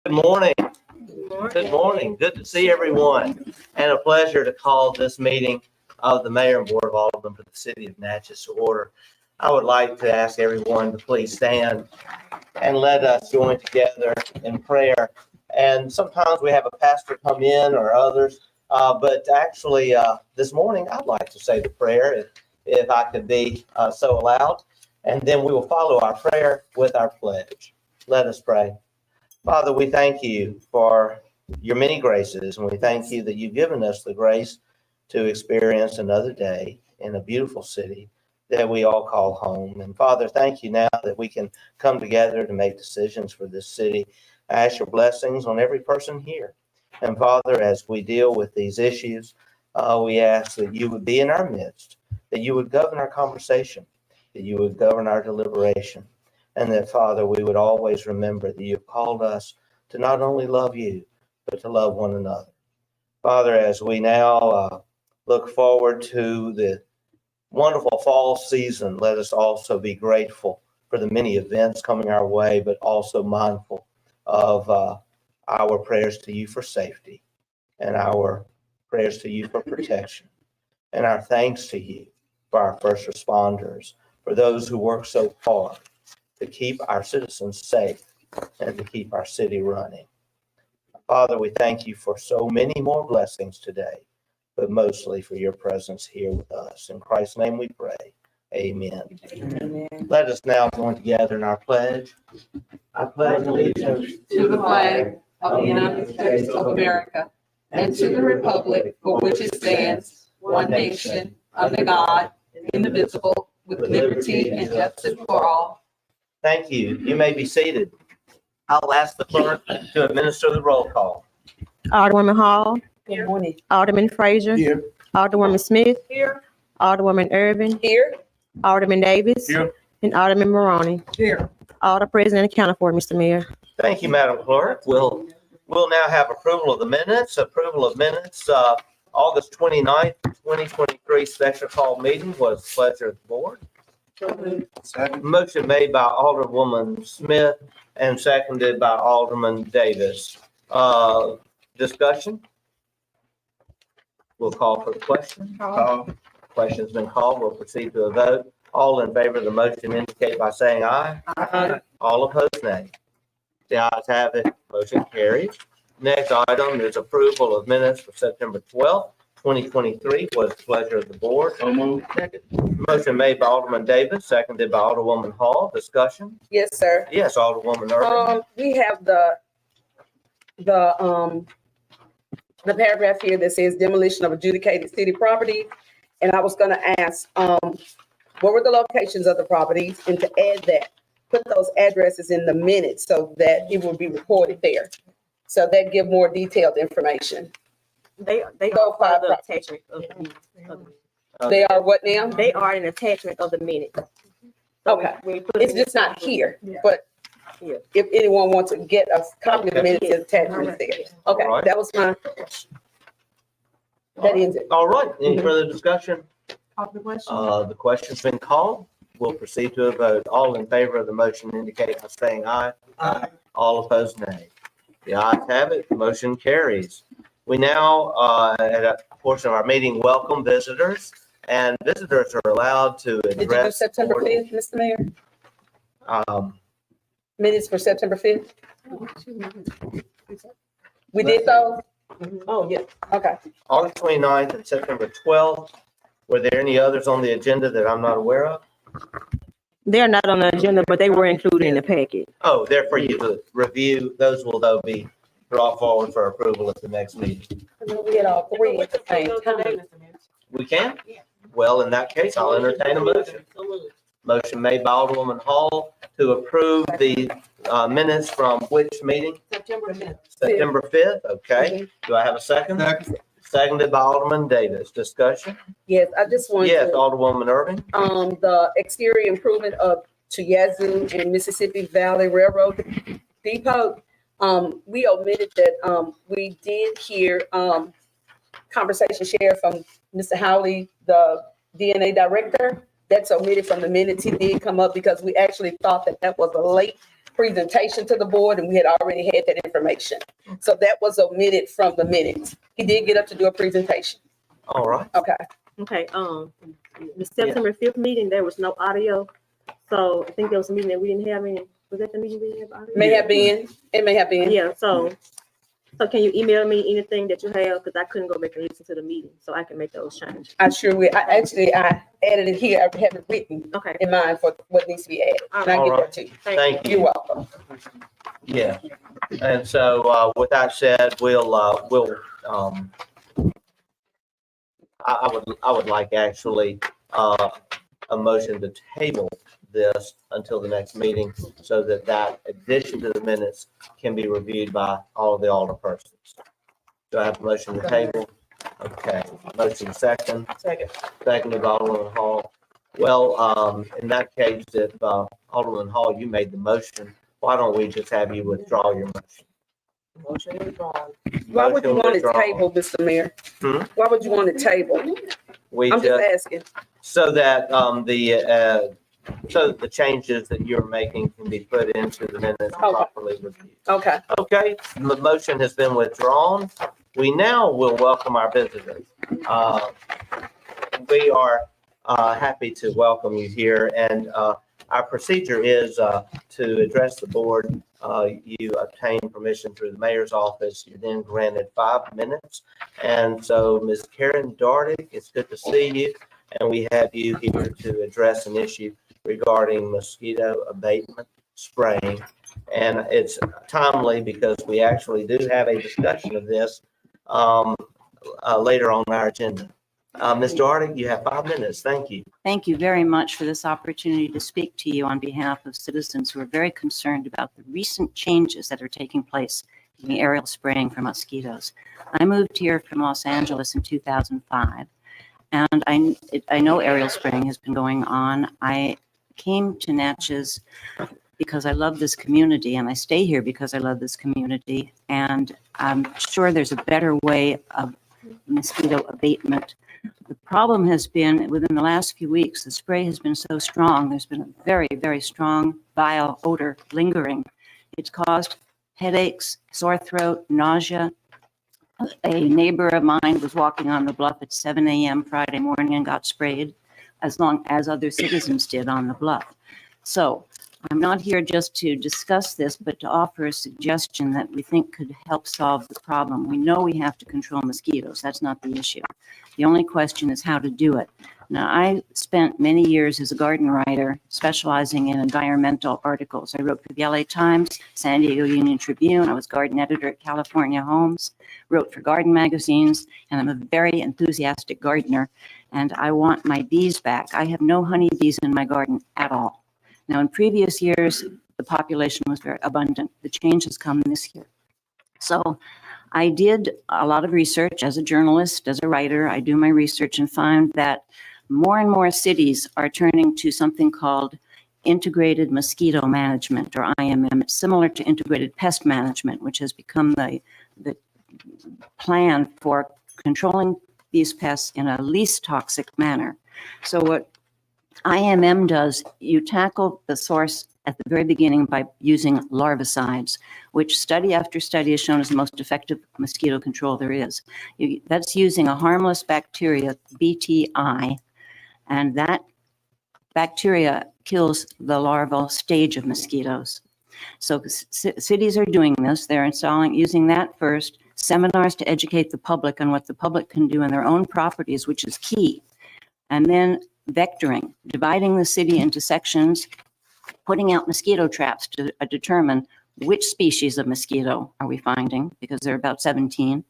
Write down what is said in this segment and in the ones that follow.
Good morning. Good morning. Good to see everyone, and a pleasure to call this meeting of the Mayor and Board of Aldermen for the City of Natchez to order. I would like to ask everyone to please stand and let us join together in prayer. And sometimes we have a pastor come in or others, but actually this morning I'd like to say the prayer if I could be so allowed. And then we will follow our prayer with our pledge. Let us pray. Father, we thank you for your many graces, and we thank you that you've given us the grace to experience another day in a beautiful city that we all call home. And Father, thank you now that we can come together to make decisions for this city. I ask your blessings on every person here. And Father, as we deal with these issues, we ask that you would be in our midst, that you would govern our conversation, that you would govern our deliberation. And that, Father, we would always remember that you've called us to not only love you, but to love one another. Father, as we now look forward to the wonderful fall season, let us also be grateful for the many events coming our way, but also mindful of our prayers to you for safety and our prayers to you for protection and our thanks to you for our first responders, for those who work so hard to keep our citizens safe and to keep our city running. Father, we thank you for so many more blessings today, but mostly for your presence here with us. In Christ's name we pray. Amen. Amen. Let us now join together in our pledge. I pledge allegiance To the flag of the United States of America and to the republic for which it stands, one nation, under God, indivisible, with liberty and justice for all. Thank you. You may be seated. I'll ask the clerk to administer the roll call. Alderwoman Hall. Good morning. Alderman Frazier. Here. Alderwoman Smith. Here. Alderwoman Irvin. Here. Alderman Davis. Here. And Alderman Maroney. Here. All present and accounted for, Mr. Mayor. Thank you, Madam Clerk. We'll now have approval of the minutes. August 29th, 2023 special call meeting was the pleasure of the board. Second. Motion made by Alderwoman Smith and seconded by Alderman Davis. Discussion? We'll call for the question. Question's been called. We'll proceed to a vote. All in favor of the motion indicate by saying aye. Aye. All opposed, nay. The ayes have it. Motion carries. Next item is approval of minutes for September 12th, 2023. Was the pleasure of the board. So moved. Motion made by Alderman Davis, seconded by Alderwoman Hall. Discussion? Yes, sir. Yes, Alderwoman Irvin. We have the paragraph here that says demolition of adjudicated city property. And I was gonna ask, what were the locations of the properties? And to add that, put those addresses in the minutes so that it will be recorded there. So that give more detailed information. They Go are part of the five. attachment of the minutes. They are what now? They are an attachment of the minutes. Okay. We put It's it in- just not here, Yeah. but Yeah. if anyone wants to get a copy of the minutes, it's attached there. Okay, All right. that was that ends it. All right, any further discussion? Call the question. The question's been called. We'll proceed to a vote. All in favor of the motion indicate by saying aye. Aye. All opposed, nay. The ayes have it. Motion carries. We now, at a portion of our meeting, welcome visitors, and visitors are allowed to Did you do address. September board. 5th, Mr. Mayor? Minutes for September 5th? We did those? Oh, yeah, okay. August 29th and September 12th. Were there any others on the agenda that I'm not aware of? They're not on the agenda, but they were included in the packet. Oh, they're for you to review. Those will though be brought forward for approval at the next meeting. We had all three at the same time. We can? Well, in that case, I'll entertain a motion. Motion made by Alderwoman Hall to approve the minutes from which meeting? September 5th. September 5th, okay. Do I have a second? Second. Seconded by Alderman Davis. Discussion? Yes, I just wanted Yes, to, Alderwoman Irving? the exterior improvement of to Yazoo and Mississippi Valley Railroad Depot. We omitted that, we did hear, conversation shared from Mr. Howley, the DNA director. That's omitted from the minutes. He did come up because we actually thought that that was a late presentation to the board, and we had already had that information. So that was omitted from the minutes. He did get up to do a presentation. All right. Okay. Okay, the September 5th meeting, there was no audio. So I think there was a meeting that we didn't have any. Was that the meeting we didn't have audio? May have been, it may have been. Yeah, so can you email me anything that you have? Because I couldn't go back and listen to the meeting, so I can make those changes. I sure will. I added it here. I have it written Okay. in mind for what needs to be added. And I'll get that to you. Thank You're you. welcome. Yeah. And so, with that said, I would like actually, a motion to table this until the next meeting so that addition to the minutes can be reviewed by all of the alderpersons. Do I have a motion to table? Okay, motion second. Seconded by Alderman Hall. Well, in that case, if Alderman Hall, you made the motion, why don't we just have you withdraw your motion? Why would you Motion want it withdrawn. tabled, Mr. Mayor? Hmm? Why would you want it tabled? We I'm just just, asking. so that so that the changes that you're making can be put into the minutes properly reviewed. Okay. Okay, the motion has been withdrawn. We now will welcome our visitors. We are happy to welcome you here, and our procedure is to address the board. You obtain permission through the mayor's office. You're then granted 5 minutes. And so, Ms. Karen Dardick, it's good to see you. And we have you here to address an issue regarding mosquito abatement spraying. And it's timely because we actually do have a discussion of this later on our agenda. Ms. Dardick, you have 5 minutes. Thank you. Thank you very much for this opportunity to speak to you on behalf of citizens who are very concerned about the recent changes that are taking place in the aerial spraying for mosquitoes. I moved here from Los Angeles in 2005, and I know aerial spraying has been going on. I came to Natchez because I love this community, and I stay here because I love this community, and I'm sure there's a better way of mosquito abatement. The problem has been, within the last few weeks, the spray has been so strong. There's been a very, very strong vile odor lingering. It's caused headaches, sore throat, nausea. A neighbor of mine was walking on the bluff at 7 a.m. Friday morning and got sprayed, as long as other citizens did on the bluff. So I'm not here just to discuss this, but to offer a suggestion that we think could help solve the problem. We know we have to control mosquitoes. That's not the issue. The only question is how to do it. Now, I spent many years as a garden writer specializing in environmental articles. I wrote for the LA Times, San Diego Union Tribune. I was garden editor at California Homes, wrote for garden magazines, and I'm a very enthusiastic gardener, and I want my bees back. I have no honeybees in my garden at all. Now, in previous years, the population was very abundant. The change has come this year. So I did a lot of research as a journalist, as a writer. I do my research and find that more and more cities are turning to something called integrated mosquito management, or IMM. It's similar to integrated pest management, which has become the plan for controlling these pests in a least toxic manner. So what IMM does, you tackle the source at the very beginning by using larvicides, which study after study has shown is the most effective mosquito control there is. That's using a harmless bacteria, BTI, and that bacteria kills the larval stage of mosquitoes. So cities are doing this. They're using that first, seminars to educate the public on what the public can do in their own properties, which is key. And then vectoring, dividing the city into sections, putting out mosquito traps to determine which species of mosquito are we finding, because there are about 17,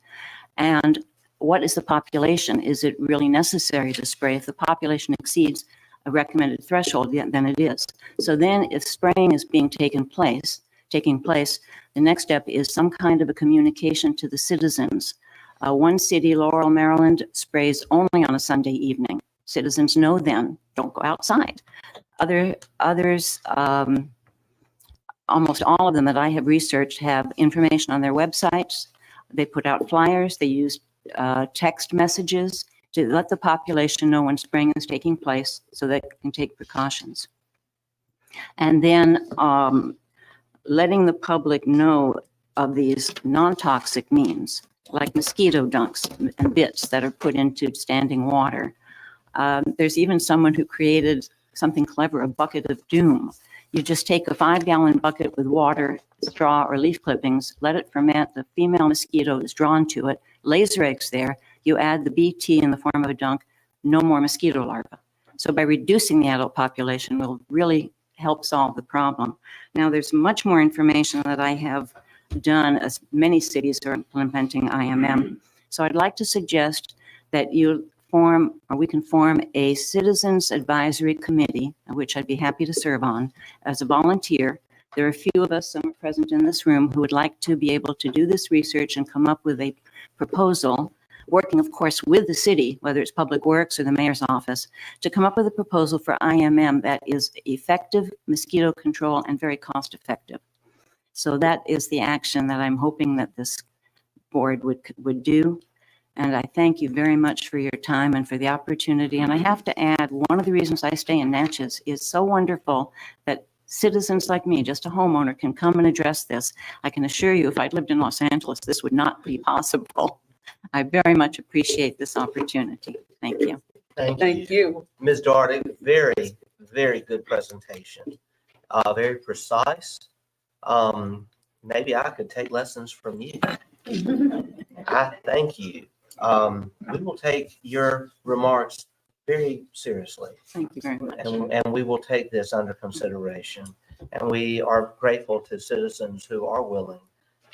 and what is the population? Is it really necessary to spray? If the population exceeds a recommended threshold, then it is. So then if spraying is taking place, the next step is some kind of a communication to the citizens. One city, Laurel, Maryland, sprays only on a Sunday evening. Citizens know then, don't go outside. Others, almost all of them that I have researched have information on their websites. They put out flyers. They use text messages to let the population know when spraying is taking place so they can take precautions. And then letting the public know of these non-toxic means, like mosquito dunks and bits that are put into standing water. There's even someone who created something clever, a bucket of doom. You just take a 5-gallon bucket with water, straw, or leaf clippings, let it ferment. The female mosquito is drawn to it, lays her eggs there. You add the BT in the form of a dunk, no more mosquito larvae. So by reducing the adult population, we'll really help solve the problem. Now, there's much more information that I have done, as many cities are implementing IMM. So I'd like to suggest that you form, or we can form, a citizens advisory committee, which I'd be happy to serve on as a volunteer. There are a few of us, some are present in this room, who would like to be able to do this research and come up with a proposal, working, of course, with the city, whether it's Public Works or the mayor's office, to come up with a proposal for IMM that is effective mosquito control and very cost effective. So that is the action that I'm hoping that this board would do. And I thank you very much for your time and for the opportunity. And I have to add, one of the reasons I stay in Natchez is so wonderful that citizens like me, just a homeowner, can come and address this. I can assure you, if I'd lived in Los Angeles, this would not be possible. I very much appreciate this opportunity. Thank you. Thank you. Ms. Darty, very, very good presentation. Very precise. Maybe I could take lessons from you. I thank you. We will take your remarks very seriously, Thank you very much. and we will take this under consideration. And we are grateful to citizens who are willing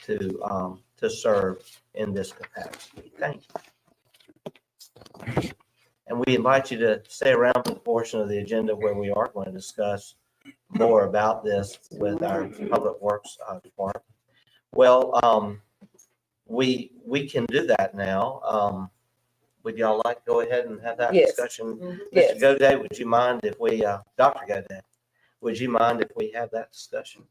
to serve in this capacity. Thank you. And we invite you to stay around for the portion of the agenda where we are going to discuss more about this with our Public Works department. Well, we can do that now. Would y'all like to go ahead and have that Yes. discussion? Yes. Mr. Goday, would you mind if we, Dr. Goday, would you mind if we have that discussion?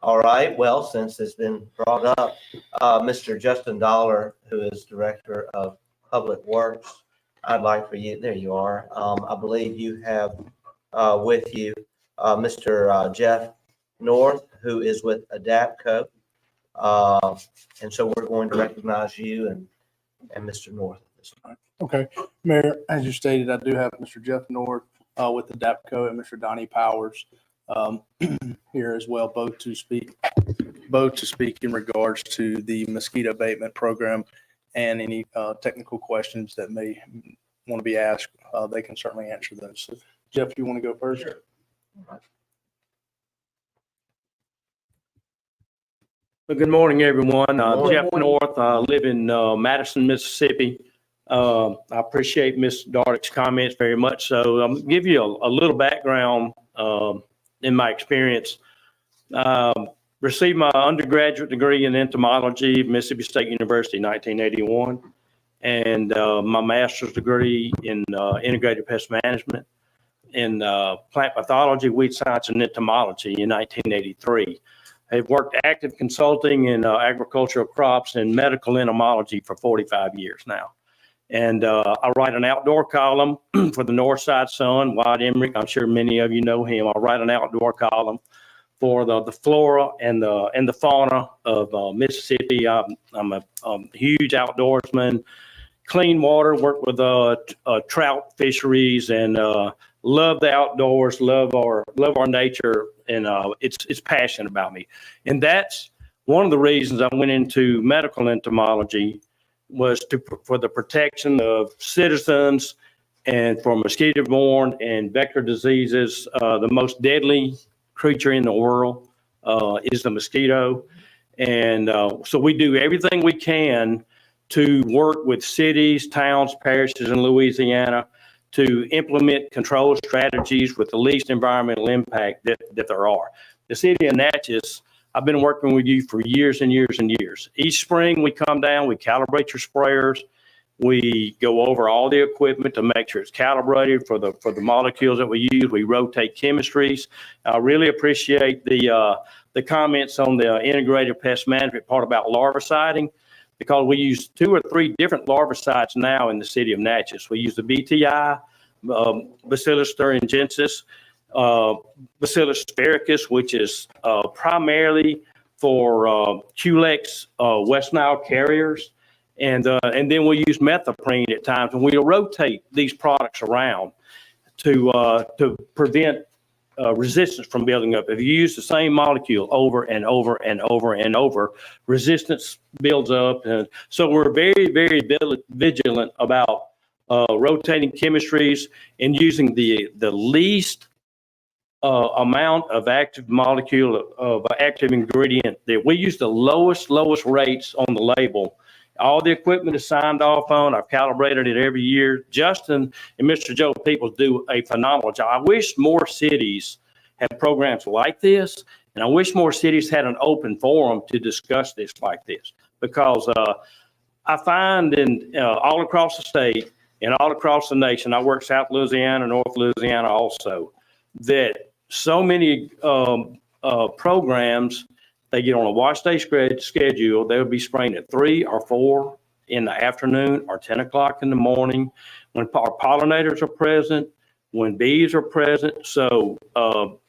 All right, well, since it's been brought up, Mr. Justin Dollar, who is Director of Public Works, I'd like for you, there you are. I believe you have with you Mr. Jeff North, who is with ADAPCO. And so we're going to recognize you and Mr. North at this point. Okay, Mayor, as you stated, I do have Mr. Jeff North with the DAPCO and Mr. Donnie Powers here as well, both to speak in regards to the mosquito abatement program, and any technical questions that may want to be asked, they can certainly answer those. So, Jeff, you want to go first? Sure. Well, good morning, everyone. Good Jeff morning. North, live in Madison, Mississippi. I appreciate Ms. Dartick's comments very much. So I'm going to give you a little background in my experience. Received my undergraduate degree in entomology at Mississippi State University in 1981, and my master's degree in integrated pest management in plant pathology, weed science, and entomology in 1983. I've worked active consulting in agricultural crops and medical entomology for 45 years now. And I write an outdoor column for the Northside Sun, Wyatt Emmerich. I'm sure many of you know him. I write an outdoor column for the flora and the fauna of Mississippi. I'm a huge outdoorsman, clean water, work with trout fisheries, and love the outdoors, love our nature, and it's passionate about me. And that's one of the reasons I went into medical entomology, was for the protection of citizens and for mosquito-borne and vector diseases. The most deadly creature in the world is the mosquito. And so we do everything we can to work with cities, towns, parishes in Louisiana to implement control strategies with the least environmental impact that there are. The city of Natchez, I've been working with you for years and years and years. Each spring we come down, we calibrate your sprayers. We go over all the equipment to make sure it's calibrated for the molecules that we use. We rotate chemistries. I really appreciate the comments on the integrated pest management part about larviciding, because we use 2 or 3 different larvicides now in the city of Natchez. We use the BTI, Bacillus thuringiensis. Bacillus sphaericus, which is primarily for Culex West Nile carriers. And then we use methoprene at times, and we'll rotate these products around to prevent resistance from building up. If you use the same molecule over and over and over and over, resistance builds up. And so we're very, very vigilant about rotating chemistries and using the least amount of active molecule of active ingredient. That we use the lowest rates on the label. All the equipment is signed off on. I've calibrated it every year. Justin and Mr. Joe Peoples do a phenomenal job. I wish more cities had programs like this, and I wish more cities had an open forum to discuss this like this, because I find in all across the state and all across the nation, I work South Louisiana, North Louisiana also, that so many programs, they get on a wash day schedule. They'll be spraying at 3 or 4 in the afternoon or 10 o'clock in the morning when our pollinators are present, when bees are present. So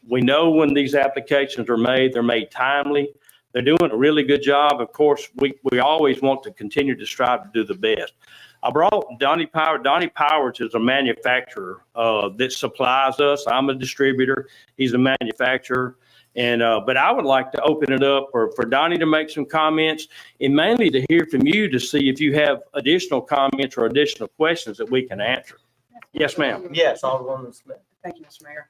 we know when these applications are made, they're made timely. They're doing a really good job. Of course, we always want to continue to strive to do the best. I brought Donnie Powers. Donnie Powers is a manufacturer that supplies us. I'm a distributor. He's a manufacturer. And but I would like to open it up for Donnie to make some comments, and mainly to hear from you to see if you have additional comments or additional questions that we can answer. Yes, ma'am. Yes, Alderwoman Smith. Thank you, Mr. Mayor.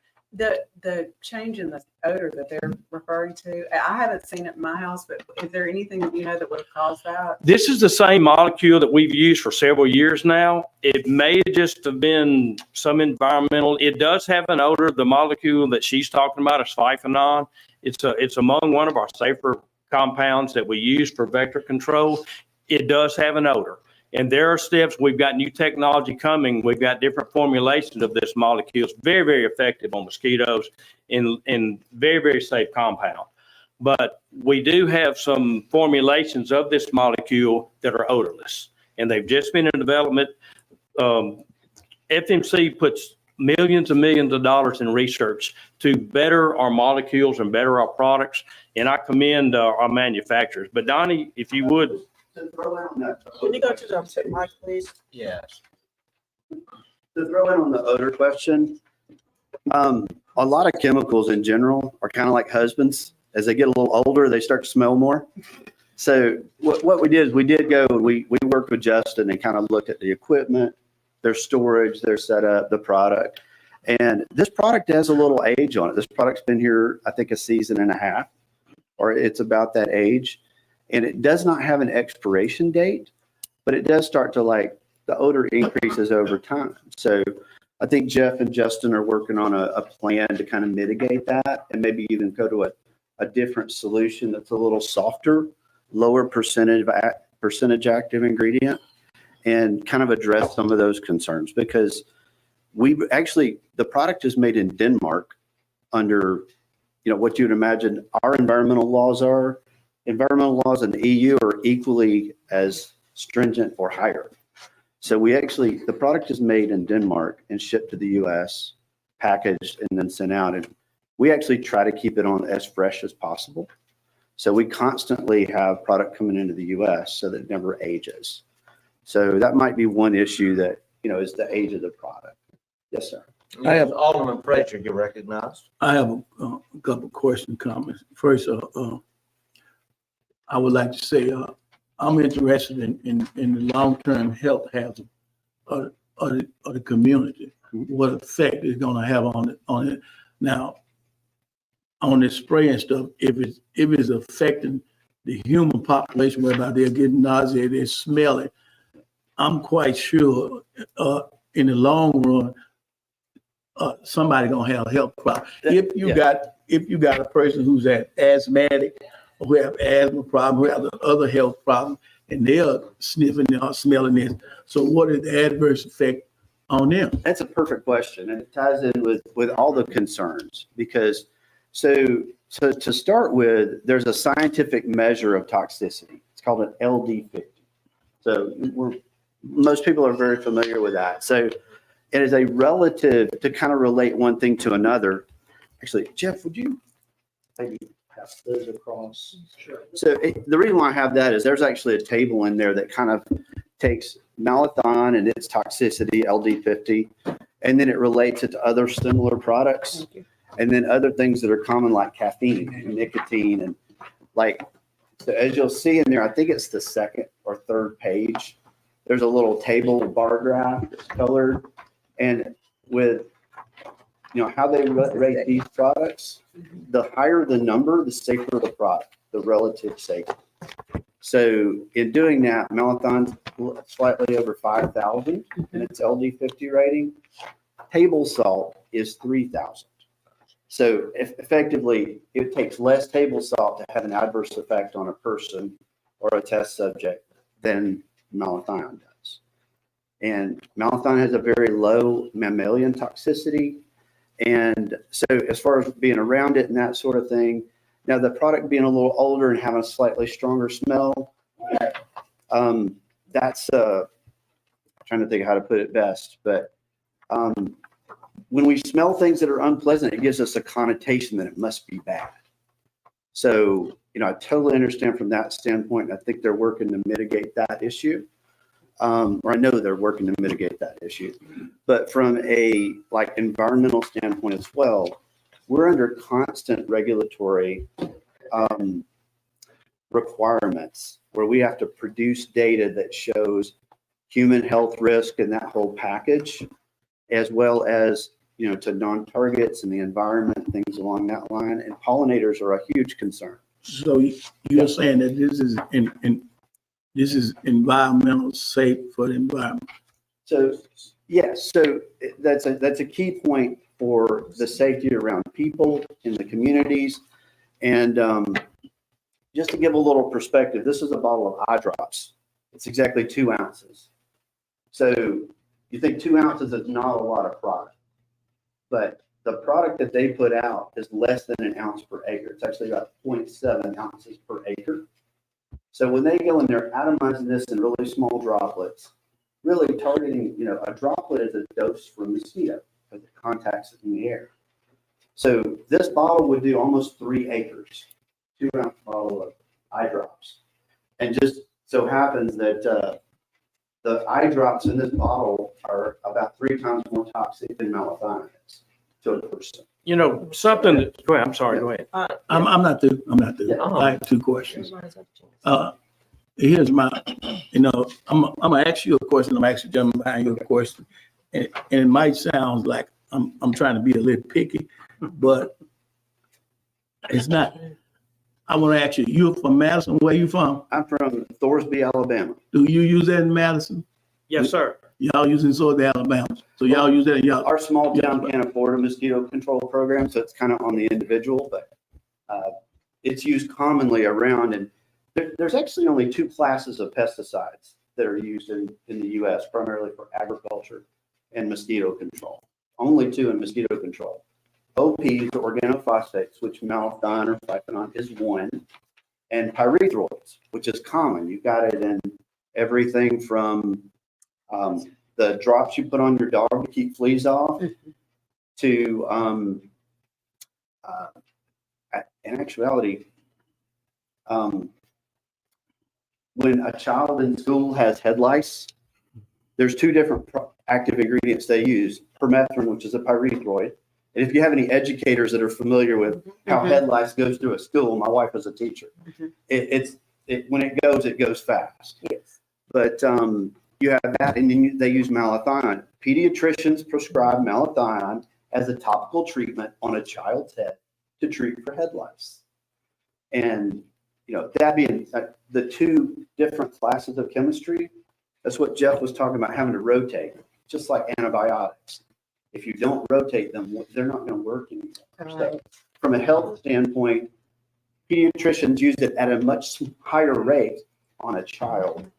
The change in the odor that they're referring to, I haven't seen it in my house, but is there anything that you know that would have caused that? This is the same molecule that we've used for several years now. It may just have been some environmental. It does have an odor. The molecule that she's talking about is phyphenol. It's among one of our safer compounds that we use for vector control. It does have an odor. And there are steps. We've got new technology coming. We've got different formulations of this molecule. It's very, very effective on mosquitoes and very, very safe compound. But we do have some formulations of this molecule that are odorless, and they've just been in development. FMC puts millions and millions of dollars in research to better our molecules and better our products, and I commend our manufacturers. But Donnie, if you would. To throw in on that, Can you go to the mic, please? Yes. to throw in on the odor question, a lot of chemicals in general are kind of like husbands. As they get a little older, they start to smell more. So what we did is we worked with Justin and kind of looked at the equipment, their storage, their setup, the product. And this product has a little age on it. This product's been here, I think, a season and a half, or it's about that age. And it does not have an expiration date, but it does start to, like, the odor increases over time. So I think Jeff and Justin are working on a plan to kind of mitigate that and maybe even go to a different solution that's a little softer, lower percentage active ingredient, and kind of address some of those concerns, because the product is made in Denmark under, what you'd imagine our environmental laws are. Environmental laws in the EU are equally as stringent or higher. So the product is made in Denmark and shipped to the US, packaged, and then sent out. And we actually try to keep it on as fresh as possible. So we constantly have product coming into the US so that it never ages. So that might be one issue that, is the age of the product. Yes, sir. I have Alderman Frazier, get recognized. I have a couple of questions, comments. First, I would like to say I'm interested in the long-term health hazard of the community. What effect it's going to have on it. Now, on this spray and stuff, if it's affecting the human population, whereby they're getting nausea, they smell it, I'm quite sure in the long run, somebody gonna have a health problem. If you got a person who's asthmatic, or who have asthma problem, who have other health problem, and they're sniffing or smelling this, so what is the adverse effect on them? That's a perfect question, and it ties in with all the concerns, because so to start with, there's a scientific measure of toxicity. It's called an LD50. So most people are very familiar with that. So it is a relative, to kind of relate one thing to another. actually, Jeff, would you maybe pass those across? Sure. So the reason why I have that is there's actually a table in there that kind of takes malathion and its toxicity, LD50, and then it relates it to other similar products. And then other things that are common like caffeine and nicotine and like, so as you'll see in there, I think it's the second or third page, there's a little table bar graph that's colored. And with, how they rate these products, the higher the number, the safer the product, the relative safety. So in doing that, malathion's slightly over 5,000 in its LD50 rating. Table salt is 3,000. So effectively, it takes less table salt to have an adverse effect on a person or a test subject than malathion does. And malathion has a very low mammalian toxicity. And so as far as being around it and that sort of thing, now the product being a little older and having a slightly stronger smell, that's trying to think of how to put it best, but when we smell things that are unpleasant, it gives us a connotation that it must be bad. So, I totally understand from that standpoint. I think they're working to mitigate that issue. Or I know they're working to mitigate that issue. But from a environmental standpoint as well, we're under constant regulatory requirements where we have to produce data that shows human health risk and that whole package, as well as, to non-targets and the environment, things along that line. And pollinators are a huge concern. So you're saying that this is environmental safe for the environment? So, yes, so that's a key point for the safety around people in the communities. And just to give a little perspective, this is a bottle of eye drops. It's exactly 2 ounces. So you think 2 ounces is not a lot of product, but the product that they put out is less than an ounce per acre. It's actually about 0.7 ounces per acre. So when they go in there atomizing this in really small droplets, really targeting, a droplet is a dose for a mosquito because it contacts it in the air. So this bottle would do almost 3 acres, 2 ounce bottle of eye drops. And just so happens that the eye drops in this bottle are about 3 times more toxic than malathion is to a person. Something that, go ahead, I'm sorry, go ahead. I'm not through. I have 2 questions. Here's my, I'm gonna ask you a question. I'm asking the gentleman behind you a question. And it might sound like I'm trying to be a little picky, but it's not. I want to ask you, you're from Madison, where you from? I'm from Thorsby, Alabama. Do you use that in Madison? Yes, sir. Y'all using Thorsby, Alabama. So y'all use that in y'all. Our small town can't afford a mosquito control program, so it's kind of on the individual, but it's used commonly around. And there's actually only 2 classes of pesticides that are used in the U.S., primarily for agriculture and mosquito control. Only 2 in mosquito control. OPs, organophosphates, which malathion or phyphonone is 1, and pyrethroids, which is common. You got it in everything from the drops you put on your dog to keep fleas off to, in actuality, when a child in school has head lice, there's 2 different active ingredients they use, permethrin, which is a pyrethroid. And if you have any educators that are familiar with how head lice goes through a school, my wife is a teacher. When it goes fast. Yes. But you have that, and then they use malathion. Pediatricians prescribe malathion as a topical treatment on a child's head to treat for head lice. And that being the 2 different classes of chemistry, that's what Jeff was talking about, having to rotate, just like antibiotics. If you don't rotate them, they're not going to work anymore. So from a health standpoint, pediatricians use it at a much higher rate on a child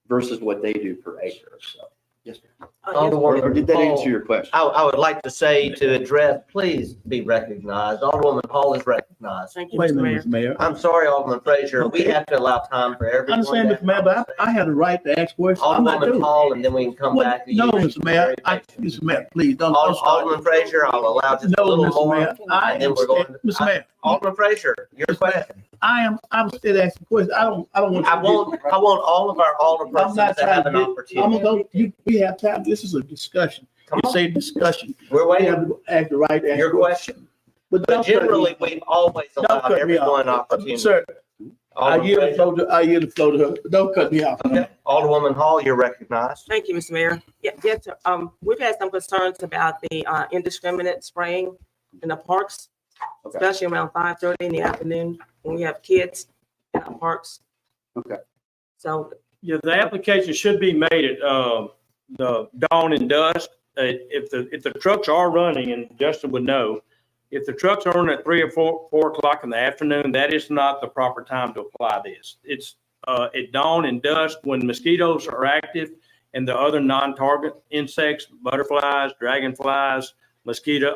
versus what they do per acre. So Yes, sir. Alderwoman Or did that Hall, answer your question? I would like to say to address, please be recognized. Alderwoman Hall is recognized. Thank you, Wait a Mr. minute, Mayor. Mr. Mayor. I'm sorry, Alderman Frazier, we Okay. have to allow time for I everyone. understand, to Mr. Mayor, but I have the right to ask questions. I'm not Alderwoman doing. Hall, and then we can come Well, back to you. no, Mr. Mayor, Mr. Mayor, please don't start. Alderman Frazier, I'll allow just a No, little Mr. more. Mayor, I and then am, we're going to- Mr. Mayor, Alderman Frazier, your Mr. Mayor, question. I'm still asking questions. I don't want. I want all of our I'm alderpersons not to trying have to an get, I'm opportunity. gonna go, we have time. This is a discussion. Come It's on, a discussion. we're We waiting. have to ask the right to ask Your questions. question. But But don't cut me generally, off. we've always Don't allowed cut me everyone an off. opportunity. Sir, I Alderman yield the Frazier. floor to, I yield the floor to her. Don't cut me off. Okay, Alderwoman Hall, you're recognized. Thank you, Mr. Mayor. Yes, we've had some concerns about the indiscriminate spraying in the parks, Okay. especially around 5:30 in the afternoon when we have kids in our parks. Okay. So, Yeah, the application should be made at, the dawn and dusk. If the trucks are running, and Justin would know, if the trucks are running at 3 or 4 o'clock in the afternoon, that is not the proper time to apply this. It's, at dawn and dusk when mosquitoes are active and the other non-target insects, butterflies, dragonflies,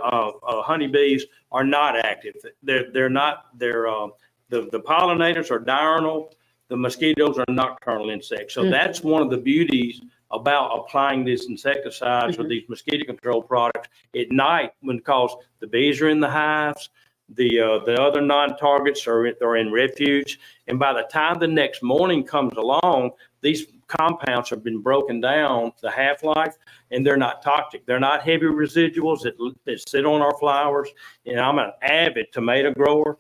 honeybees are not active. They're not, the pollinators are diurnal. The mosquitoes are nocturnal insects. So that's one of the beauties about applying these insecticides or these mosquito control products at night, because the bees are in the hives, the other non-targets are in refuge. And by the time the next morning comes along, these compounds have been broken down, the half-life, and they're not toxic. They're not heavy residuals that sit on our flowers. And I'm an avid tomato grower.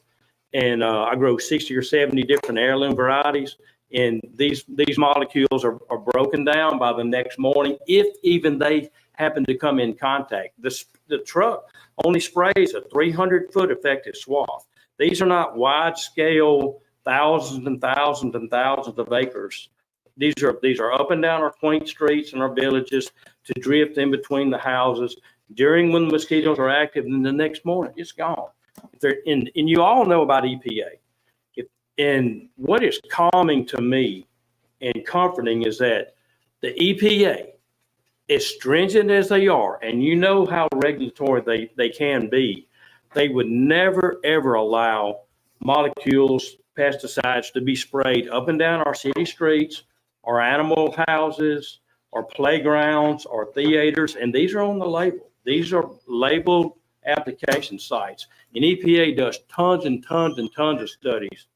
And I grow 60 or 70 different heirloom varieties. And these molecules are broken down by the next morning, if even they happen to come in contact. The truck only sprays a 300-foot effective swath. These are not wide-scale, thousands and thousands and thousands of acres. These are up and down our quaint streets and our villages to drift in between the houses during when the mosquitoes are active, and the next morning it's gone. And you all know about EPA. And what is calming to me and comforting is that the EPA, as stringent as they are, and you know how regulatory they can be, they would never, ever allow molecules, pesticides to be sprayed up and down our city streets, our animal houses, our playgrounds, our theaters, and these are on the label. These are labeled application sites. And EPA does tons and tons and tons of studies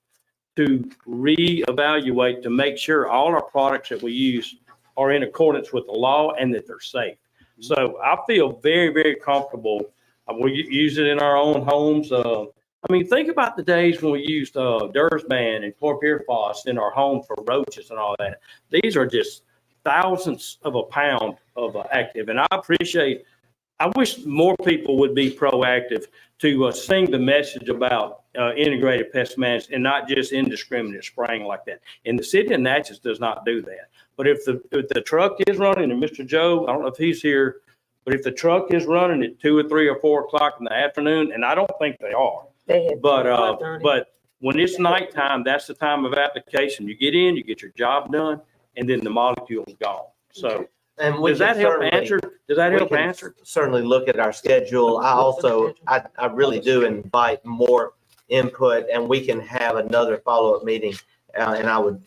to reevaluate, to make sure all our products that we use are in accordance with the law and that they're safe. So I feel very, very comfortable. We use it in our own homes. I mean, think about the days when we used Dursban and chlorpyrifos in our home for roaches and all that. These are just thousands of a pound of active. And I wish more people would be proactive to sing the message about integrated pest management and not just indiscriminate spraying like that. And the city of Natchez does not do that. But if the truck is running, and Mr. Joe, I don't know if he's here, but if the truck is running at 2 or 3 or 4 o'clock in the afternoon, and I don't think they are, but when it's nighttime, that's the time of application. You get in, you get your job done, and then the molecule's gone. So And we does that can help certainly- answer? Does that we help can answer? Certainly look at our schedule. I really do invite more input, and we can have another follow-up meeting. And I would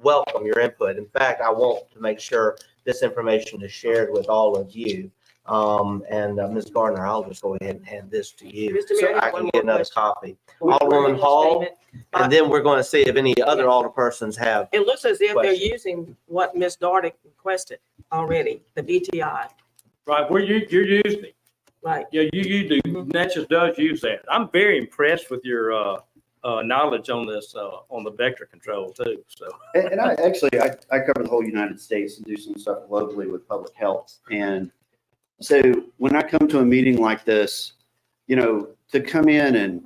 welcome your input. In fact, I want to make sure this information is shared with all of you. Ms. Gardner, I'll just go ahead and hand this to you Mr. so Mayor, I have I one can more get another question. copy. One Alderwoman more Hall, statement. and then we're going to see if any other alderpersons have. It looks as if they're Question. using what Ms. Dardick requested already, the BTI, Right, you're using it. right? Yeah, you do. Natchez does use that. I'm very impressed with your knowledge on this, on the vector control too. So And I cover the whole United States and do some stuff locally with public health. And so when I come to a meeting like this, to come in and,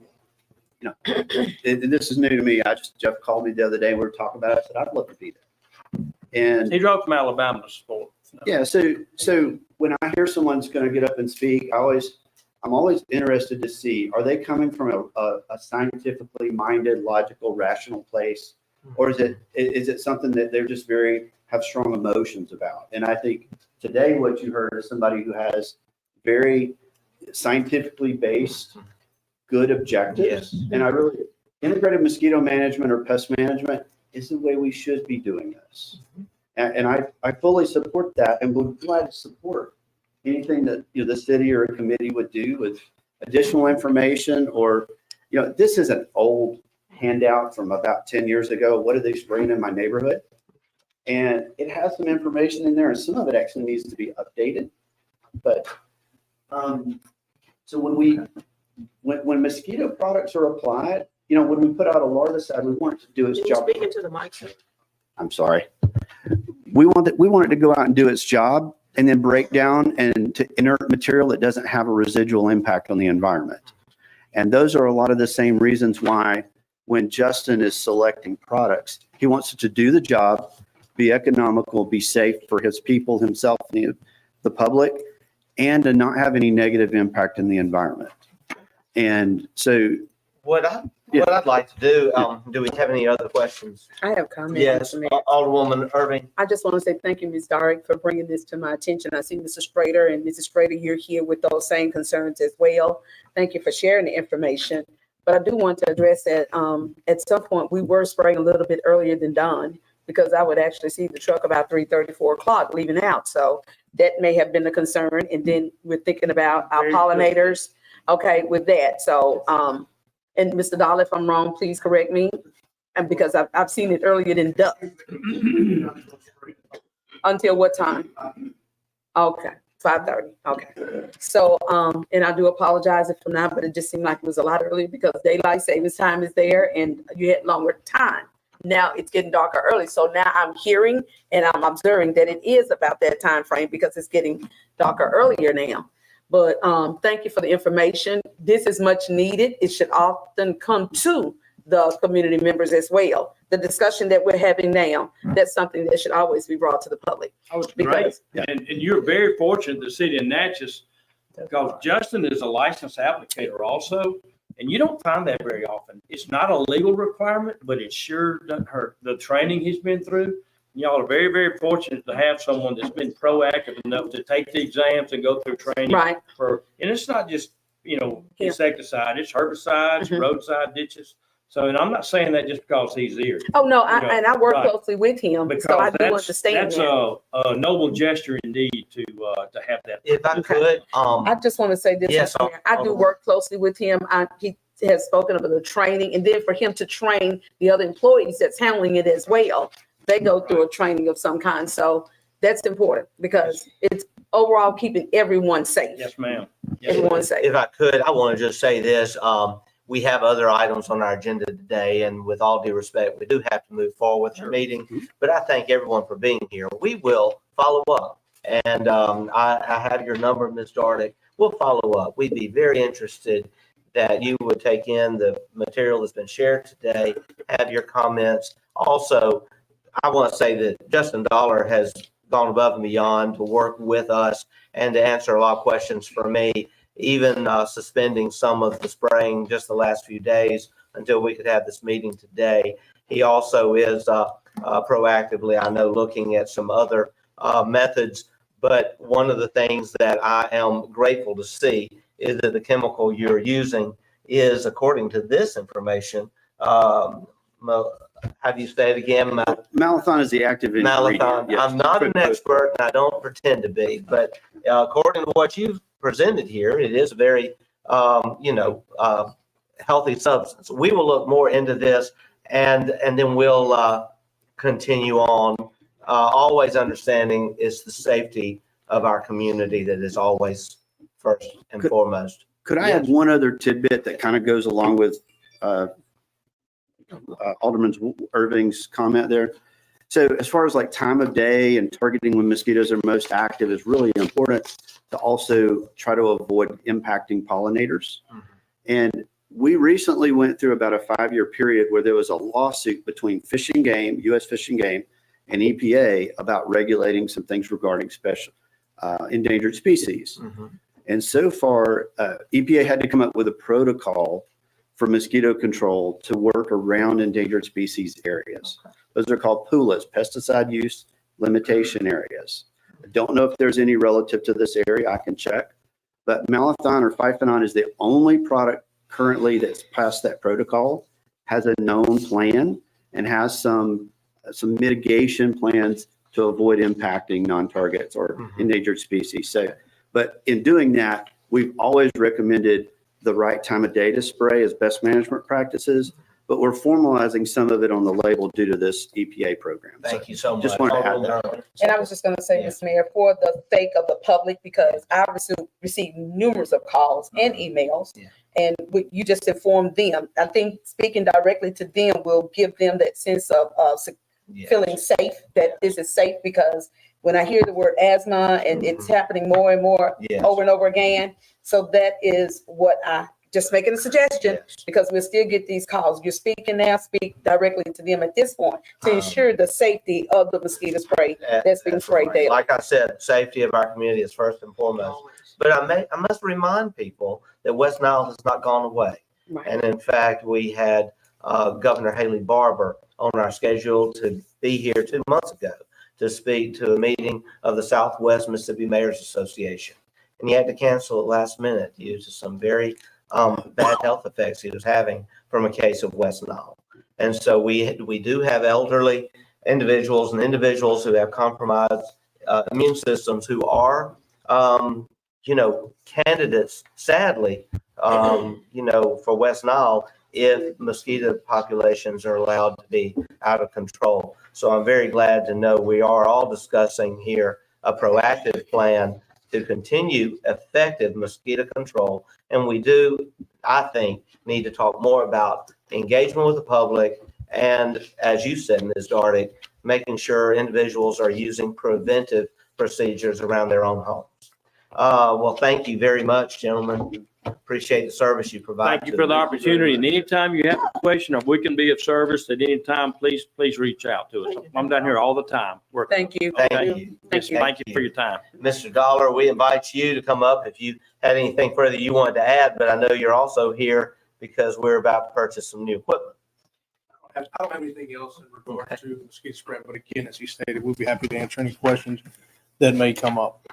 this is new to me. Jeff called me the other day. We were talking about it. I said, I'd love to be there. And he drove from Alabama to support. yeah, so when I hear someone's going to get up and speak, I'm always interested to see, are they coming from a scientifically minded, logical, rational place? Or is it something that they're just have strong emotions about? And I think today what you heard is somebody who has very scientifically based, good objectives. Yes. And integrated mosquito management or pest management is the way we should be doing this. And I fully support that and would be glad to support anything that, the city or a committee would do with additional information or, this is an old handout from about 10 years ago. What are they spraying in my neighborhood? And it has some information in there and some of it actually needs to be updated. But, so when mosquito products are applied, when we put out a larvicide, we want it to do its Can you job. speak into the mic, sir? I'm sorry. We want it to go out and do its job and then break down into inert material that doesn't have a residual impact on the environment. And those are a lot of the same reasons why when Justin is selecting products, he wants it to do the job, be economical, be safe for his people, himself, the public, and to not have any negative impact in the environment. And so What I'd like to do we have any other questions? I have comments. Yes, Mr. Mayor. Alderwoman Irving. I just want to say thank you, Ms. Darick, for bringing this to my attention. I see Mr. Sprader and Mrs. Sprader, you're here with those same concerns as well. Thank you for sharing the information. But I do want to address that at some point, we were spraying a little bit earlier than dawn because I would actually see the truck about 3:30, 4 o'clock leaving out. So that may have been a concern. And then we're thinking about our pollinators, okay, with that. So, and Mr. Dahl, if I'm wrong, please correct me. And because I've seen it earlier than dusk. Until what time? Okay, 5:30. Okay. So, and I do apologize if I'm not, but it just seemed like it was a lot earlier because daylight savings time is there and you had longer time. Now it's getting darker early. So now I'm hearing and I'm observing that it is about that time frame because it's getting darker earlier now. But thank you for the information. This is much needed. It should often come to the community members as well. The discussion that we're having now, that's something that should always be brought to the public. Oh, it's great. And you're very fortunate, the city of Natchez, because Justin is a licensed applicator also, and you don't find that very often. It's not a legal requirement, but it sure doesn't hurt. The training he's been through, y'all are very, very fortunate to have someone that's been proactive enough to take the exams and go through training. Right. And it's not just, insecticide, it's herbicides, roadside ditches. So, and I'm not saying that just because he's here. Oh, no, I work closely with him, so I do Because understand that's that. a noble gesture indeed to have that. If I could, I just want to say this, Yes, Mr. Mayor. I do work closely with him. He has spoken of the training and then for him to train the other employees that's handling it as well. They go through a training of some kind. So that's important because it's overall keeping everyone safe. Yes, ma'am. Everyone safe. if I could, I want to just say this. We have other items on our agenda today, and with all due respect, we do have to move forward with the meeting. But I thank everyone for being here. We will follow up. And I have your number, Ms. Dardick. We'll follow up. We'd be very interested that you would take in the material that's been shared today, have your comments. Also, I want to say that Justin Dollar has gone above and beyond to work with us and to answer a lot of questions for me, even suspending some of the spraying just the last few days until we could have this meeting today. He also is proactively, I know, looking at some other methods. But one of the things that I am grateful to see is that the chemical you're using is, according to this information, how do you say it again? Malathion is the active ingredient. Malathion. Yes. I'm not an expert and I don't pretend to be, but according to what you've presented here, it is a very, healthy substance. We will look more into this and then we'll continue on. Always understanding is the safety of our community that is always first and foremost. Could I add one other tidbit that kind of goes along with Alderman Irving's comment there? So as far as like time of day and targeting when mosquitoes are most active is really important to also try to avoid impacting pollinators. Mm-hmm. And we recently went through about a 5-year period where there was a lawsuit between Fish and Game, U.S. Fish and Game, and EPA about regulating some things regarding special endangered species. Mm-hmm. And so far, EPA had to come up with a protocol for mosquito control to work around endangered species areas. Those are called PULAs, pesticide use limitation areas. I don't know if there's any relative to this area. I can check. But malathion or phyphenon is the only product currently that's passed that protocol, has a known plan, and has some mitigation plans to avoid impacting non-targets or endangered species. So, but in doing that, we've always recommended the right time of day to spray as best management practices, but we're formalizing some of it on the label due to this EPA program. Thank you so much. Just wanted to add that. And I was just gonna say, Mr. Mayor, for the sake of the public, because I received numerous of calls and emails. Yeah. And you just informed them. I think speaking directly to them will give them that sense of Yes. feeling safe, that this is safe, because when I hear the word asthma and it's happening more and more Yes. over and over again. So that is what just making a suggestion, Yes. because we'll still get these calls. You're speaking now, speak directly to them at this point to ensure the safety of the mosquito spray that's being sprayed right. daily. Like I said, safety of our community is first and foremost. But I must remind people that West Nile has not gone away. Right. And in fact, we had Governor Haley Barbour on our schedule to be here 2 months ago to speak to a meeting of the Southwest Mississippi Mayors Association. And he had to cancel it last minute due to some very bad health effects he was having from a case of West Nile. And so we do have elderly individuals and individuals who have compromised immune systems who are, candidates, sadly, for West Nile if mosquito populations are allowed to be out of control. So I'm very glad to know we are all discussing here a proactive plan to continue effective mosquito control. And we do, I think, need to talk more about engagement with the public and, as you said, Ms. Darty, making sure individuals are using preventive procedures around their own homes. Well, thank you very much, gentlemen. Appreciate the service you provide. Thank you for the opportunity. And anytime you have a question or we can be of service at any time, please reach out to us. I'm down here all the time working. Thank you. Thank Okay. you. Yes, thank you for your time. Mr. Dollar, we invite you to come up if you had anything further you wanted to add, but I know you're also here because we're about to purchase some new equipment. I don't have anything else in regard to mosquito spray, but again, as he stated, we'll be happy to answer any questions that may come up.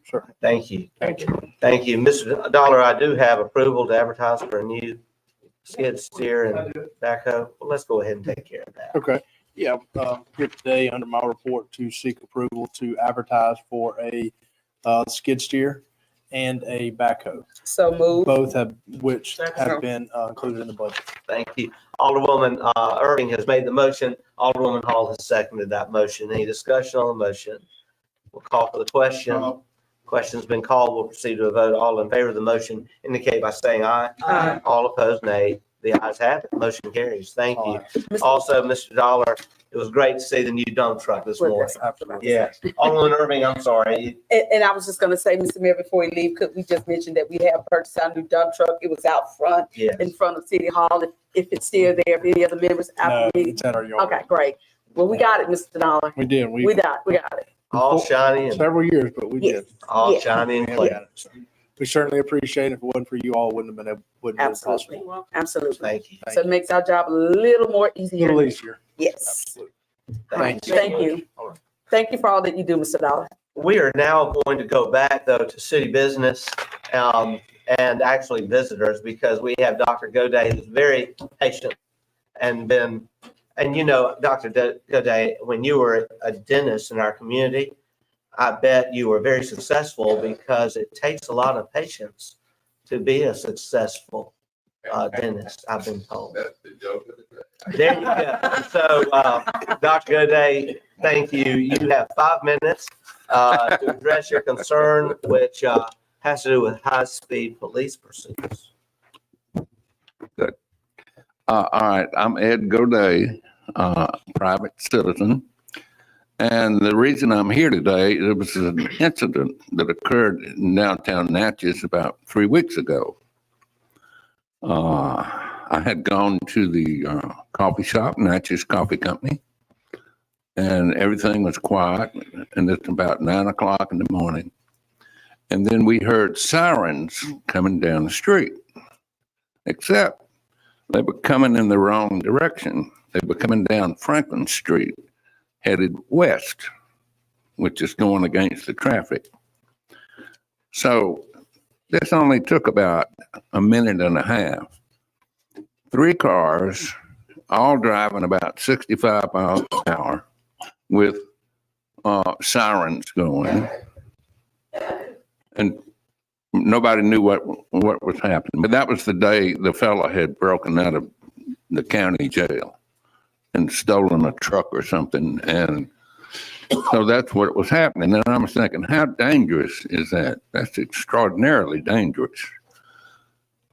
Sure. Thank you. Thank you. Mr. Dollar, I do have approval to advertise for a new skid steer and backhoe. Well, let's go ahead and take care of that. Okay. Yeah, here today under my report to seek approval to advertise for a skid steer and a backhoe. So move. Both which have been included in the budget. Thank you. Alderwoman Irving has made the motion. Alderwoman Hall has seconded that motion. Any discussion on the motion? We'll call for the question. Question's been called. We'll proceed to a vote. All in favor of the motion indicate by saying aye. Aye. All opposed, nay. The ayes have it. Motion carries. Thank you. Mr. Also, Mr. Dollar, it was great to see the new dump truck this morning. Absolutely. Yes. Alderwoman Irving, I'm sorry. And I was just gonna say, Mr. Mayor, before we leave, could we just mention that we have purchased our new dump truck? It was out front, Yes. in front of City Hall. If it's still there, if any other members No, after the meeting. it's at our yard. Okay, great. Well, we got it, Mr. Dollar. We did. We got it. All shiny and Several years, but we Yes. did. all Yeah. shiny and We clean. got it. So we certainly appreciate it. If it wasn't for you all, it wouldn't have been possible. Absolutely. Absolutely. Thank you. So it makes our job a little more A easier. little easier. Yes. Absolutely. Thank you. Thank you. Thank you for all that you do, Mr. Dollar. We are now going to go back though to city business and actually visitors because we have Dr. Goday who's very patient and Dr. Goday, when you were a dentist in our community, I bet you were very successful because it takes a lot of patience to be a successful dentist, I've been told. That's the joke of the day. There you go. So, Dr. Goday, thank you. You have 5 minutes to address your concern, which has to do with high-speed police pursuits. All right, I'm Ed Goday, private citizen. And the reason I'm here today, there was an incident that occurred in downtown Natchez about 3 weeks ago. I had gone to the coffee shop, Natchez Coffee Company, and everything was quiet, and it's about 9 o'clock in the morning. And then we heard sirens coming down the street, except They were coming in the wrong direction. They were coming down Franklin Street, headed west, which is going against the traffic. So this only took about a minute and a half. 3 cars, all driving about 65 miles an hour with sirens going. And nobody knew what was happening. But that was the day the fella had broken out of the county jail and stolen a truck or something. And so that's what was happening. And I was thinking, how dangerous is that? That's extraordinarily dangerous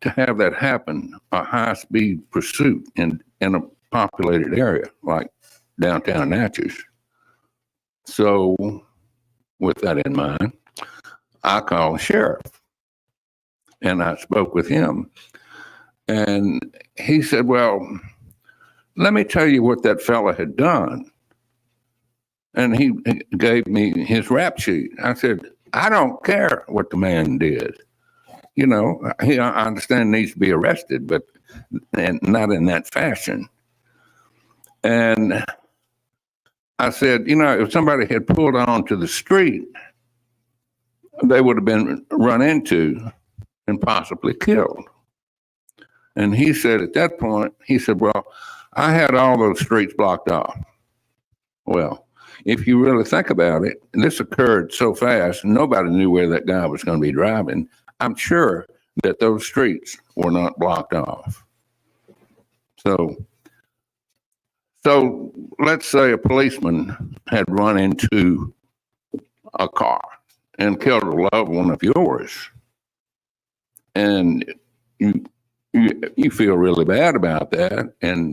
to have that happen, a high-speed pursuit in a populated area like downtown Natchez. So with that in mind, I called the sheriff and I spoke with him. And he said, well, let me tell you what that fella had done. And he gave me his rap sheet. I said, I don't care what the man did. You know, I understand needs to be arrested, but and not in that fashion. And I said, you know, if somebody had pulled onto the street, they would have been run into and possibly killed. And he said at that point, he said, well, I had all those streets blocked off. Well, if you really think about it, this occurred so fast, nobody knew where that guy was going to be driving. I'm sure that those streets were not blocked off. So let's say a policeman had run into a car and killed a loved one of yours. And you feel really bad about that. And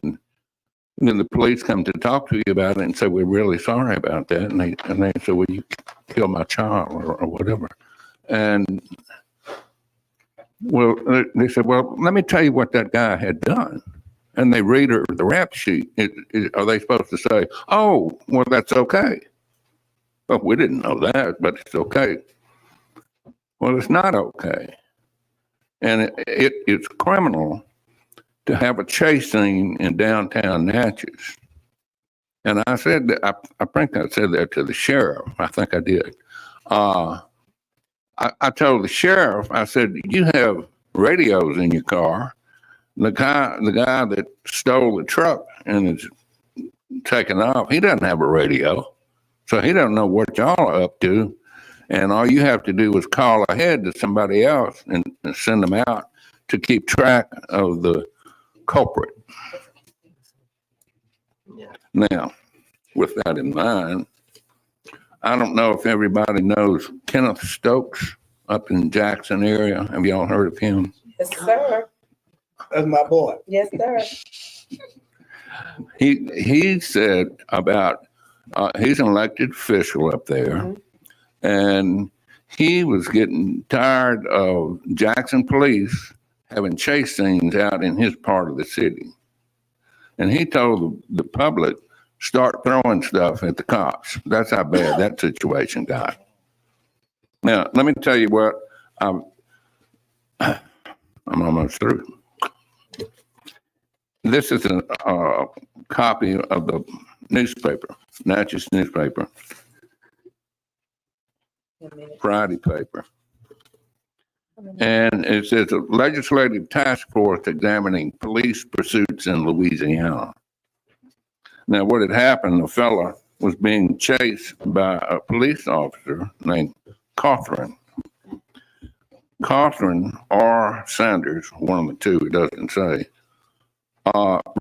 then the police come to talk to you about it and say, we're really sorry about that. And they say, well, you killed my child or whatever. And well, they said, well, let me tell you what that guy had done. And they read her the rap sheet. Are they supposed to say, oh, well, that's okay? Well, we didn't know that, but it's okay. Well, it's not okay. And it's criminal to have a chase scene in downtown Natchez. And I said that, I think I said that to the sheriff. I think I did. I told the sheriff, I said, you have radios in your car. The guy that stole the truck and is taken off, he doesn't have a radio. So he doesn't know what y'all are up to. And all you have to do is call ahead to somebody else and send them out to keep track of the culprit. Yeah. Now, with that in mind, I don't know if everybody knows Kenneth Stokes up in Jackson area. Have y'all heard of him? Yes, sir. That's my boy. Yes, sir. He said about, he's an elected official up there, mm-hmm. And he was getting tired of Jackson police having chase scenes out in his part of the city. And he told the public, start throwing stuff at the cops. That's how bad that situation got. Now, let me tell you what, I'm almost through. This is a copy of the newspaper, Natchez newspaper, Friday paper. And it says a legislative task force examining police pursuits in Louisiana. Now, what had happened, a fella was being chased by a police officer named Cothran. Cothran or Sanders, one of the two, it doesn't say,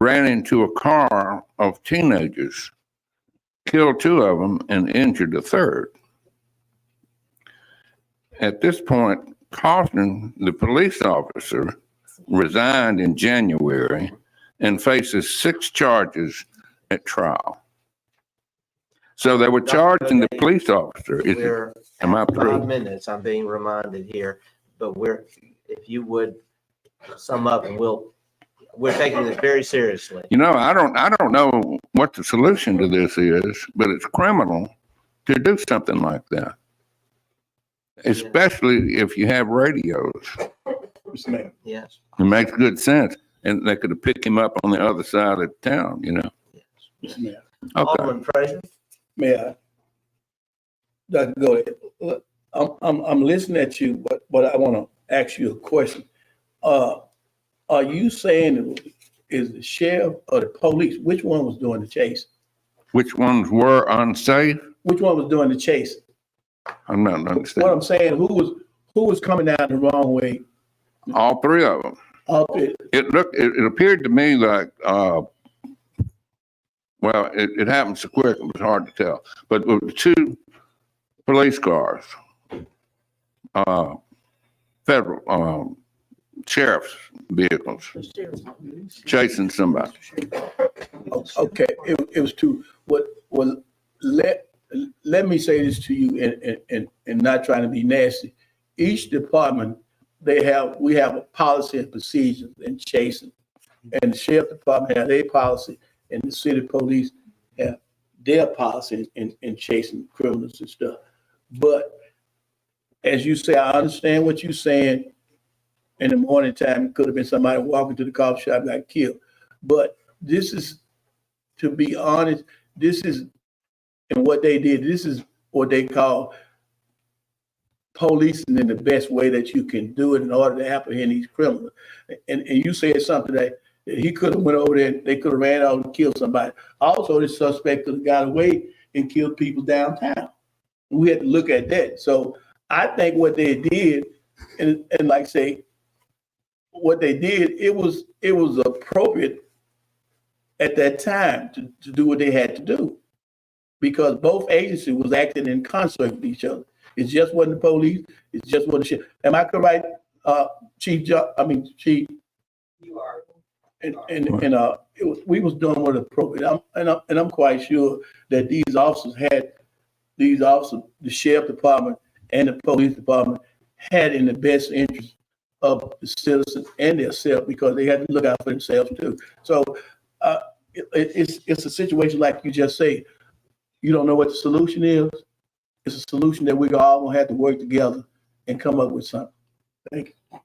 ran into a car of teenagers, killed 2 of them, and injured a third. At this point, Cothran, the police officer, resigned in January and faces 6 charges at trial. So they were charging the police officer. Am I through? 5 minutes, I'm being reminded here, but if you would sum up, and we're taking this very seriously. You know, I don't know what the solution to this is, but it's criminal to do something like that, especially if you have radios. Yes. It makes good sense. and they could have picked him up on the other side of town, you know? Mayor, Okay. Alderman Fraser? Mayor, Dr. Gold, I'm listening at you, but I want to ask you a question. Are you saying is the sheriff or the police, which one was doing the chase? Which ones were unsafe? Which one was doing the chase? I'm not What understanding. I'm saying, who was coming down the wrong way? All three of them. It appeared to me like, well, it happened so quick, it was hard to tell. But it was two police cars, federal, sheriff's vehicles chasing somebody. Okay, it was two. Let me say this to you and not trying to be nasty. Each department, we have a policy and procedures in chasing. And the sheriff department have their policy and the city police have their policy in chasing criminals and stuff. But as you say, I understand what you're saying. In the morning time, it could have been somebody walking to the coffee shop and got killed. But this is, to be honest, and what they did, this is what they call policing in the best way that you can do it in order to apprehend these criminals. And you said something that he could have went over there, and they could have ran out and killed somebody. Also, the suspect could have got away and killed people downtown. We had to look at that. So I think what they did, and like say, what they did, it was appropriate at that time to do what they had to do, because both agencies was acting in concert with each other. It just wasn't the police. It just wasn't the sheriff. Am I correct, Chief? Chief. You are. We was doing what appropriate. I'm quite sure that these officers, the sheriff department and the police department, had in the best interest of the citizens and themselves, because they had to look out for themselves too. So it's a situation like you just say. You don't know what the solution is. It's a solution that we all gonna have to work together and come up with something. Thank you.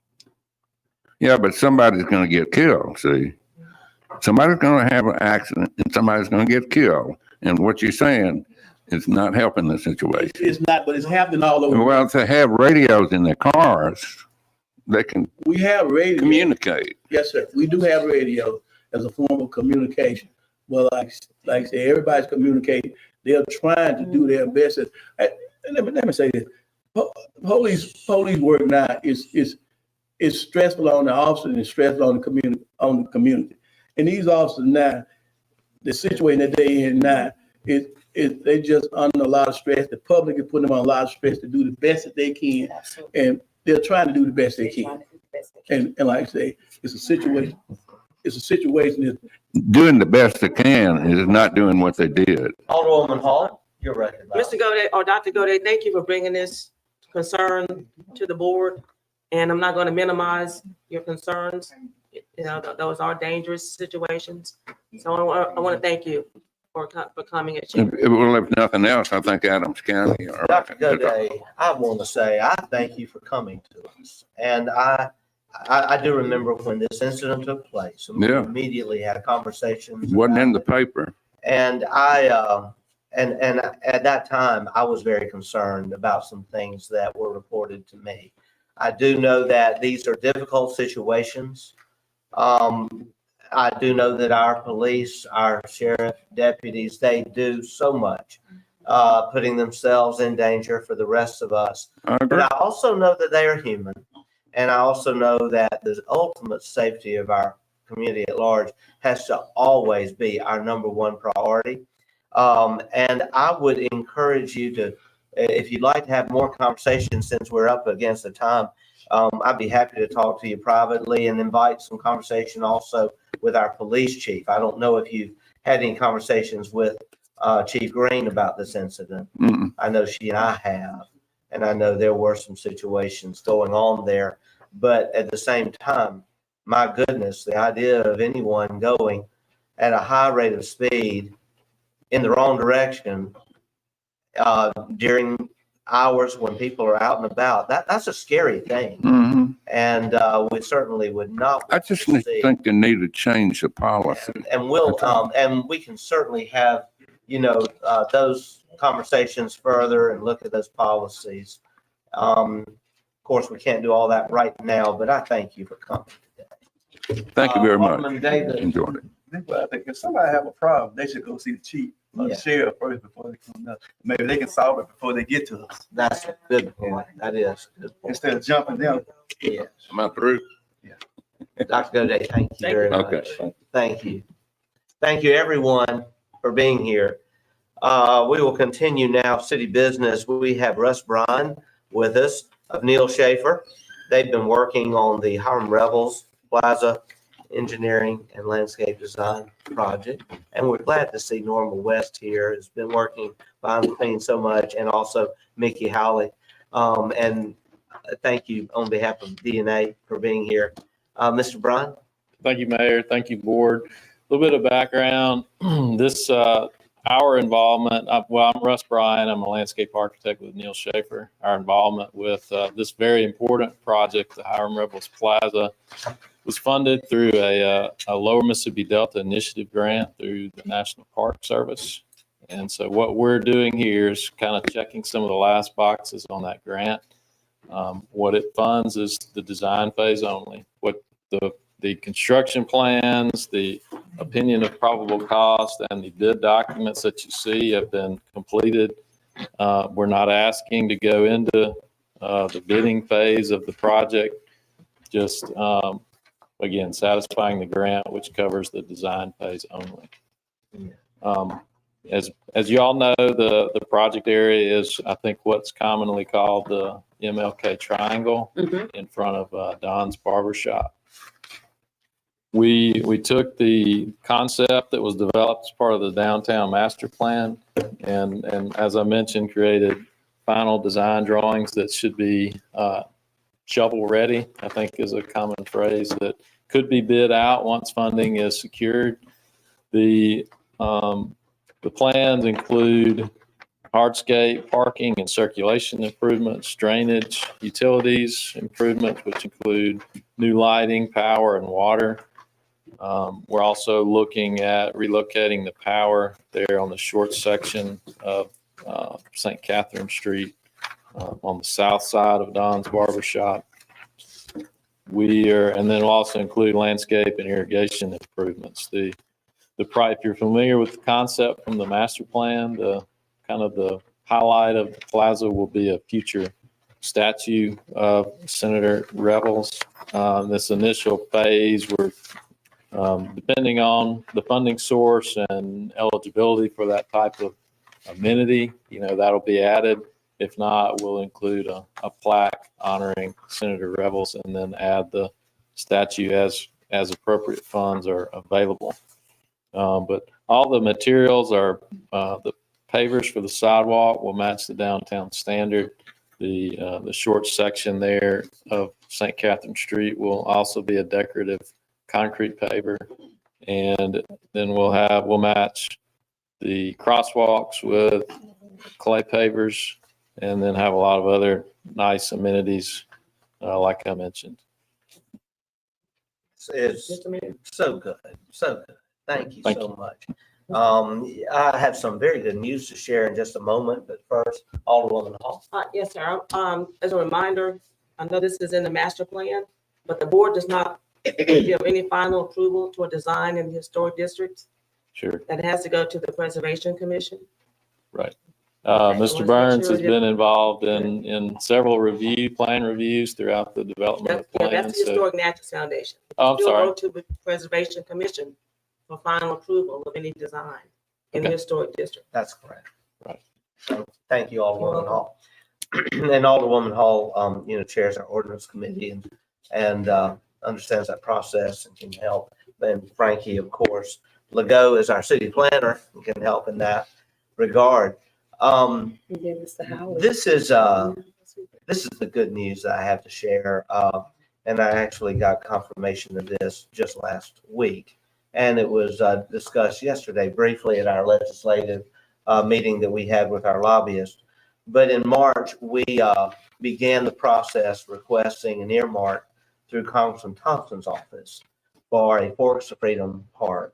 Yeah, but somebody's gonna get killed, see? Somebody's gonna have an accident and somebody's gonna get killed. And what you're saying is not helping the situation. It's not, but it's happening all over. Well, to have radios in their cars, We have radio. communicate. Yes, sir. We do have radio as a form of communication. Well, like I say, everybody's communicating. They're trying to do their best. Let me say this. Police work now is stressful on the officers and stressful on the community. And these officers now, the situation that they're in now is they just under a lot of stress. The public is putting them on a lot of stress to do the best that they can. Absolutely. And they're trying to do the best they can. And like I say, it's a situation that Doing the best they can is not doing what they did. Alderwoman Hall, you're recognized. Mr. Godet, or Dr. Godet, thank you for bringing this concern to the board. And I'm not going to minimize your concerns. You know, those are dangerous situations. So I want to thank you for coming and sharing. Well, if nothing else, I think Adams County. Dr. Godet, I want to say, I thank you for coming to us. And I do remember when this incident took place. And we immediately had conversations. Wasn't in the paper. And and at that time, I was very concerned about some things that were reported to me. I do know that these are difficult situations. I do know that our police, our sheriff, deputies, they do so much, putting themselves in danger for the rest of us. But I also know that they are human. And I also know that the ultimate safety of our community at large has to always be our number one priority. And I would encourage you to, if you'd like to have more conversations, since we're up against the time, I'd be happy to talk to you privately and invite some conversation also with our police chief. I don't know if you've had any conversations with Chief Green about this incident. I know she and I have. And I know there were some situations going on there, but at the same time, my goodness, the idea of anyone going at a high rate of speed in the wrong direction during hours when people are out and about, that's a scary thing. Mhm. And we certainly would not. I just want to see- think they need to change the policy. And we'll, and we can certainly have, those conversations further and look at those policies. Of course, we can't do all that right now, but I thank you for coming today. Thank you very much. Alderman Davis. Enjoyed it. Well, I think if somebody have a problem, they should go see the chief or Yeah. the sheriff first before they come up. Maybe they can solve it before they get to us, That's a good point. That is a good point. instead of jumping them. Yes. Am I through? Dr. Goday, thank you very much. Okay. Thank you. Thank you, everyone, for being here. We will continue now, city business. We have Russ Bryan with us of Neil Schaefer. They've been working on the Hiram Revels Plaza Engineering and Landscape Design Project. And we're glad to see Norma West here, has been working behind the scenes so much, and also Mickey Howley. And thank you on behalf of DNA for being here. Mr. Bryan? Thank you, Mayor. Thank you, Board. A little bit of background. This, our involvement, I'm Russ Bryan. I'm a landscape architect with Neil Schaefer. Our involvement with this very important project, the Hiram Revels Plaza, was funded through a Lower Mississippi Delta Initiative grant through the National Park Service. And so what we're doing here is kind of checking some of the last boxes on that grant. What it funds is the design phase only. What the construction plans, the opinion of probable cost, and the bid documents that you see have been completed. We're not asking to go into the bidding phase of the project, just again, satisfying the grant, which covers the design phase only. As you all know, the project area is, I think, what's commonly called the MLK Triangle in front of Don's Barbershop. We took the concept that was developed as part of the downtown master plan and as I mentioned, created final design drawings that should be shovel ready, I think is a common phrase, that could be bid out once funding is secured. The plans include hardscape, parking and circulation improvements, drainage, utilities improvements, which include new lighting, power, and water. We're also looking at relocating the power there on the short section of St. Catherine Street on the south side of Don's Barbershop. And then we'll also include landscape and irrigation improvements. If you're familiar with the concept from the master plan, the highlight of the plaza will be a future statue of Senator Revels. This initial phase, we're depending on the funding source and eligibility for that type of amenity, that'll be added. If not, we'll include a plaque honoring Senator Revels and then add the statue as appropriate funds are available. But all the materials are the pavers for the sidewalk will match the downtown standard. The short section there of St. Catherine Street will also be a decorative concrete paver. And then we'll match the crosswalks with clay pavers and then have a lot of other nice amenities like I mentioned. It's so good, so good. Thank you Thank so much. I have some very good news to share in just a moment, but first, Alderwoman Hall. Yes, sir. As a reminder, I know this is in the master plan, but the board does not give any final approval to a design in the historic districts. Sure. That has to go to the Preservation Commission. Right. Okay, Mr. so Burns sure has been involved in several plan reviews throughout the development of That's plans. the Historic Natchez Foundation. Oh, I'm Still sorry. go to the Preservation Commission for final approval of any design in the Okay. historic district. That's correct. Right. So, thank you, Alderwoman Hall. And Alderwoman Hall, chairs our ordinance committee and understands that process and can help. And Frankie, of course, Legault is our city planner and can help in that regard. This is the good news that I have to share. And I actually got confirmation of this just last week. And it was discussed yesterday briefly at our legislative meeting that we had with our lobbyist. But in March, we began the process requesting an earmark through Congressman Thompson's office for a Forks of Freedom Park.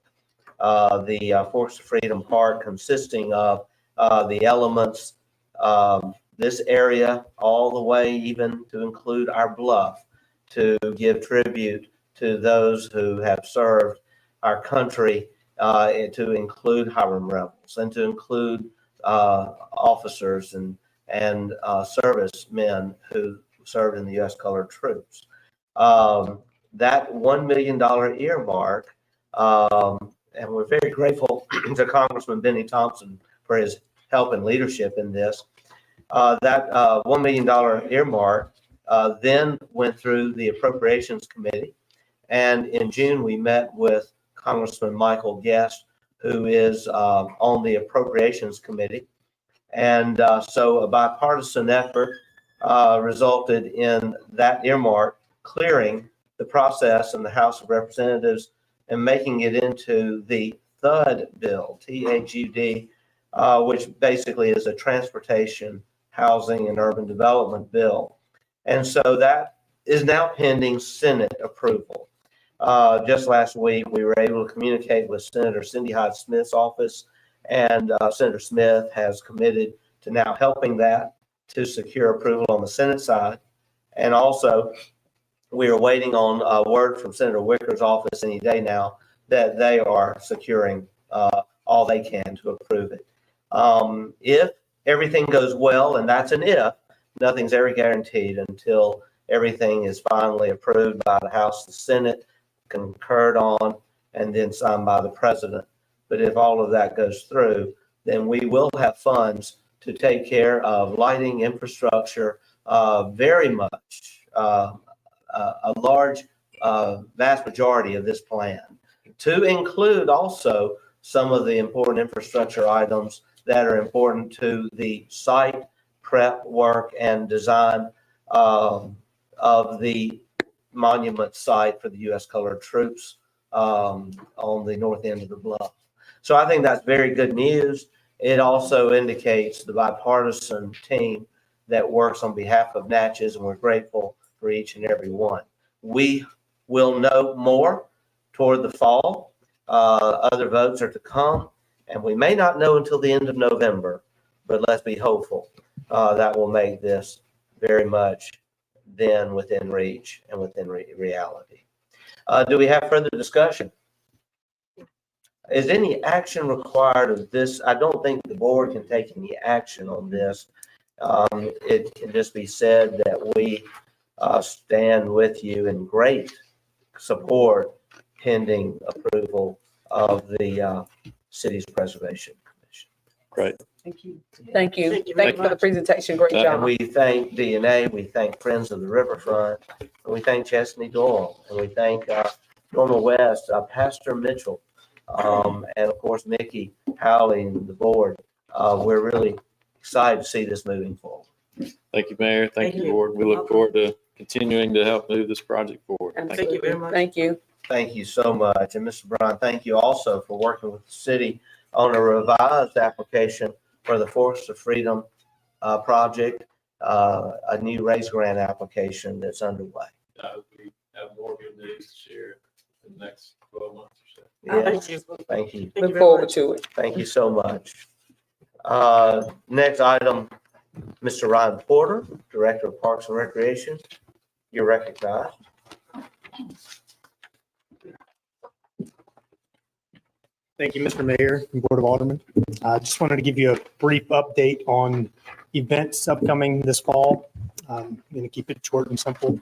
The Forks of Freedom Park consisting of the elements, this area all the way even to include our bluff, to give tribute to those who have served our country, to include Hiram rebels and to include officers and servicemen who served in the U.S. colored troops. That $1 million earmark, and we're very grateful to Congressman Benny Thompson for his help and leadership in this. That $1 million earmark then went through the Appropriations Committee. And in June, we met with Congressman Michael Guest, who is on the Appropriations Committee. And so a bipartisan effort resulted in that earmark clearing the process in the House of Representatives and making it into the THUD bill, THUD, which basically is a transportation, housing, and urban development bill. And so that is now pending Senate approval. Just last week, we were able to communicate with Senator Cindy Hyde-Smith's office, and Senator Smith has committed to now helping that to secure approval on the Senate side. And also, we are waiting on word from Senator Wicker's office any day now that they are securing all they can to approve it. If everything goes well, and that's an if, nothing's ever guaranteed until everything is finally approved by the House and Senate, concurred on, and then signed by the president. But if all of that goes through, then we will have funds to take care of lighting infrastructure, very much, a large, vast majority of this plan, to include also some of the important infrastructure items that are important to the site prep work and design of the monument site for the U.S. colored troops on the north end of the bluff. So I think that's very good news. It also indicates the bipartisan team that works on behalf of Natchez, and we're grateful for each and every one. We will know more toward the fall. Other votes are to come, and we may not know until the end of November, but let's be hopeful that will make this very much then within reach and within reality. Do we have further discussion? Is any action required of this? I don't think the board can take any action on this. It can just be said that we stand with you in great support pending approval of the city's preservation commission. Great. Thank you. Thank you. Thank you Thank you very for the presentation. Great And job. we thank DNA, we thank Friends of the Riverfront, and we thank Chesney Doyle, and we thank Norma West, Pastor Mitchell, and of course, Mickey Howley and the board. We're really excited to see this moving forward. Thank you, Mayor. Thank you, Thank you. Board. We look forward to continuing to help move this project forward. Thank you very much. Thank you. Thank you so much. And Mr. Brown, thank you also for working with the city on a revised application for the Forest of Freedom project, a new raise grant application that's underway. We have more good news to share in the next 12 months or so. Thank you. Thank you. Thank you Look very forward much. to it. Thank you so much. Next item, Mr. Ryan Porter, Director of Parks and Recreation. You're recognized. Thank you, Mr. Mayor and Board of Aldermen. I just wanted to give you a brief update on events upcoming this fall. I'm going to keep it short and simple.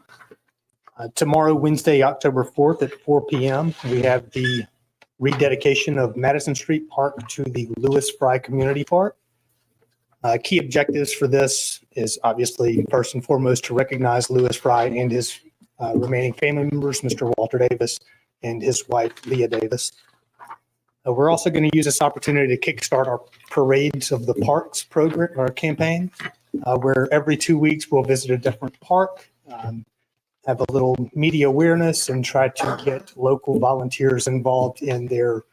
Tomorrow, Wednesday, October 4th at 4 p.m., we have the rededication of Madison Street Park to the Lewis Fry Community Park. Key objectives for this is obviously first and foremost to recognize Lewis Fry and his remaining family members, Mr. Walter Davis and his wife, Leah Davis. We're also going to use this opportunity to kickstart our Parades of the Parks program or campaign, where every 2 weeks we'll visit a different park, have a little media awareness, and try to get local volunteers involved in their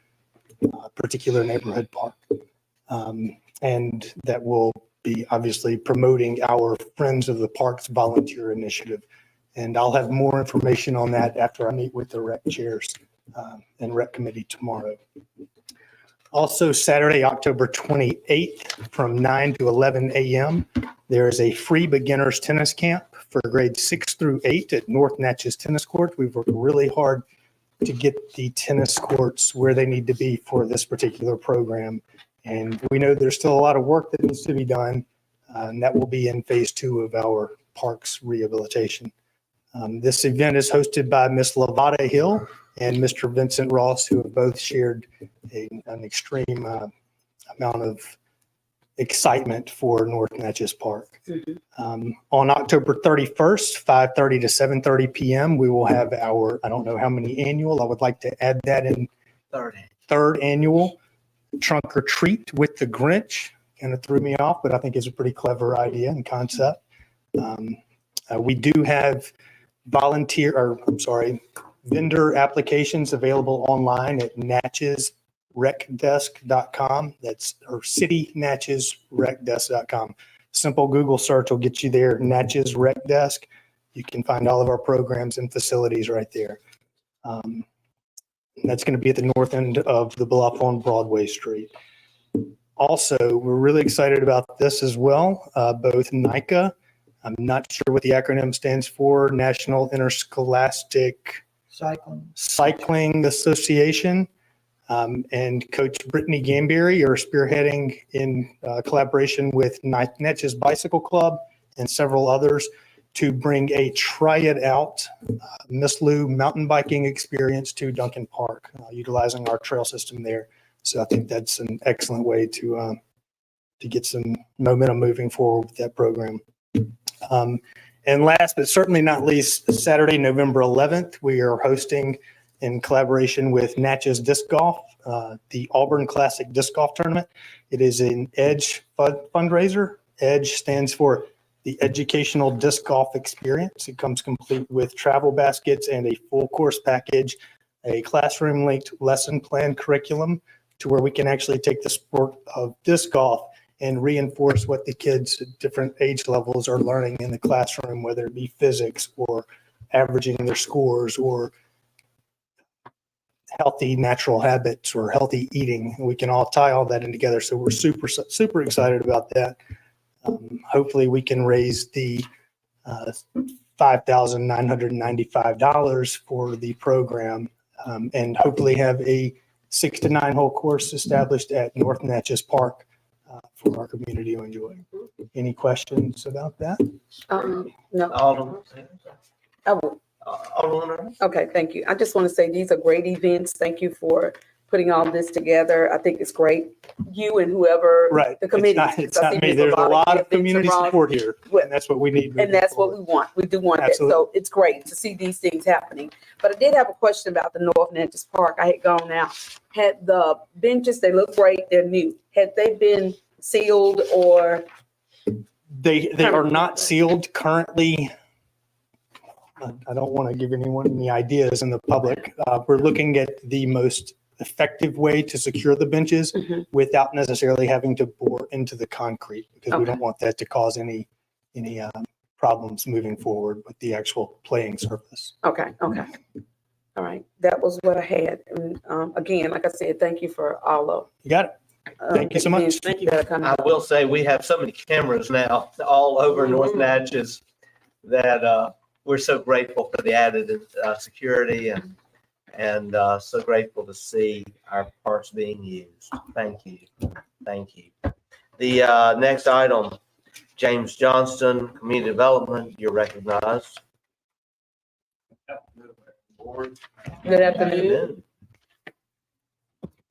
particular neighborhood park. And that will be obviously promoting our Friends of the Parks volunteer initiative. And I'll have more information on that after I meet with the rec chairs and rec committee tomorrow. Also, Saturday, October 28th, from 9 to 11 a.m., there is a free beginners tennis camp for grades 6 through 8 at North Natchez Tennis Court. We've worked really hard to get the tennis courts where they need to be for this particular program. And we know there's still a lot of work that needs to be done, and that will be in phase 2 of our parks rehabilitation. This event is hosted by Ms. Lavada Hill and Mr. Vincent Ross, who have both shared an extreme amount of excitement for North Natchez Park. On October 31st, 5:30 to 7:30 p.m., we will have our, I don't know how many annual, I would like to add that in, third annual trunk or treat with the Grinch. Kind of threw me off, but I think it's a pretty clever idea and concept. We do have vendor applications available online at natchezrecdesk.com. That's or citynatchezrecdesk.com. Simple Google search will get you there. Natchez Rec Desk. You can find all of our programs and facilities right there. That's going to be at the north end of the bluff on Broadway Street. Also, we're really excited about this as well. Both NICA, I'm not sure what the acronym stands for, National Interscholastic Cycling Association, and Coach Brittany Gamberry are spearheading in collaboration with Natchez Bicycle Club and several others to bring a Try It Out Miss Lou mountain biking experience to Duncan Park, utilizing our trail system there. So I think that's an excellent way to get some momentum moving forward with that program. And last but certainly not least, Saturday, November 11th, we are hosting in collaboration with Natchez Disc Golf, the Auburn Classic Disc Golf Tournament. It is an EDGE fundraiser. EDGE stands for the Educational Disc Golf Experience. It comes complete with travel baskets and a full course package, a classroom linked lesson plan curriculum to where we can actually take the sport of disc golf and reinforce what the kids at different age levels are learning in the classroom, whether it be physics or averaging their scores or healthy natural habits or healthy eating. We can all tie all that in together. So we're super, super excited about that. Hopefully we can raise the $5,995 for the program, and hopefully have a 6 to 9 hole course established at North Natchez Park for our community to enjoy. Any questions about that? No. Alderman. Okay, thank you. I just want to say these are great events. Thank you for putting all this together. I think it's great. You and whoever, Right. the committee. It's not me. There's a lot of community support here, and that's what we need. And that's what we want. We do want that. So it's great to see these things happening. But I did have a question about the North Natchez Park. I had gone out. Had the benches, they look great, they're new. Had they been sealed or? They are not sealed currently. I don't want to give anyone any ideas in the public. We're looking at the most effective way to secure the benches without necessarily having to bore into the concrete, because we don't want that to cause any problems moving forward with the actual playing surface. Okay. All right. That was what I had. And again, like I said, thank you for all of. You got it. Thank you so much. Thank you. I will say we have so many cameras now all over North Natchez that we're so grateful for the added security and so grateful to see our parks being used. Thank you. Thank you. The next item, James Johnston, Community Development, you're recognized. Good afternoon.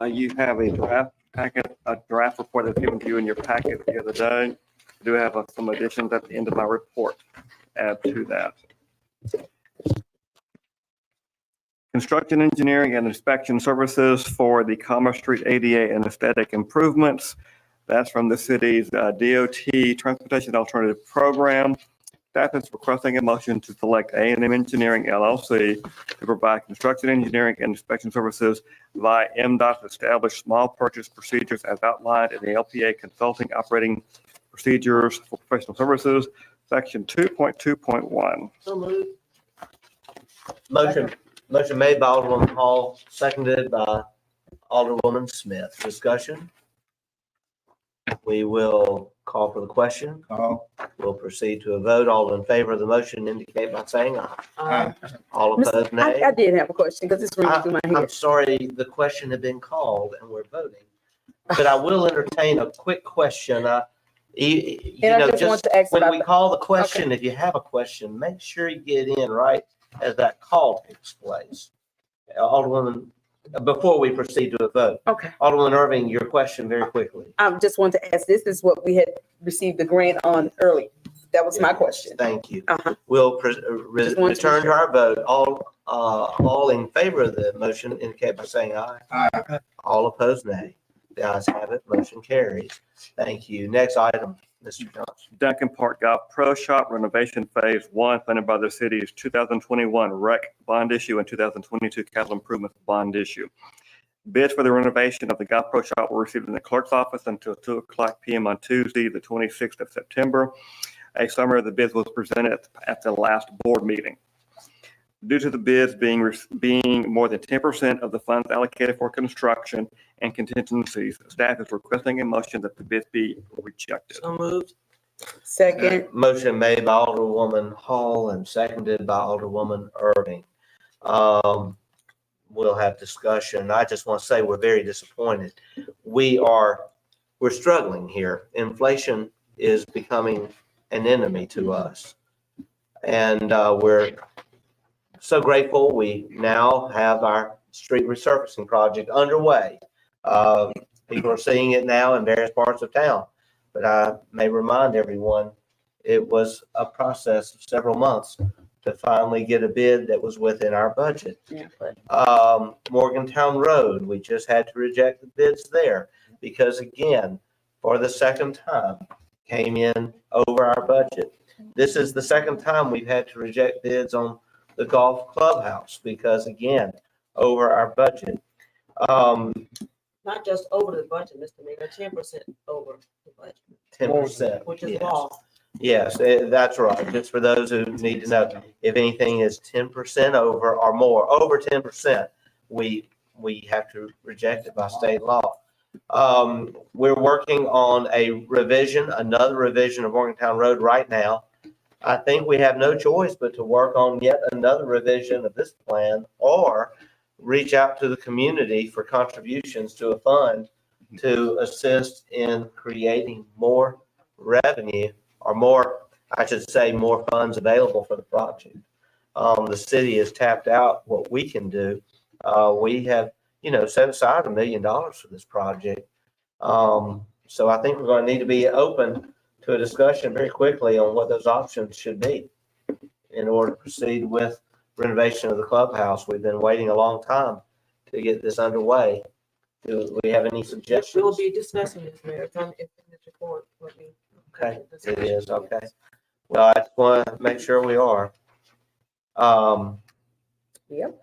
You have a draft packet, a draft report that's given to you in your packet the other day. I do have some additions at the end of my report. Add to that. Construction engineering and inspection services for the Commerce Street ADA and aesthetic improvements. That's from the city's DOT Transportation Alternative Program. Staff is requesting a motion to select A&M Engineering LLC to provide construction engineering and inspection services via MDOT's established small purchase procedures as outlined in the LPA Consulting Operating procedures for professional services, section 2.2.1. So moved. Motion made by Alderwoman Hall, seconded by Alderwoman Smith. Discussion? We will call for the question. We'll proceed to a vote. All in favor of the motion indicate by saying aye. All opposed, nay. I did have a question because it's running through my I'm head. sorry, the question had been called and we're voting. But I will entertain a quick question. You And I know, just want just to ask when about we the- call the question, if you have a question, make sure you get in right as that call takes place. Alderwoman, before we proceed to a vote. Okay. Alderwoman Irving, your question very quickly. I just want to ask, this is what we had received the grant on early. That was my question. Thank you. Uh-huh. We'll Just wanted to return be to our vote. All in favor of the motion indicate by saying aye. Aye. All opposed, nay. The ayes have it. Motion carries. Thank you. Next item, Mr. Johnson. Duncan Park Golf Pro Shop renovation phase 1 funded by the city's 2021 REC bond issue and 2022 capital improvement bond issue. Bids for the renovation of the golf pro shop were received in the clerk's office until 2:00 p.m. on Tuesday, the 26th of September. A summary of the bids was presented at the last board meeting. Due to the bids being more than 10% of the funds allocated for construction and contingencies, staff is requesting a motion that the bids be rejected. So moved. Second. Motion made by Alderwoman Hall and seconded by Alderwoman Irving. We'll have discussion. I just want to say we're very disappointed. We're struggling here. Inflation is becoming an enemy to us. And we're so grateful we now have our street resurfacing project underway. People are seeing it now in various parts of town. But I may remind everyone, it was a process of several months to finally get a bid that was within our budget. Yeah. Morgantown Road, we just had to reject the bids there because again, for the second time, came in over our budget. This is the second time we've had to reject bids on the golf clubhouse because again, over our budget. Not just over the budget, Mr. Mayor, 10% over the budget. 10%. Which is yes. law. Yes, that's right. Just for those who need to know, if anything is 10% over or more, over 10%, we have to reject it by state law. We're working on another revision of Morgantown Road right now. I think we have no choice but to work on yet another revision of this plan or reach out to the community for contributions to a fund to assist in creating more revenue or more, I should say, more funds available for the project. The city has tapped out what we can do. We have, set aside $1 million for this project. So I think we're going to need to be open to a discussion very quickly on what those options should be in order to proceed with renovation of the clubhouse. We've been waiting a long time to get this underway. Do we have any suggestions? We will be discussing this, Mayor. It's in this report. Okay, it is, okay. Well, I just want to make sure we are. Yep.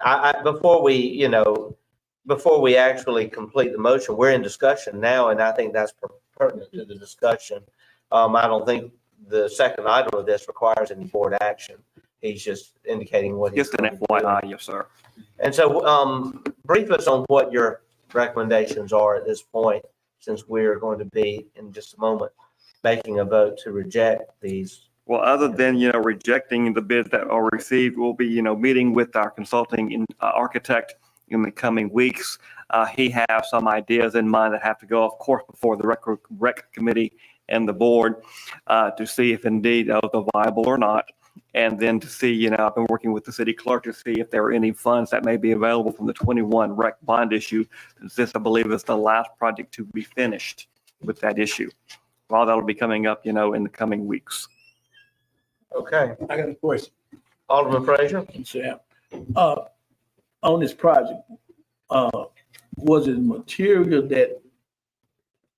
Before we actually complete the motion, we're in discussion now, and I think that's pertinent to the discussion. I don't think the second item of this requires any board action. He's just indicating what he's. Just an FYI, yes, sir. And so, brief us on what your recommendations are at this point, since we're going to be in just a moment making a vote to reject these. Well, other than, rejecting the bids that are received, we'll be, meeting with our consulting architect in the coming weeks. He has some ideas in mind that have to go, of course, before the rec committee and the board to see if indeed those are viable or not. And then to see, I've been working with the city clerk to see if there are any funds that may be available from the 21 rec bond issue, since this, I believe, is the last project to be finished with that issue. All that'll be coming up, in the coming weeks. Okay. I got a question. Alderman Frazier? Sam, on this project, was it material that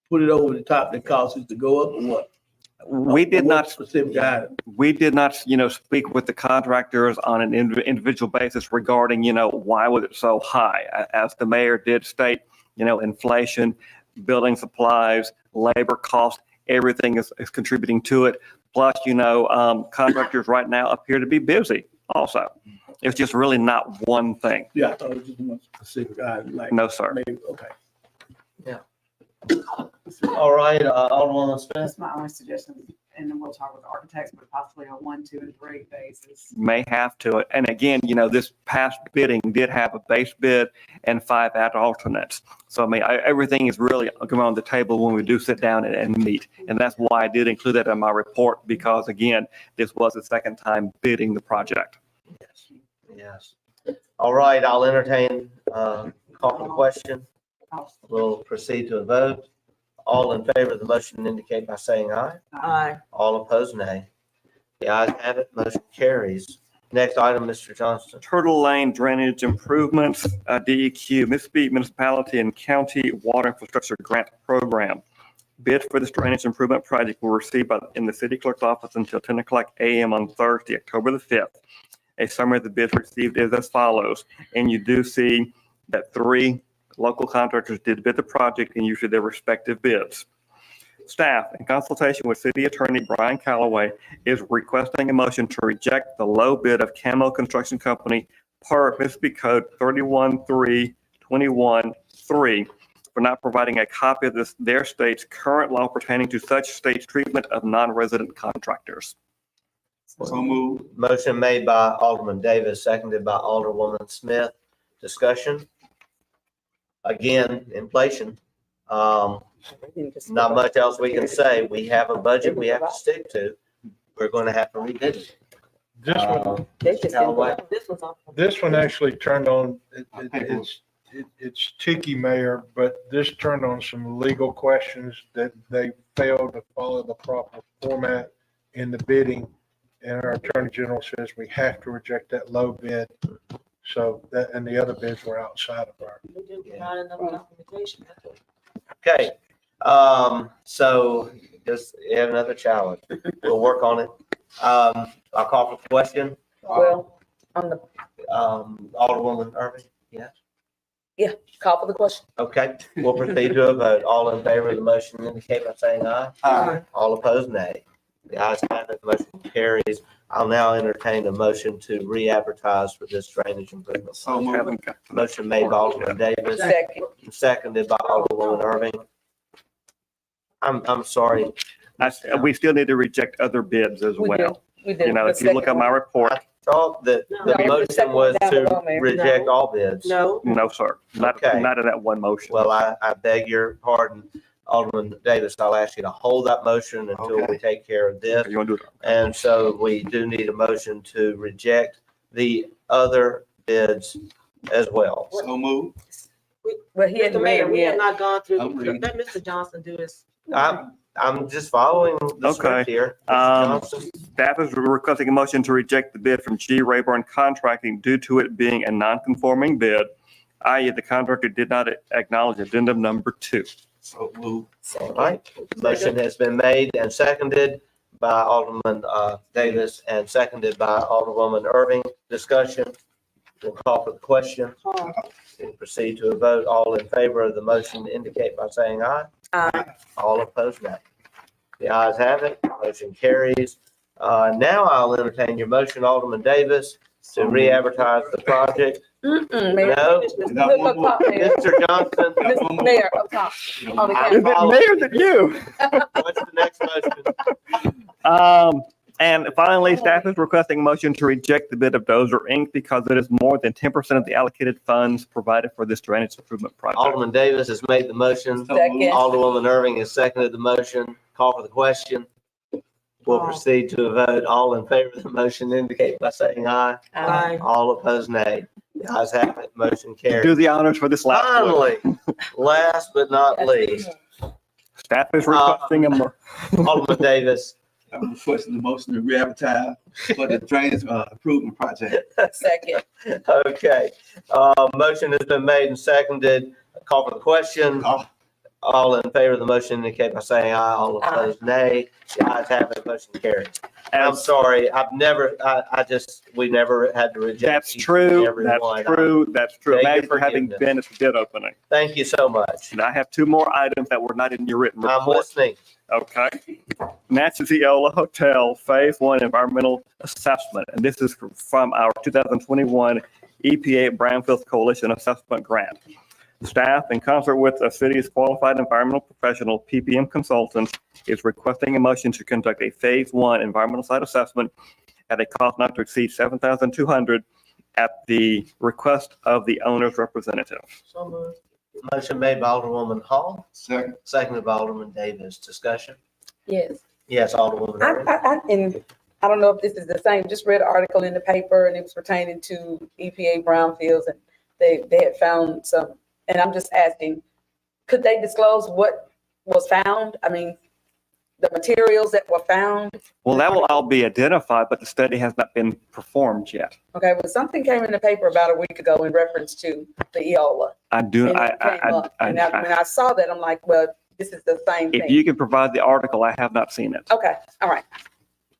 put it over the top that caused it to go up or what? We did not Specific item. We did not, speak with the contractors on an individual basis regarding, why was it so high? As the mayor did state, inflation, building supplies, labor cost, everything is contributing to it. Plus, contractors right now appear to be busy also. It's just really not one thing. Yeah, I thought it was just one specific item, like. No, sir. Maybe, okay. All right, Alderwoman Smith. That's my only suggestion, and then we'll talk with the architects, but possibly a 1, 2, and 3 basis. May have to. And again, this past bidding did have a base bid and 5 ad alternates. So everything is really going on the table when we do sit down and meet. And that's why I did include that in my report, because again, this was the second time bidding the project. Yes. All right, I'll entertain, call for the question. We'll proceed to a vote. All in favor of the motion indicate by saying aye. Aye. All opposed, nay. The ayes have it, motion carries. Next item, Mr. Johnston. Turtle Lane Drainage Improvements, DEQ, Mississippi Municipality and County Water Infrastructure Grant Program. Bid for this drainage improvement project will receive in the city clerk's office until 10 o'clock a.m. on Thursday, October the 5th. A summary of the bids received is as follows, and you do see that 3 local contractors did bid the project and usually their respective bids. Staff, in consultation with City Attorney Brian Callaway, is requesting a motion to reject the low bid of Camo Construction Company per Mississippi Code 31-3-21-3 for not providing a copy of their state's current law pertaining to such state's treatment of non-resident contractors. So moved. Motion made by Alderman Davis, seconded by Alderwoman Smith. Discussion? Again, inflation. Not much else we can say. We have a budget we have to stick to. We're going to have to rebid it. This one actually turned on, it's tricky, Mayor, but this turned on some legal questions that they failed to follow the proper format in the bidding. And our Attorney General says we have to reject that low bid. So that, and the other bids were outside of our. Okay, so just have another challenge. We'll work on it. I'll call for the question. Well, on the, Alderwoman Irving, yes? yeah, call for the question. Okay, we'll proceed to a vote. All in favor of the motion indicate by saying aye. Aye. All opposed, nay. The ayes have it, motion carries. I'll now entertain a motion to re-advertise for this drainage improvement. So moved. Motion made by Alderman Davis, Second. seconded by Alderwoman Irving. I'm sorry. We still need to reject other bids as We well. did. We did. If you look at my report, Thought that the No. motion was to No. reject all bids. No. no, sir, Okay. not in that one motion. Well, I beg your pardon, Alderman Davis. I'll ask you to hold that motion until we take care of this. You want to do it? And so we do need a motion to reject the other bids as well. So moved. Well, he Mr. hadn't Mayor, read we have yet. not gone through, I'm reading. let Mr. Johnson do his. I'm just following the script here. Mr. Johnson. Staff is requesting a motion to reject the bid from G. Rayburn Contracting due to it being a non-conforming bid, i.e. the contractor did not acknowledge addendum number 2. So moved. All right, motion has been made and seconded by Alderman Davis and seconded by Alderwoman Irving. Discussion. We'll call for the question. We'll proceed to a vote. All in favor of the motion indicate by saying aye. Aye. All opposed, nay. The ayes have it. Motion carries. Now I'll entertain your motion, Alderman Davis, to re-advertise the project. Mayor. No, Look up top, Mayor. Mr. Johnson. Mr. Mayor, up top. On the I'm camera. following. than you. What's the next motion? And finally, staff is requesting a motion to reject the bid of Dozer Inc. because it is more than 10% of the allocated funds provided for this drainage improvement project. Alderman Davis has made the motion. Second. Alderwoman Irving has seconded the motion. Call for the question. We'll proceed to a vote. All in favor of the motion indicate by saying aye. Aye. All opposed, nay. The ayes have it. Motion Do carries. the honors for this last one. Finally, last but not least, Staff is requesting Alderman Davis. I'm requesting the motion to re-advertise for the drainage improvement project. Second. Okay, motion has been made and seconded. Call for the question. All in favor of the motion indicate by saying aye. All opposed, nay. The ayes have it. Motion carries. I'm as, sorry, we never had to reject. that's each and true, every that's one. true, that's true. Beg your Imagine having forgiveness. been at the bid opening. Thank you so much. And I have two more items that were not in your written I'm report. listening. Okay. Natchez Eola Hotel Phase 1 Environmental Assessment. And this is from our 2021 EPA Brownfields Coalition Assessment Grant. Staff, in concert with the city's qualified environmental professional, PPM Consultants, is requesting a motion to conduct a Phase 1 environmental site assessment at a cost not to exceed $7,200 at the request of the owner's representative. So moved. Motion made by Alderwoman Hall, Second. seconded by Alderman Davis. Discussion? Yes. Yes, Alderwoman. Irving. And I don't know if this is the same, just read an article in the paper and it was pertaining to EPA brownfields and they had found some, and I'm just asking, could they disclose what was found? I mean, the materials that were found? Well, that will all be identified, but the study has not been performed yet. Okay, well, something came in the paper about a week ago in reference to the Eola. I do, And it came up, and when I saw that, I'm like, well, this is the same if thing. you can provide the article, I have not seen it. Okay, all right.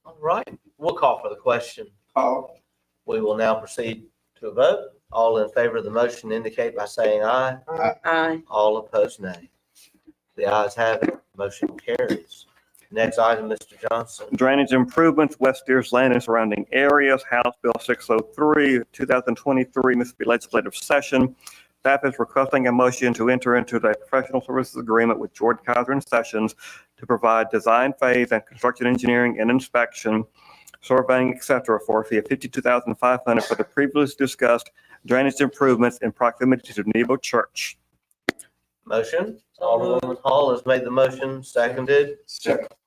All right, we'll call for the question. Call. We will now proceed to a vote. All in favor of the motion indicate by saying aye. Aye. All opposed, nay. The ayes have it. Motion carries. Next item, Mr. Johnson. Drainage improvements, West Deers Land and surrounding areas, House Bill 603, 2023 Mississippi Legislative Session. Staff is requesting a motion to enter into the professional services agreement with George Kaiser and Sessions to provide design phase and construction engineering and inspection, surveying, et cetera, for a fee of $52,500 for the previously discussed drainage improvements in proximity to Nebo Church. Motion. Alderwoman Hall has made the motion, seconded.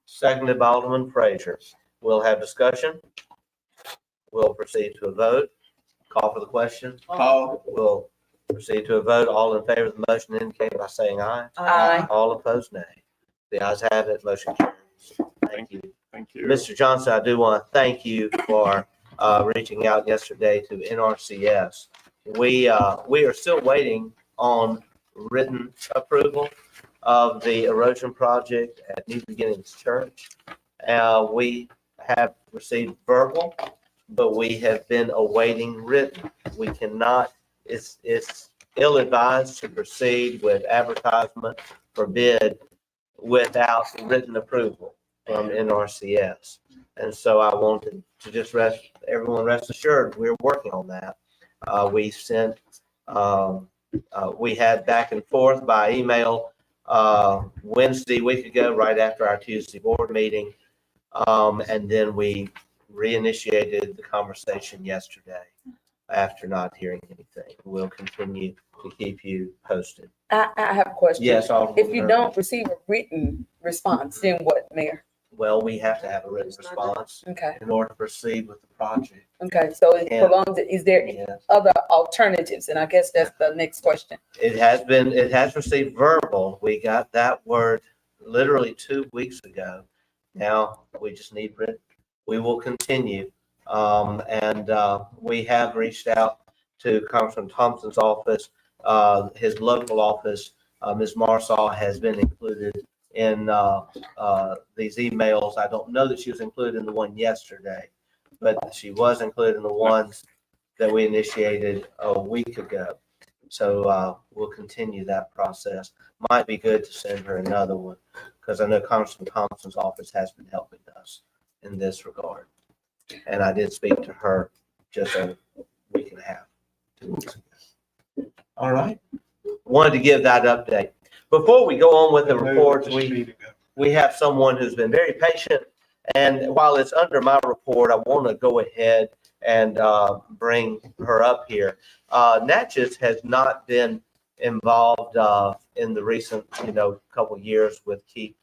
Seconded by Alderman Frazier. We'll have discussion. We'll proceed to a vote. Call for the question. Call. We'll proceed to a vote. All in favor of the motion indicate by saying aye. Aye. All opposed, nay. The ayes have it. Motion carries. Thank you. Thank you. Mr. Johnson, I do want to thank you for reaching out yesterday to NRCS. We are still waiting on written approval of the erosion project at New Beginnings Church. We have received verbal, but we have been awaiting written. We cannot, it's ill-advised to proceed with advertisement for bid without written approval from NRCS. And so I wanted to just everyone rest assured, we're working on that. We had back and forth by email Wednesday, week ago, right after our Tuesday board meeting. And then we reinitiated the conversation yesterday after not hearing anything. We'll continue to keep you posted. I have a question. Yes, Alderwoman If you Irving. don't receive a written response, then what, Mayor? Well, we have to have a written response Okay, in order to proceed with the project. okay, so it Yeah. prolongs it. Is there Yes. other alternatives? And I guess that's the next question. It has received verbal. We got that word literally 2 weeks ago. Now we just need written. We will continue. We have reached out to Congressman Thompson's office, his local office. Ms. Marsall has been included in these emails. I don't know that she was included in the one yesterday, but she was included in the ones that we initiated a week ago. So we'll continue that process. Might be good to send her another one because I know Congressman Thompson's office has been helping us in this regard. And I did speak to her just a week and a half, 2 weeks ago. All right. Wanted to give that update. Before we go on with the reports, we have someone who's been very patient. And while it's under my report, I want to go ahead and bring her up here. Natchez has not been involved in the recent, couple years with Keep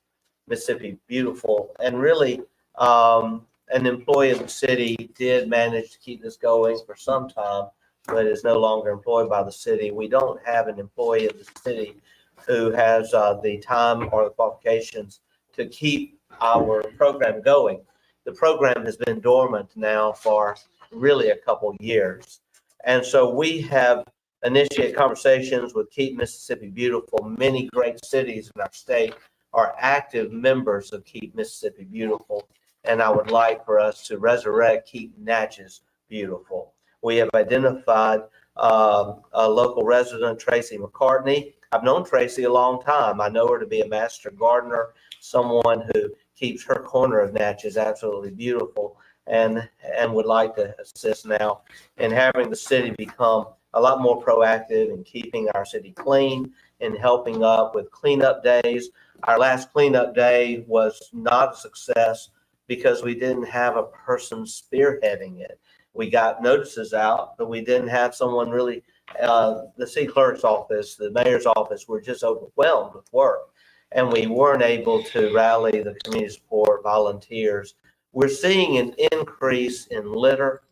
Mississippi Beautiful. And really, an employee of the city did manage to keep this going for some time, but is no longer employed by the city. We don't have an employee of the city who has the time or the qualifications to keep our program going. The program has been dormant now for really a couple years. And so we have initiated conversations with Keep Mississippi Beautiful. Many great cities in our state are active members of Keep Mississippi Beautiful. and I would like for us to resurrect Keep Natchez Beautiful. We have identified a local resident, Tracy McCartney. I've known Tracy a long time. I know her to be a master gardener, someone who keeps her corner of Natchez absolutely beautiful, and would like to assist now in having the city become a lot more proactive in keeping our city clean and helping up with cleanup days. Our last cleanup day was not a success because we didn't have a person spearheading it. We got notices out, but we didn't have someone really, the city clerk's office, the mayor's office were just overwhelmed with work. And we weren't able to rally the community support volunteers. We're seeing an increase in litter.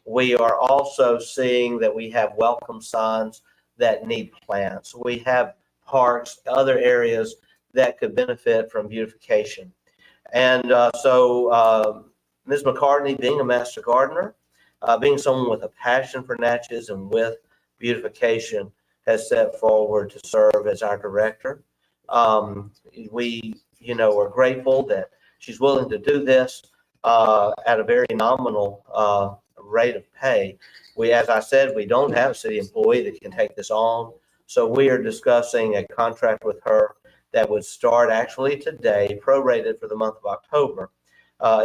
We are also seeing that we have welcome signs that need plants. We have parks, other areas that could benefit from beautification. And so Ms. McCartney, being a master gardener, being someone with a passion for Natchez and with beautification, has set forward to serve as our director. We, are grateful that she's willing to do this at a very nominal rate of pay. As I said, we don't have a city employee that can take this on. So we are discussing a contract with her that would start actually today, prorated for the month of October,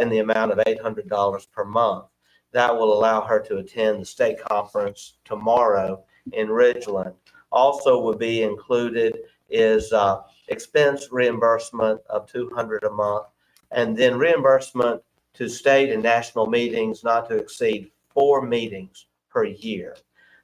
in the amount of $800 per month. That will allow her to attend the state conference tomorrow in Ridgeland. Also will be included is expense reimbursement of $200 a month, and then reimbursement to state and national meetings not to exceed 4 meetings per year.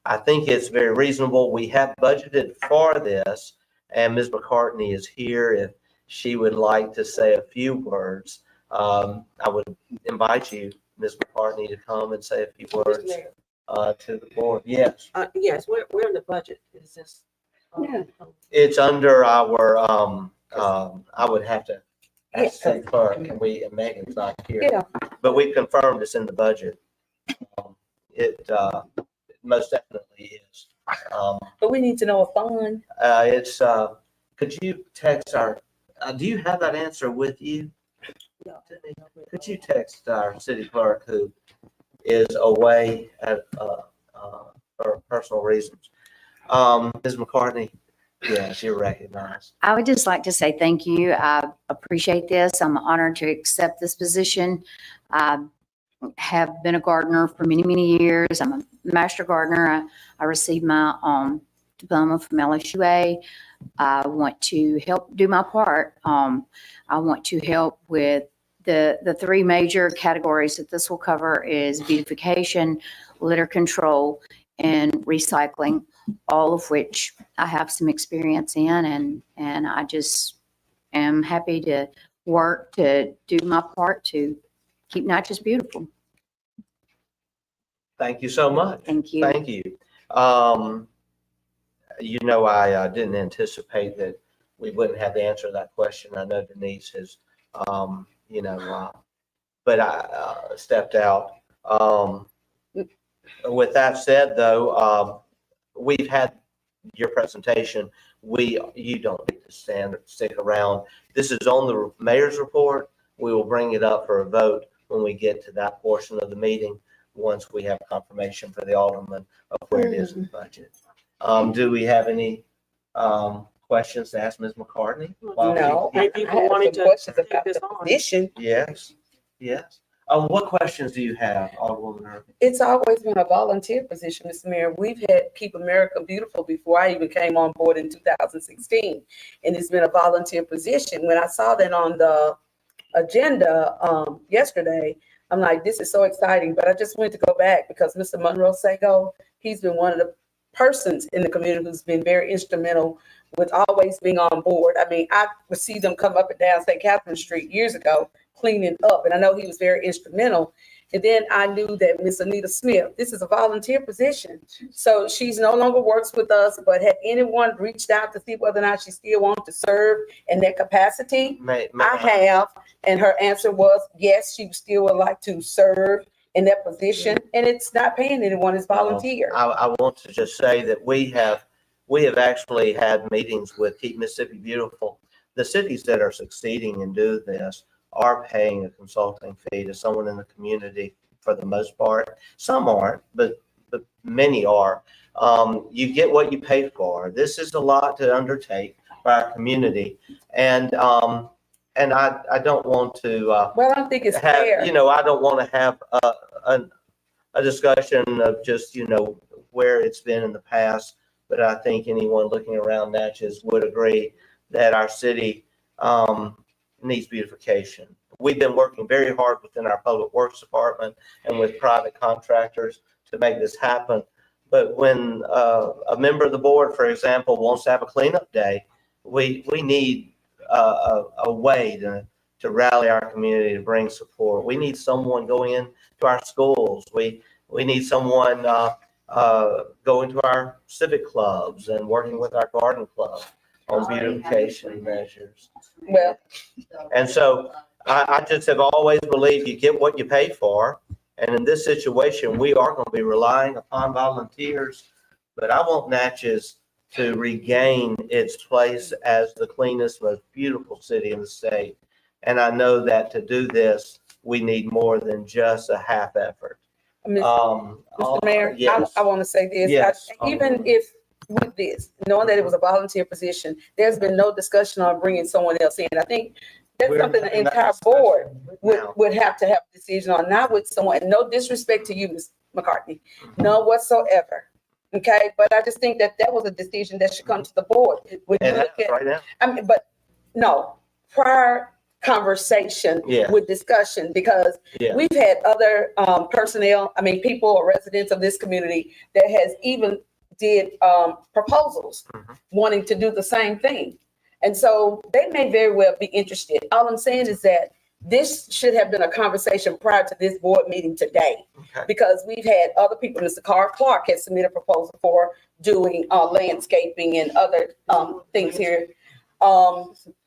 I think it's very reasonable. We have budgeted for this, and Ms. McCartney is here if she would like to say a few words. I would invite you, Ms. McCartney, to come and say a few words to the board. Yes. Yes, we're in the budget. Is this? It's under our, I would have to ask the city clerk, and Megan's not here. Yeah. But we confirmed it's in the budget. It most definitely is. But we need to know a fund. Could you text our, do you have that answer with you? Could you text our city clerk, who is away for personal reasons? Ms. McCartney, yes, you're recognized. I would just like to say thank you. I appreciate this. I'm honored to accept this position. I have been a gardener for many, many years. I'm a master gardener. I received my diploma from LSUA. I want to help do my part. I want to help with the 3 major categories that this will cover is beautification, litter control, and recycling, all of which I have some experience in, and I just am happy to work to do my part to keep Natchez beautiful. Thank you so much. Thank you. Thank you. I didn't anticipate that we wouldn't have the answer to that question. I know Denise has, but I stepped out. With that said, though, we've had your presentation. You don't need to stick around. This is on the mayor's report. We will bring it up for a vote when we get to that portion of the meeting, once we have confirmation for the alderman of where it is in the budget. Do we have any questions to ask Ms. McCartney? No, I have some questions about the position. Yes, yes. What questions do you have, Alderwoman Irving? It's always been a volunteer position, Mr. Mayor. We've had Keep America Beautiful before I even came on board in 2016, and it's been a volunteer position. When I saw that on the agenda yesterday, I'm like, this is so exciting. But I just wanted to go back because Mr. Monroe Sago, he's been one of the persons in the community who's been very instrumental with always being on board. I mean, I would see them come up and down St. Catherine Street years ago, cleaning up, and I know he was very instrumental. And then I knew that Miss Anita Smith, this is a volunteer position. So she's no longer works with us, but had anyone reached out to see whether or not she still wants to serve in that capacity? I have, and her answer was yes, she still would like to serve in that position, and it's not paying anyone, it's volunteer. I want to just say that we have actually had meetings with Keep Mississippi Beautiful. The cities that are succeeding and do this are paying a consulting fee to someone in the community for the most part. Some aren't, but many are. You get what you pay for. This is a lot to undertake for our community. And I don't want to, Well, I don't think it's have, fair. I don't want to have a discussion of just, where it's been in the past. But I think anyone looking around Natchez would agree that our city needs beautification. We've been working very hard within our public works department and with private contractors to make this happen. But when a member of the board, for example, wants to have a cleanup day, we need a way to rally our community, to bring support. We need someone going in to our schools. We need someone going to our civic clubs and working with our garden club on beautification measures. Well, And so I just have always believed you get what you pay for. And in this situation, we are going to be relying upon volunteers. But I want Natchez to regain its place as the cleanest, most beautiful city in the state. And I know that to do this, we need more than just a half effort. Mr. Mayor, yes. I want to say this. Yes. Even if with this, knowing that it was a volunteer position, there's been no discussion on bringing someone else in. I think that's something the entire board would have to have a decision on, not with someone. No disrespect to you, Ms. McCartney, none whatsoever. Okay, but I just think that was a decision that should come to the board. When you look at, right now. I mean, but no, prior conversation with discussion, because we've had other personnel, people or residents of this community that has even did proposals wanting to do the same thing. And so they may very well be interested. All I'm saying is that this should have been a conversation prior to this board meeting today, because we've had other people. Mr. Carl Clark has submitted a proposal for doing landscaping and other things here.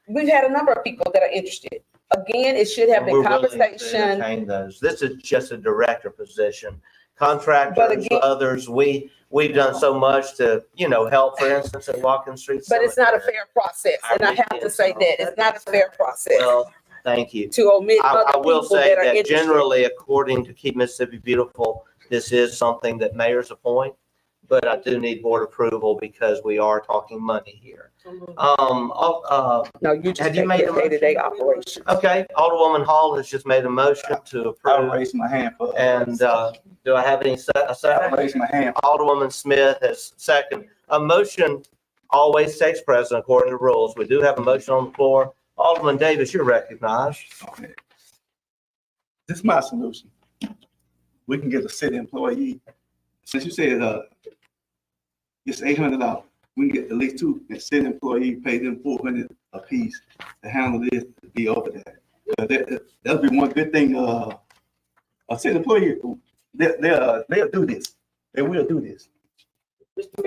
We've had a number of people that are interested. Again, it should have been conversation. Entertain those. This is just a director position. Contractors, others, we've done so much to, help, for instance, at Walking Street. But it's not a fair process, and I have to say that it's not a fair process. Well, thank you. To omit other I will people say that are that interested. generally, according to Keep Mississippi Beautiful, this is something that mayors appoint, but I do need board approval because we are talking money here. No, you just have you made a day-to-day operation. Okay, Alderwoman Hall has just made a motion to approve. I'll raise my hand for. And do I have any a second? I'll raise my hand. Alderwoman Smith has second. A motion always takes precedent according to rules. We do have a motion on the floor. Alderman Davis, you're recognized. Okay. This is my solution. We can get a city employee. Since you said it's $800, we can get at least two city employees, pay them $400 a piece to handle this, to be over there. That'll be one good thing. A city employee, they'll do this. They will do this.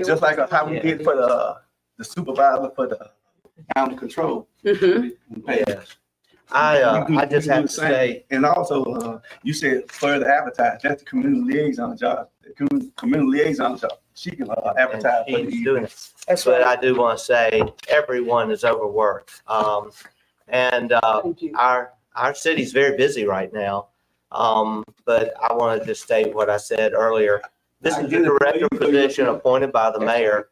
Just like how we did for the supervisor for the animal control. Yes. I just have to say, and also you said further advertise. That's the community liaison job. The community liaison job. She can advertise. she's doing it. But I do want to say everyone is overworked. And our city's very busy right now. But I want to just state what I said earlier. This is a director position appointed by the mayor.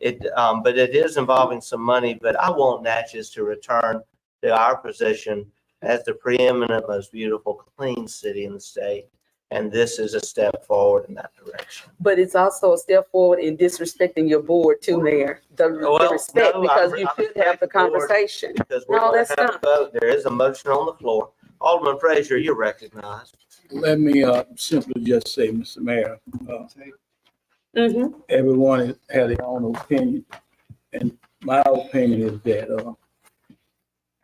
But it is involving some money, but I want Natchez to return to our position as the preeminent, most beautiful, clean city in the state. And this is a step forward in that direction. But it's also a step forward in disrespecting your board too, Mayor. The respect, because you should have the conversation. Because we're No, going that's to have a not. vote. There is a motion on the floor. Alderman Frazier, you're recognized. Let me simply just say, Mr. Mayor, Mm-hmm. everyone has their own opinion. And my opinion is that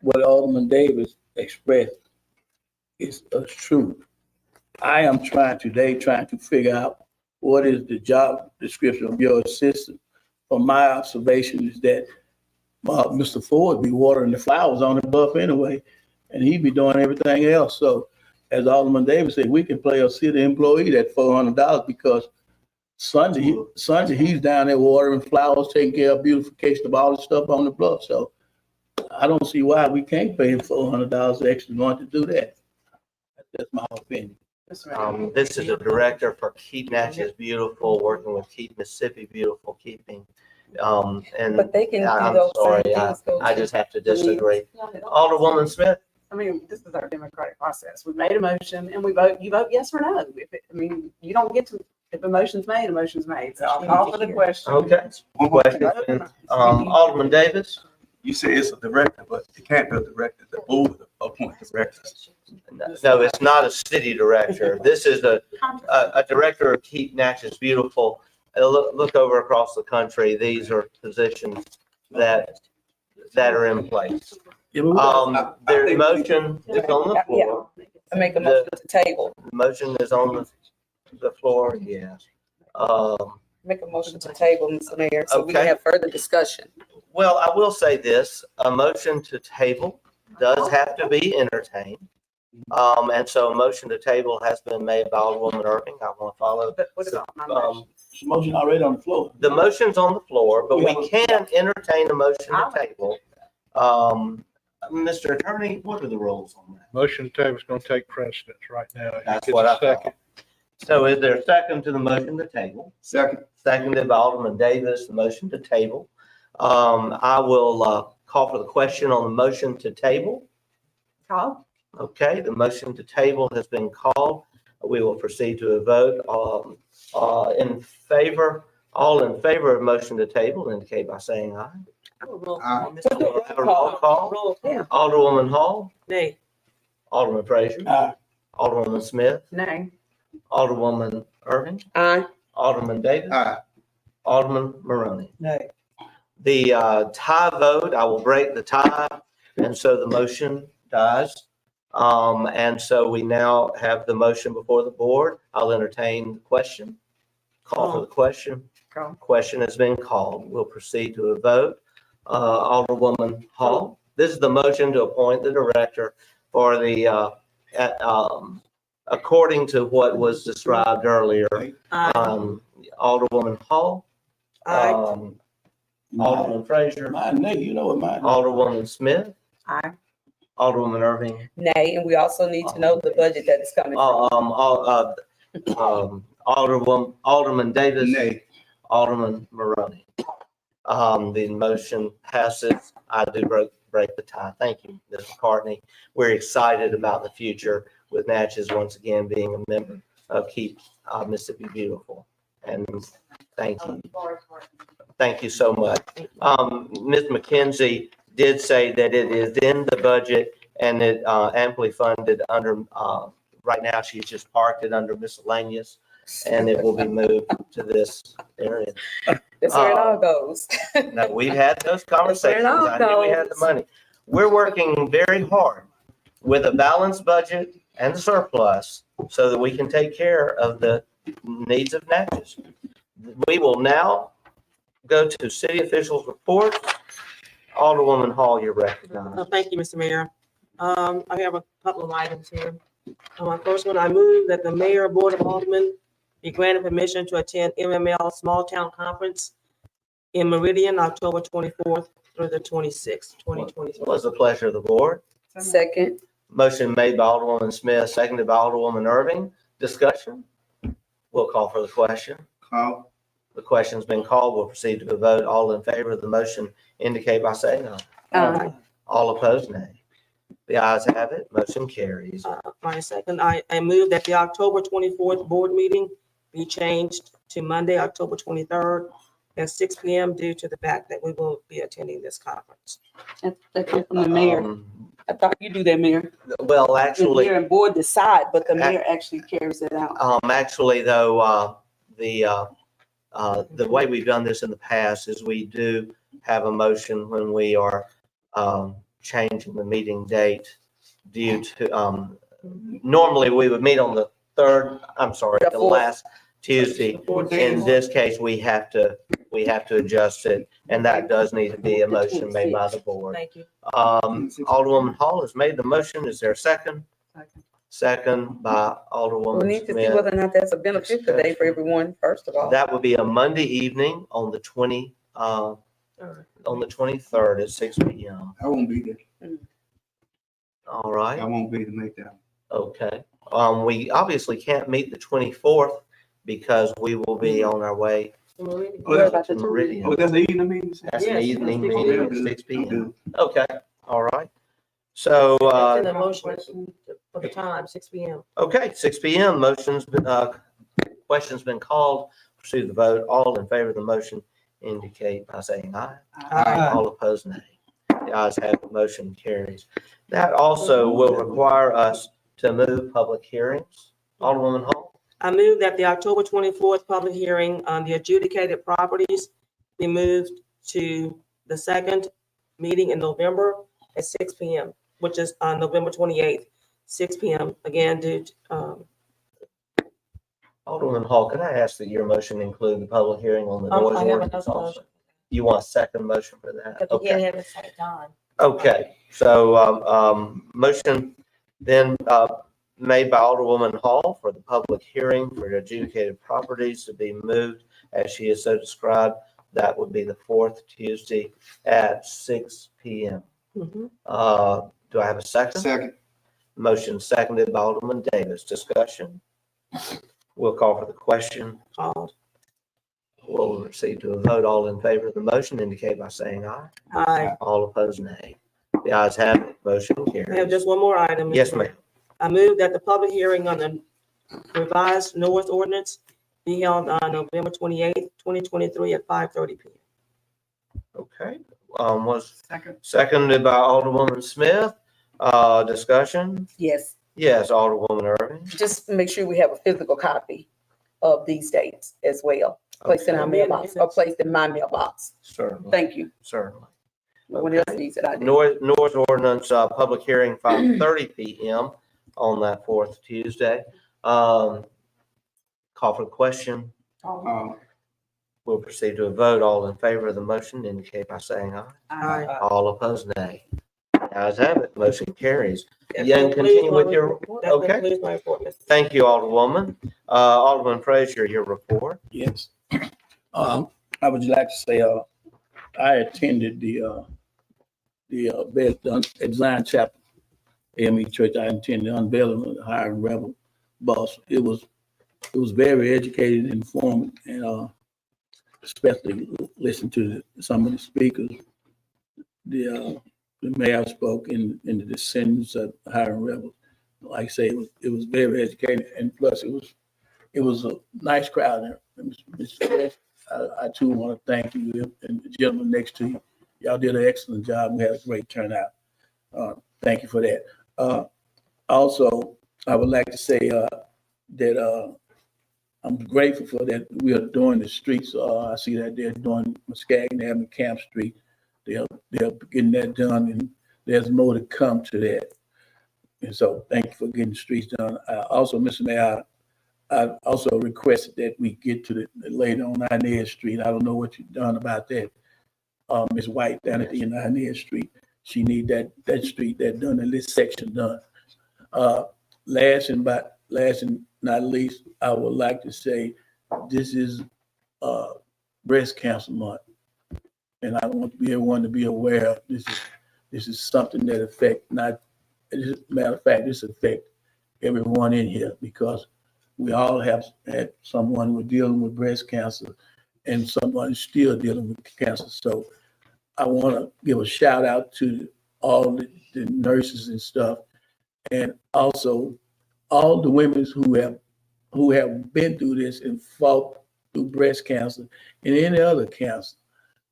what Alderman Davis expressed is true. I am trying to figure out what is the job description of your assistant. From my observation is that Mr. Ford be watering the flowers on the bluff anyway, and he be doing everything else. So as Alderman Davis said, we can play a city employee that $400 because Sunday he's down there watering flowers, taking care of beautification of all the stuff on the bluff. So I don't see why we can't pay him $400 extra a month to do that. That's my opinion. This is a director for Keep Natchez Beautiful, working with Keep Mississippi Beautiful, keeping, and But they can do I'm those sorry, same I things. though, I too. just have to disagree. Alderwoman Smith? I mean, this is our democratic process. We made a motion and you vote yes or no. You don't get to, if a motion's made, a motion's made. So I'll call for the question. Okay. Question. Alderman Davis? You say it's a director, but it can't be a director. The board appoints directors. No, it's not a city director. This is a director of Keep Natchez Beautiful. Look over across the country. These are positions that are in place. Their motion is on the floor. I make a motion to table. The motion is on the floor, yeah. Make a motion to table, Mr. Mayor, so we can Okay. have further discussion. Well, I will say this, a motion to table does have to be entertained. And so a motion to table has been made by Alderwoman Irving. I want to follow. But what about my motion? It's a motion already on the floor. The motion's on the floor, but we can entertain a motion to table. Mr. Attorney, what are the rules on that? Motion to table is going to take precedence right now. That's It's what a I second. thought. So is there a second to the motion to table? Second. Seconded by Alderman Davis, the motion to table. I will call for the question on the motion to table. Call. Okay, the motion to table has been called. We will proceed to a vote. All in favor of motion to table indicate by saying aye. We'll have a roll call. Alderwoman Hall, Nay. Alderman Frazier, Aye. Alderwoman Smith, Nay. Alderwoman Irving, Aye. Alderman Davis, Aye. Alderman Maroney. Nay. The tie vote, I will break the tie, and so the motion dies. And so we now have the motion before the board. I'll entertain the question. Call for the question. Call. Question has been called. We'll proceed to a vote. Alderwoman Hall, this is the motion to appoint the director for the, according to what was described earlier. Alderwoman Hall. Alderman Frazier. Mine, nay, you know what mine. Alderwoman Smith. Aye. Alderwoman Irving. Nay, and we also need to know the budget that is coming from. Alderman Davis. Nay. Alderman Maroney. The motion passes. I do break the tie. Thank you, Ms. McCartney. We're excited about the future with Natchez once again being a member of Keep Mississippi Beautiful. And thank you. Thank you so much. Ms. McKenzie did say that it is in the budget and it amply funded under, right now she's just parked it under miscellaneous and it will be moved to this area. That's where it all goes. Now, we've had those conversations. all I knew we had the goes. money. We're working very hard with a balanced budget and the surplus so that we can take care of the needs of Natchez. We will now go to city officials' reports. Alderwoman Hall, you're recognized. Thank you, Mr. Mayor. I have a couple of items here. My first one, I move that the mayor, board of aldermen be granted permission to attend MML Small Town Conference in Meridian, October 24th through the 26th, 2024. It was a pleasure of the board. Second. Motion made by Alderwoman Smith, seconded by Alderwoman Irving. Discussion? We'll call for the question. Call. The question's been called. We'll proceed to a vote. All in favor of the motion indicate by saying aye. Aye. All opposed, nay. The ayes have it. Motion carries. My second, I move that the October 24th board meeting be changed to Monday, October 23rd at 6 p.m. due to the fact that we will be attending this conference. That's from the mayor. I thought you do that, Mayor. Well, The actually, mayor and board decide, but the mayor actually carries it out. actually though, the way we've done this in the past is we do have a motion when we are, changing the meeting date due to, normally we would meet on the The fourth. last Tuesday. In this case, we have to adjust it, and that does need to be a motion made by the board. Thank you. Alderwoman Hall has made the motion. Is there a second? Second by We Alderwoman need to see Smith. whether or not that's a benefit today for everyone, first of all. That would be a Monday evening on the on the 23rd at 6 p.m. I won't be there. All right. I won't be to make that. Okay. We obviously can't meet the 24th because we will be on our way What about to the Meridian. Oh, that's the evening meeting? That's an Yes, evening that's meeting at 6 p.m. Okay. All right. So, That's in the motion for the time, 6 p.m. okay, 6 p.m. Motion's been, question's been called. Proceed to vote. All in favor of the motion indicate by saying aye. Aye. All opposed, nay. The ayes have it, motion carries. That also will require us to move public hearings. Alderwoman Hall. I move that the October 24th public hearing on the adjudicated properties be moved to the second meeting in November at 6 p.m., which is on November 28th, 6 p.m. Again, due to, Alderwoman Hall, can I ask that your motion include the public hearing on the noise I have ordinance another also? motion. You want a second motion for that? Okay. at the same time. Okay, so, motion then, made by Alderwoman Hall for the public hearing for adjudicated properties to be moved as she has so described. That would be the fourth Tuesday at 6 p.m. Mhm. Do I have a second? Second. Motion seconded by Alderman Davis. Discussion? We'll call for the question. Called. We'll proceed to a vote. All in favor of the motion indicate by saying aye. Aye. All opposed, nay. The ayes have it. Motion I have carries. just one more item. Mr. Yes, Mayor. ma'am. I move that the public hearing on the revised noise ordinance be held on November 28th, 2023 at 5:30 p.m. Okay, was seconded by Alderwoman Smith. Discussion? Yes, Yes, Alderwoman Irving. just make sure we have a physical copy of these dates as well, placed in our Okay. mailbox or placed in my mailbox. Certainly, Thank you. certainly. No one else needs it, I do. Noise ordinance, public hearing 5:30 p.m. on that fourth Tuesday. Call for the question. We'll proceed to a vote. All in favor of the motion indicate by saying aye. Aye. All opposed, nay. Ayes have it. Motion carries. That Yeah, and concludes continue my with your, report. That okay. concludes my report, Mr. Thank you, Alderwoman. Alderman Frazier, your report. Yes. I would like to say, I attended the Zion Chapel AME Church. I attended the unveiling of the Hiring Rebel bus. It was very educated and informed, and especially listen to some of the speakers. The mayor spoke in the descendants of Hiring Rebels. Like I say, it was very educated, and plus it was a nice crowd there. Mr. West, I too want to thank you and the gentleman next to you. Y'all did an excellent job. We had a great turnout. Thank you for that. Also, I would like to say that I'm grateful for that we are doing the streets. I see that they're doing Muscagin Avenue, Camp Street. They're getting that done, and there's more to come to that. And so thank you for getting the streets done. Also, Mr. Mayor, I also requested that we get to the lady on Inez Street. I don't know what you've done about that. Ms. White down at the Inez Street. She need that street that done, and this section done. Last and not least, I would like to say this is breast cancer month. And I want everyone to be aware of this is something that affect matter of fact, this affect everyone in here, because we all have had someone who are dealing with breast cancer and someone is still dealing with cancer. So I want to give a shout out to all the nurses and stuff, and also all the women who have been through this and fought through breast cancer and any other cancer.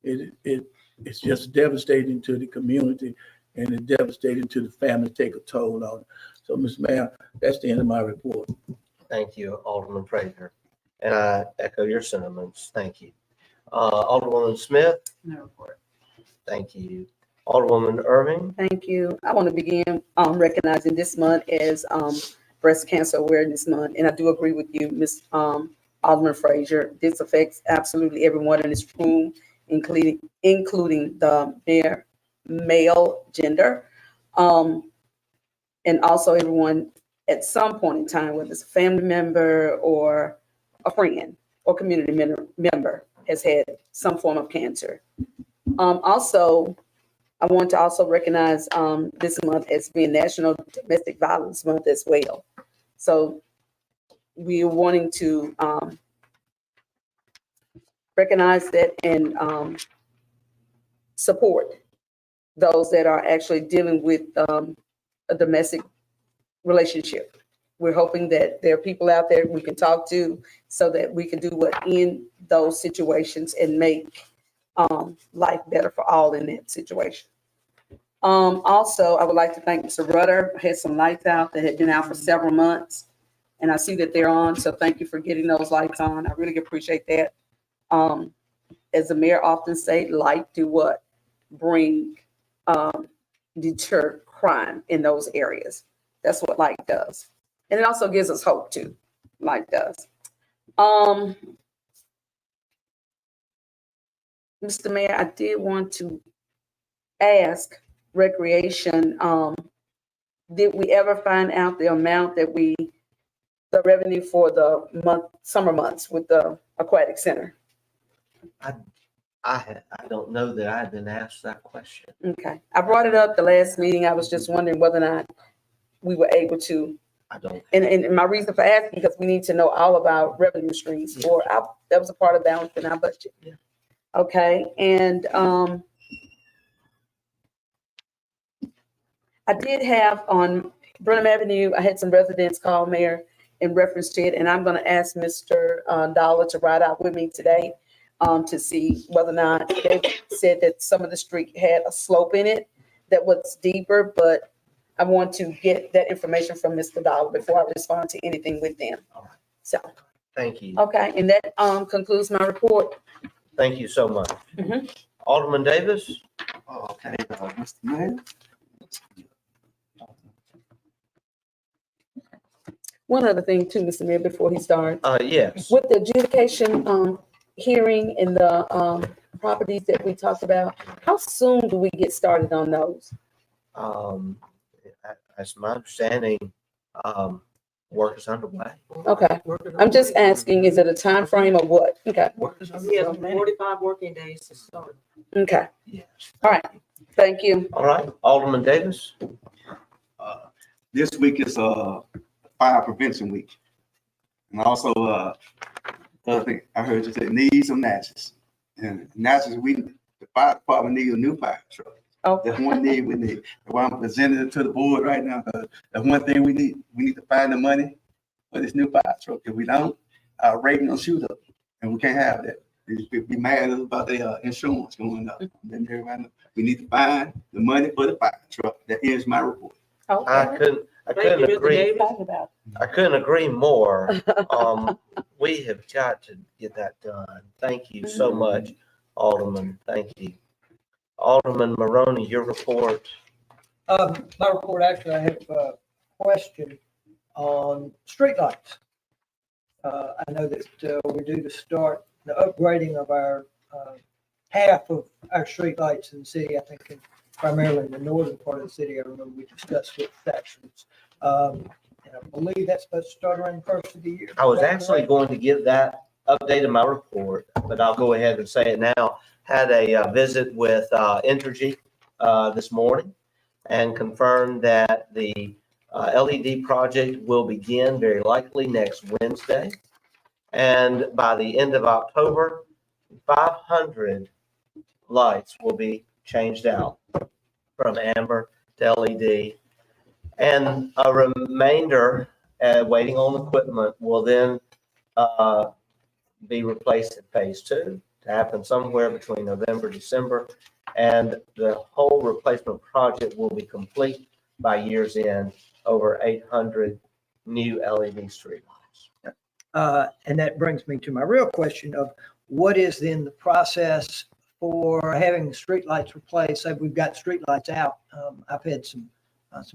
It's just devastating to the community, and it's devastating to the family, take a toll on it. So, Mr. Mayor, that's the end of my report. Thank you, Alderman Frazier. And I echo your sentiments. Thank you. Alderwoman Smith. No report. Thank you. Alderwoman Irving. Thank you. I want to begin recognizing this month as Breast Cancer Awareness Month. And I do agree with you, Ms. Alderman Frazier. This affects absolutely everyone in this room, including the male gender. And also everyone at some point in time, whether it's a family member or a friend or community member, has had some form of cancer. Also, I want to also recognize this month as being National Domestic Violence Month as well. So we are wanting to recognize that and support those that are actually dealing with a domestic relationship. We're hoping that there are people out there we can talk to so that we can do what in those situations and make life better for all in that situation. Also, I would like to thank Mr. Rudder. I had some lights out that had been out for several months, and I see that they're on. So thank you for getting those lights on. I really appreciate that. As the mayor often say, light do what? Bring, deter crime in those areas. That's what light does. And it also gives us hope too. Light does. Mr. Mayor, I did want to ask Recreation, did we ever find out the amount that the revenue for the summer months with the aquatic center? I don't know that I've been asked that question. Okay, I brought it up the last meeting. I was just wondering whether or not we were able to. I don't. And my reason for asking, because we need to know all about revenue streams that was a part of balancing our budget. Yeah. Okay, and I did have on Brenham Avenue, I had some residents call Mayor in reference to it, and I'm gonna ask Mr. Dollar to ride out with me today to see whether or not they said that some of the street had a slope in it that was deeper, but I want to get that information from Mr. Dollar before I respond to anything with them. So, Thank you. okay, and that concludes my report. Thank you so much. Mhm. Alderman Davis? Okay, Mr. Mayor. One other thing too, Mr. Mayor, before he starts. Yes. With the adjudication hearing and the properties that we talked about, how soon do we get started on those? As my understanding, work is underway. Okay, I'm just asking, is it a time frame or what? Okay, He has 45 working days to start. okay, Yes. all right, thank you. All right, Alderman Davis? This week is fire prevention week. And also, other thing, I heard you say needs of Natchez. And Natchez, the fire department need a new fire truck. Oh. That's one need we need. That's why I'm presenting it to the board right now. That's one thing we need. We need to find the money for this new fire truck. If we don't, our rating will shoot up, and we can't have that. These people be mad about their insurance going up. Then everybody know. We need to find the money for the fire truck. That is my report. I couldn't agree more. We have got to get that done. Thank you so much, Alderman. Thank you. Alderman Maroney, your report. My report, actually, I have a question on streetlights. I know that we're due to start the upgrading of our half of our streetlights in the city. I think primarily in the northern part of the city. I remember we discussed with sections. And I believe that's supposed to start around the first of the year. I was actually going to give that update in my report, but I'll go ahead and say it now. Had a visit with Entergy this morning and confirmed that the LED project will begin very likely next Wednesday. And by the end of October, 500 lights will be changed out from amber to LED. And a remainder, waiting on equipment, will then be replaced in phase 2 to happen somewhere between November, December. And the whole replacement project will be complete by year's end, over 800 new LED streetlights. And that brings me to my real question of what is then the process for having streetlights replaced? Say we've got streetlights out. I've had some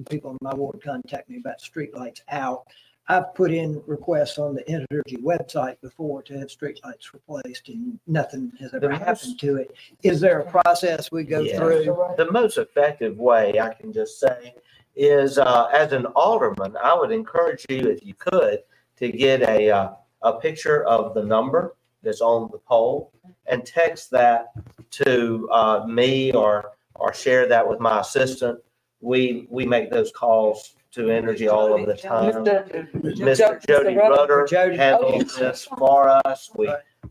people in my ward contact me about streetlights out. I've put in requests on the Energy website before to have streetlights replaced, and nothing has ever happened to it. Is there a process we go through? The most effective way, I can just say, is as an alderman, I would encourage you, if you could, to get a picture of the number that's on the pole and text that to me or share that with my assistant. We make those calls to Energy all of the time. Mr. Jody Rudder handles this for us.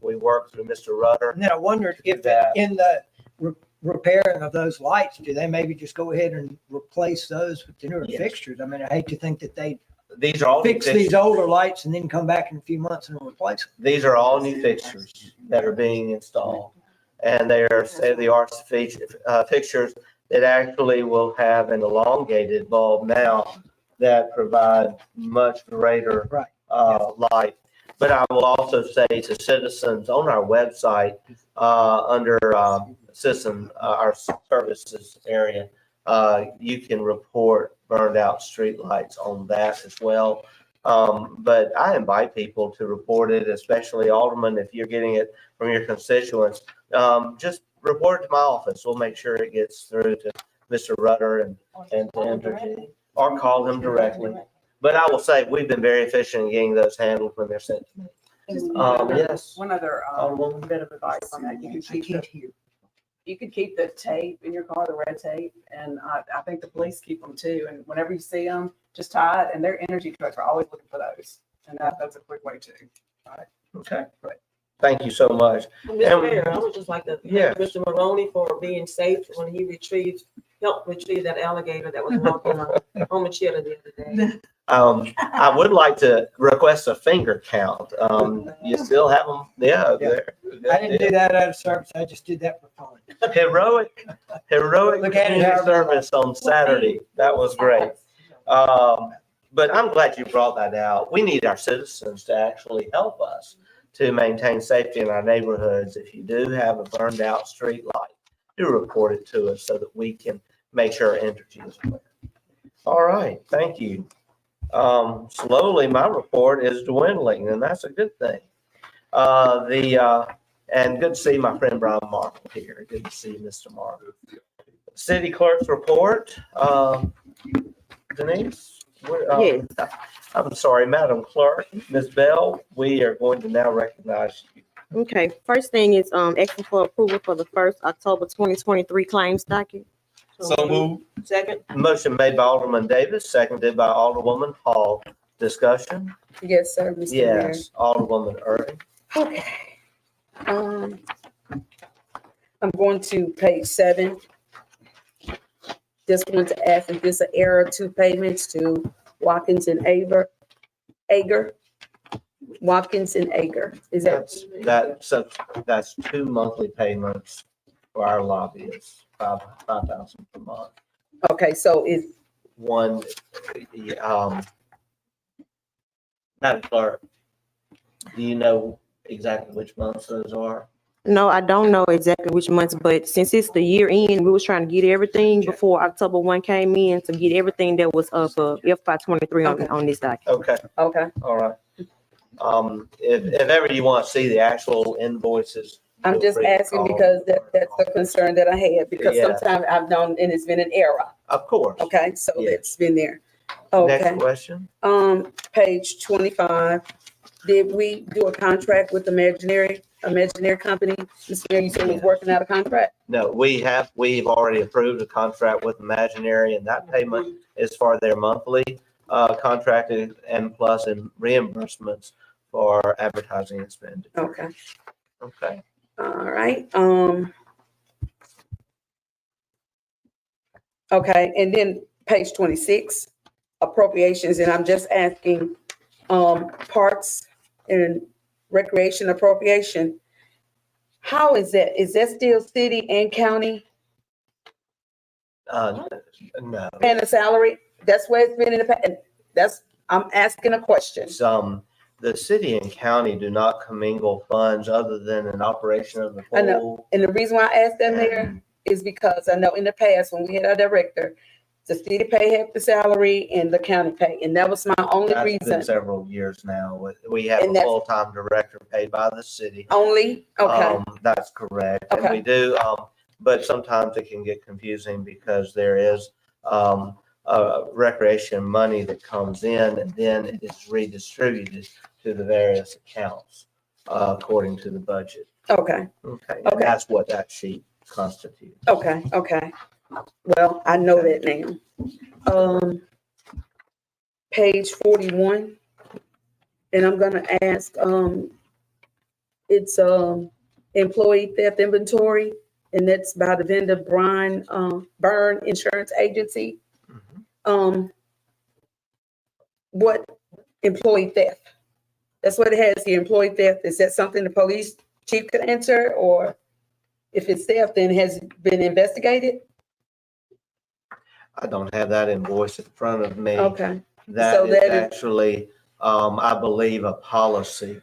We work through Mr. Rudder. And then I wondered if in the repairing of those lights, do they maybe just go ahead and replace those with the newer fixtures? I mean, I hate to think that they These are all fix new these fixtures. older lights and then come back in a few months and replace them. These are all new fixtures that are being installed. And they are state-of-the-art fixtures that actually will have an elongated bulb now that provide much greater light. But I will also say to citizens on our website, under citizen, our services area, you can report burned out street lights on that as well. But I invite people to report it, especially aldermen, if you're getting it from your constituents. Just report it to my office. We'll make sure it gets through to Mr. Rudder and to Entergy, or call him directly. But I will say, we've been very efficient in getting those handled when they're sent to me. Yes. One other bit of advice on that. You could keep the tape in your car, the red tape, and I think the police keep them too. And whenever you see them, just tie it. And their energy trucks are always looking for those. And that's a quick way too. All right. Okay. Thank you so much. Mr. Mayor, I would just like to thank Mr. Maroney for being safe when he helped retrieve that alligator that was walking on the chair the other day. I would like to request a finger count. You still have them? Yeah. There. I didn't do that out of service. I just did that for fun. Heroic Look at it community however you service on Saturday. That was great. But I'm glad you brought that out. We need our citizens to actually help us to maintain safety in our neighborhoods. If you do have a burned out street light, do report it to us so that we can make sure Entergy is aware. All right, thank you. Slowly, my report is dwindling, and that's a good thing. And good to see my friend Brian Markle here. Good to see Mr. Markle. City clerk's report. Denise? Yes. I'm sorry, Madam Clerk, Ms. Bell, we are going to now recognize you. Okay, first thing is, asking for approval for the first October 2023 claims docket. So moved. Second. Motion made by Alderman Davis, seconded by Alderwoman Hall. Discussion? Yes, sir, Mr. Mayor. Yes, Alderwoman Irving. Okay. I'm going to page 7. Just want to ask if this an error, 2 payments to Watkins and Ager. Watkins and Ager. Is That's 2 monthly payments for our lobbyists, $5,000 per month. okay? So is One, Madam Clerk, do you know exactly which months those are? No, I don't know exactly which months, but since it's the year end, we was trying to get everything before October 1 came in to get everything that was up for FY 23 on this document. Okay. Okay. All right. If ever you want to see the actual invoices. I'm feel just free to asking call. because that's the concern that I had, because Yeah. sometimes I've known, and it's been an error. Of course. Okay, so Yes. it's been there. Okay. Next question. Page 25. Did we do a contract with Imaginary Company? Mr. Mayor, you said we was working out a contract? No, we've already approved a contract with Imaginary, and that payment is for their monthly contracted and plus in reimbursements for advertising expenditure. Okay. Okay. All right. Okay, and then page 26, appropriations, and I'm just asking, parks and recreation appropriation. How is that? Is that still city and county No. paying a salary? That's where it's been in the past. I'm asking a question. The city and county do not commingle funds other than an operation of the I know, pool. and the reason why I asked that, Mayor, is because I know in the past, when we had our director, the city pay half the salary and the county pay, and that was my only That's been reason. several years now. We have And a that's- full-time director paid by the city. Only? Okay. That's correct. And Okay. we do, but sometimes it can get confusing because there is, recreation money that comes in and then it is redistributed to the various accounts, according to the budget. Okay, Okay, and Okay. that's what that sheet constitutes. okay, okay. Well, I know that now. Page 41. And I'm gonna ask, it's, employee theft inventory, and that's by the vendor Byrne Insurance Agency. What employee theft? That's what it has here, employee theft. Is that something the police chief could answer, or if it's theft, then has it been investigated? I don't have that invoice in front of me. Okay, That So is that is- actually, I believe, a policy.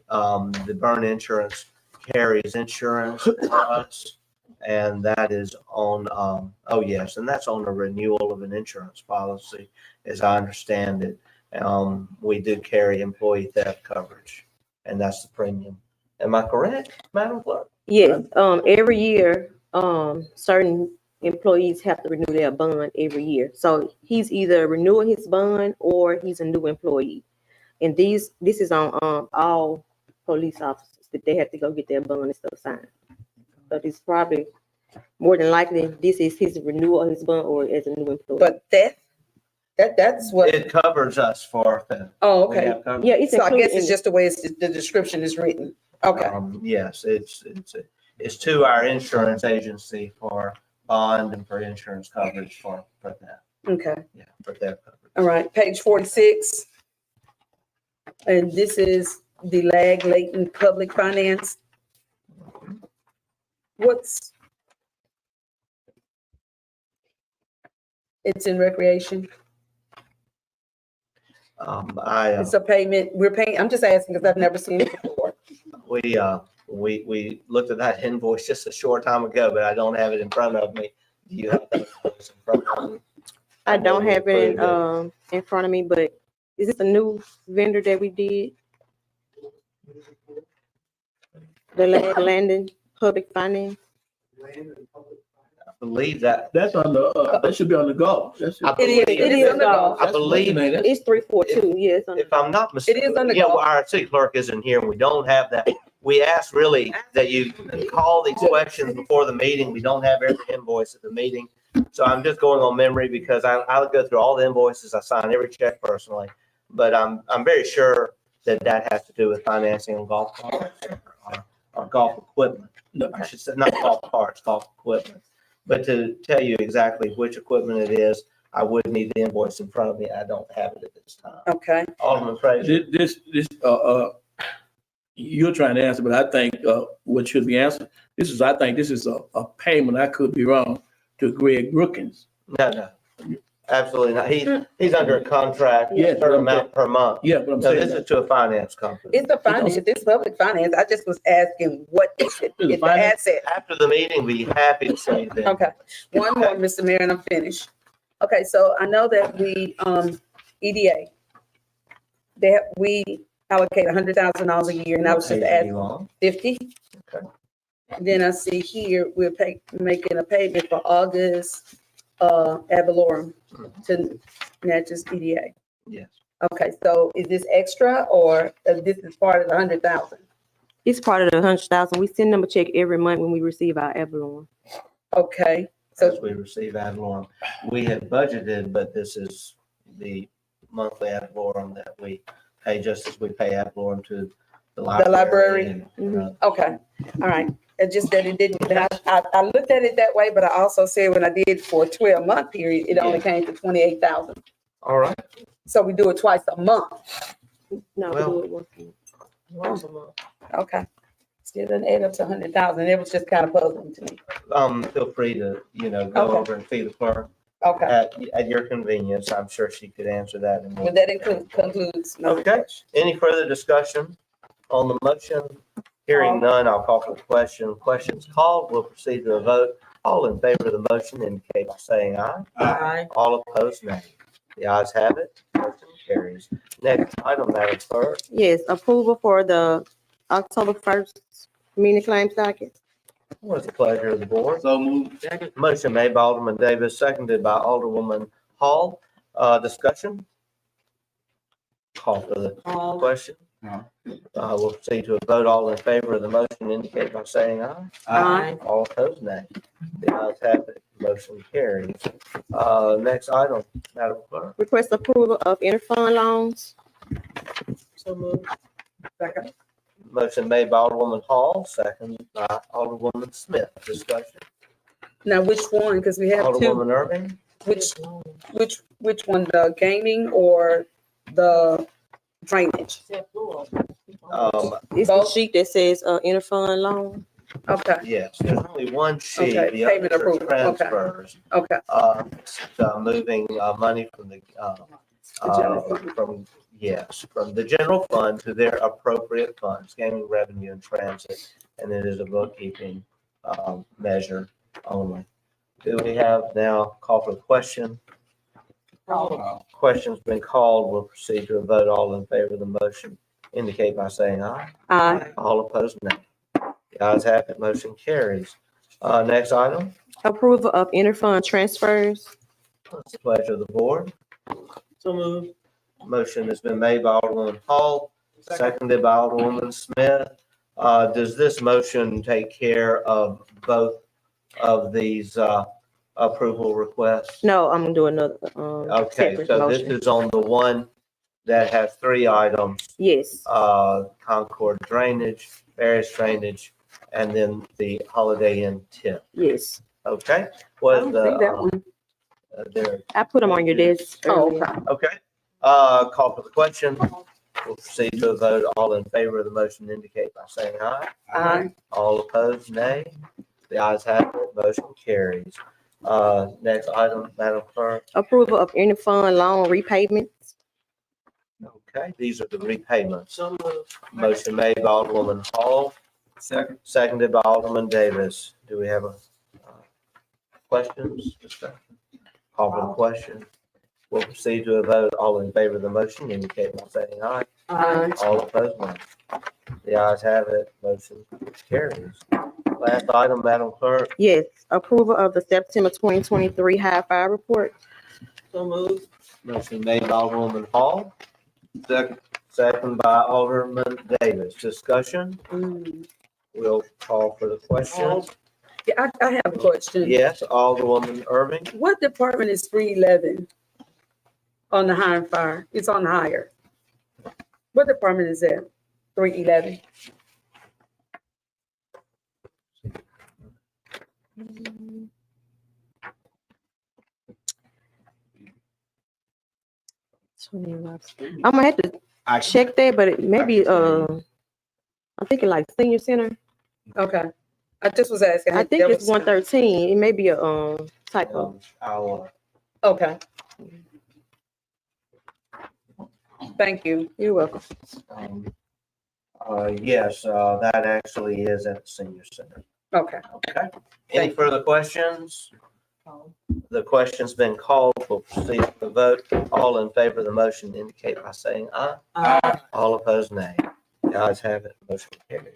The Burn Insurance carries insurance for us, and that is on, oh yes, and that's on the renewal of an insurance policy, as I understand it. We do carry employee theft coverage, and that's the premium. Am I correct, Madam Clerk? Yes, every year, certain employees have to renew their bond every year. So he's either renewing his bond or he's a new employee. And this is on, all police officers, that they have to go get their bond and stuff signed. But it's probably more than likely, this is his renewal of his bond or as a new employee. but theft, that's what, It covers us for theft. oh, We okay. have coverage. Yeah, it's So I included guess it's in, just the way the description is written. Okay, Yes, it's to our insurance agency for bond and for insurance coverage for that. okay. Yeah, for theft coverage. All right, page 46. And this is the latent public finance. It's in recreation. It's a payment, we're paying, I'm just asking because I've never seen it before. We looked at that invoice just a short time ago, but I don't have it in front of me. Do you have that invoice in front of you? I don't know we have it approved in front of me, but is this a new vendor that we did? The landing public finance? I believe that. That's on the, that should be on the golf. That's I It is, believe- it is on the golf. I believe, It's 342, yes. if I'm not mistaken. It is on the Yeah, golf. well, our city clerk isn't here, and we don't have that. We asked really that you call these questions before the meeting. We don't have every invoice at the meeting. So I'm just going on memory because I'll go through all the invoices. I sign every check personally. But I'm very sure that has to do with financing on golf carts or golf equipment. No, I should say not golf carts, golf equipment. But to tell you exactly which equipment it is, I would need the invoice in front of me. I don't have it at this time. Okay, Alderman Fraser. This, you're trying to answer, but I think, what should be answered, I think this is a payment, I could be wrong, to Greg Brookins. No, absolutely not. He's under a contract, a Yes, certain amount per month. Yeah, but I'm No, saying this that. is to a finance company. it's a finance, it's public finance. I just was asking, what is it? Is it It's the finance? asset. After the meeting, be happy to say that. Okay, one more, Mr. Mayor, and I'm finished. Okay, so I know that we, EDA, we allocate $100,000 a year, and I was just Page asking, you on. 50? Okay. Then I see here, we're making a payment for August, ad valorem to Natchez EDA. Yes. Okay, so is this extra, or this is part of the 100,000? It's part of the 100,000. We send them a check every month when we receive our ad valorem. Okay, As we receive ad valorem. We had budgeted, but this is the monthly ad valorem that we pay, just as we pay ad valorem to the library. library? and, Okay, all right. It's just that it didn't, I looked at it that way, but I also said when I did for a 12-month period, it only came to 28,000. All right. So we do it twice a month. No, we Well- do it once a month. Once a month. Okay. Still doesn't add up to 100,000. It was just kind of puzzling to me. Feel free to, go Okay. over and see the clerk Okay, at your convenience. I'm sure she could answer that. in more but that concludes. my Okay. question. Any further discussion on the motion? Hearing none, I'll call for the question. Questions called, we'll proceed to a vote. All in favor of the motion indicate by saying aye. Aye. All opposed, nay. The ayes have it. Motion carries. Next item, Madam Clerk. Yes, approval for the October 1st mini claims docket. What's the pleasure of the board? So moved. Motion made by Alderman Davis, seconded by Alderwoman Hall. Discussion? Call for the Hall. question. We'll proceed to a vote. All in favor of the motion indicate by saying aye. Aye. All opposed, nay. The ayes have it. Motion carries. Next item, Madam Clerk. Request approval of interfund loans. So moved. Second. Motion made by Alderwoman Hall, second by Alderwoman Smith. Discussion. Now, which one? Because we have two. Alderwoman Irving. Which one? The gaming or the drainage? It's the sheet that says, interfund loan. Okay. Yes, there's only one sheet. Okay, The payment others are approval. Okay. transfers. Okay. Moving money from the from the general fund to their appropriate funds, gaming revenue and transit, and it is a bookkeeping measure only. Do we have now call for the question? Question's been called. We'll proceed to a vote. All in favor of the motion indicate by saying aye. Aye. All opposed, nay. The ayes have it. Motion carries. Next item. Approval of interfund transfers. It's the pleasure of the board. So moved. Motion has been made by Alderwoman Hall, seconded by Alderwoman Smith. Does this motion take care of both of these approval requests? No, I'm gonna do another, Okay, separate so this motion. is on the one that has three items. Yes. Concord drainage, various drainage, and then the Holiday Inn tip. Yes. Okay. I Was don't see that one. there? I put them on your desk. Oh, earlier. okay. Okay. Call for the question. We'll proceed to a vote. All in favor of the motion indicate by saying aye. Aye. All opposed, nay. The ayes have it. Motion carries. Next item, Madam Clerk. Approval of interfund loan repayments. Okay, these are the repayments. So moved. Motion made by Alderwoman Hall, seconded by Alderman Davis. Do we have a questions? Discussion? Call for the question. We'll proceed to a vote. All in favor of the motion indicate by saying aye. Aye. All opposed, no. The ayes have it. Motion carries. Last item, Madam Clerk. Yes. Approval of the September 2023 high fire report. So moved. Motion made by Alderwoman Hall. Second by Alderman Davis. Discussion? We'll call for the question. Yeah, I have a question. Yes, Alderwoman Irving. What department is 311 on the hire and fire? It's on hire. What department is that? 311? I'm gonna have to check that, but it may be, I'm thinking like senior center. Okay. I just was asking. I think it's 113. It may be a, typo. Okay. Thank you. You're welcome. Yes, that actually is at the senior center. Okay. Okay. Any further questions? The question's been called. We'll proceed to the vote. All in favor of the motion indicate by saying aye. Aye. All opposed, nay. The ayes have it. Motion carries.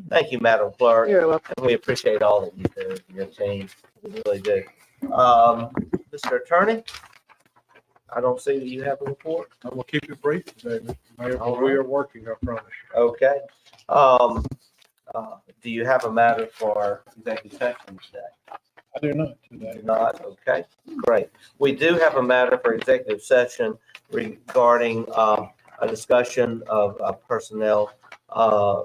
Thank you, Madam Clerk. You're welcome. And we appreciate all that you do, your team. We really do. Mr. Attorney, I don't see that you have a report. I'm gonna keep it brief today, Mr. Mayor, All but we right. are working, I promise you. Okay. Do you have a matter for executive session today? I do not today. Do not? Okay, great. We do have a matter for executive session regarding a discussion of personnel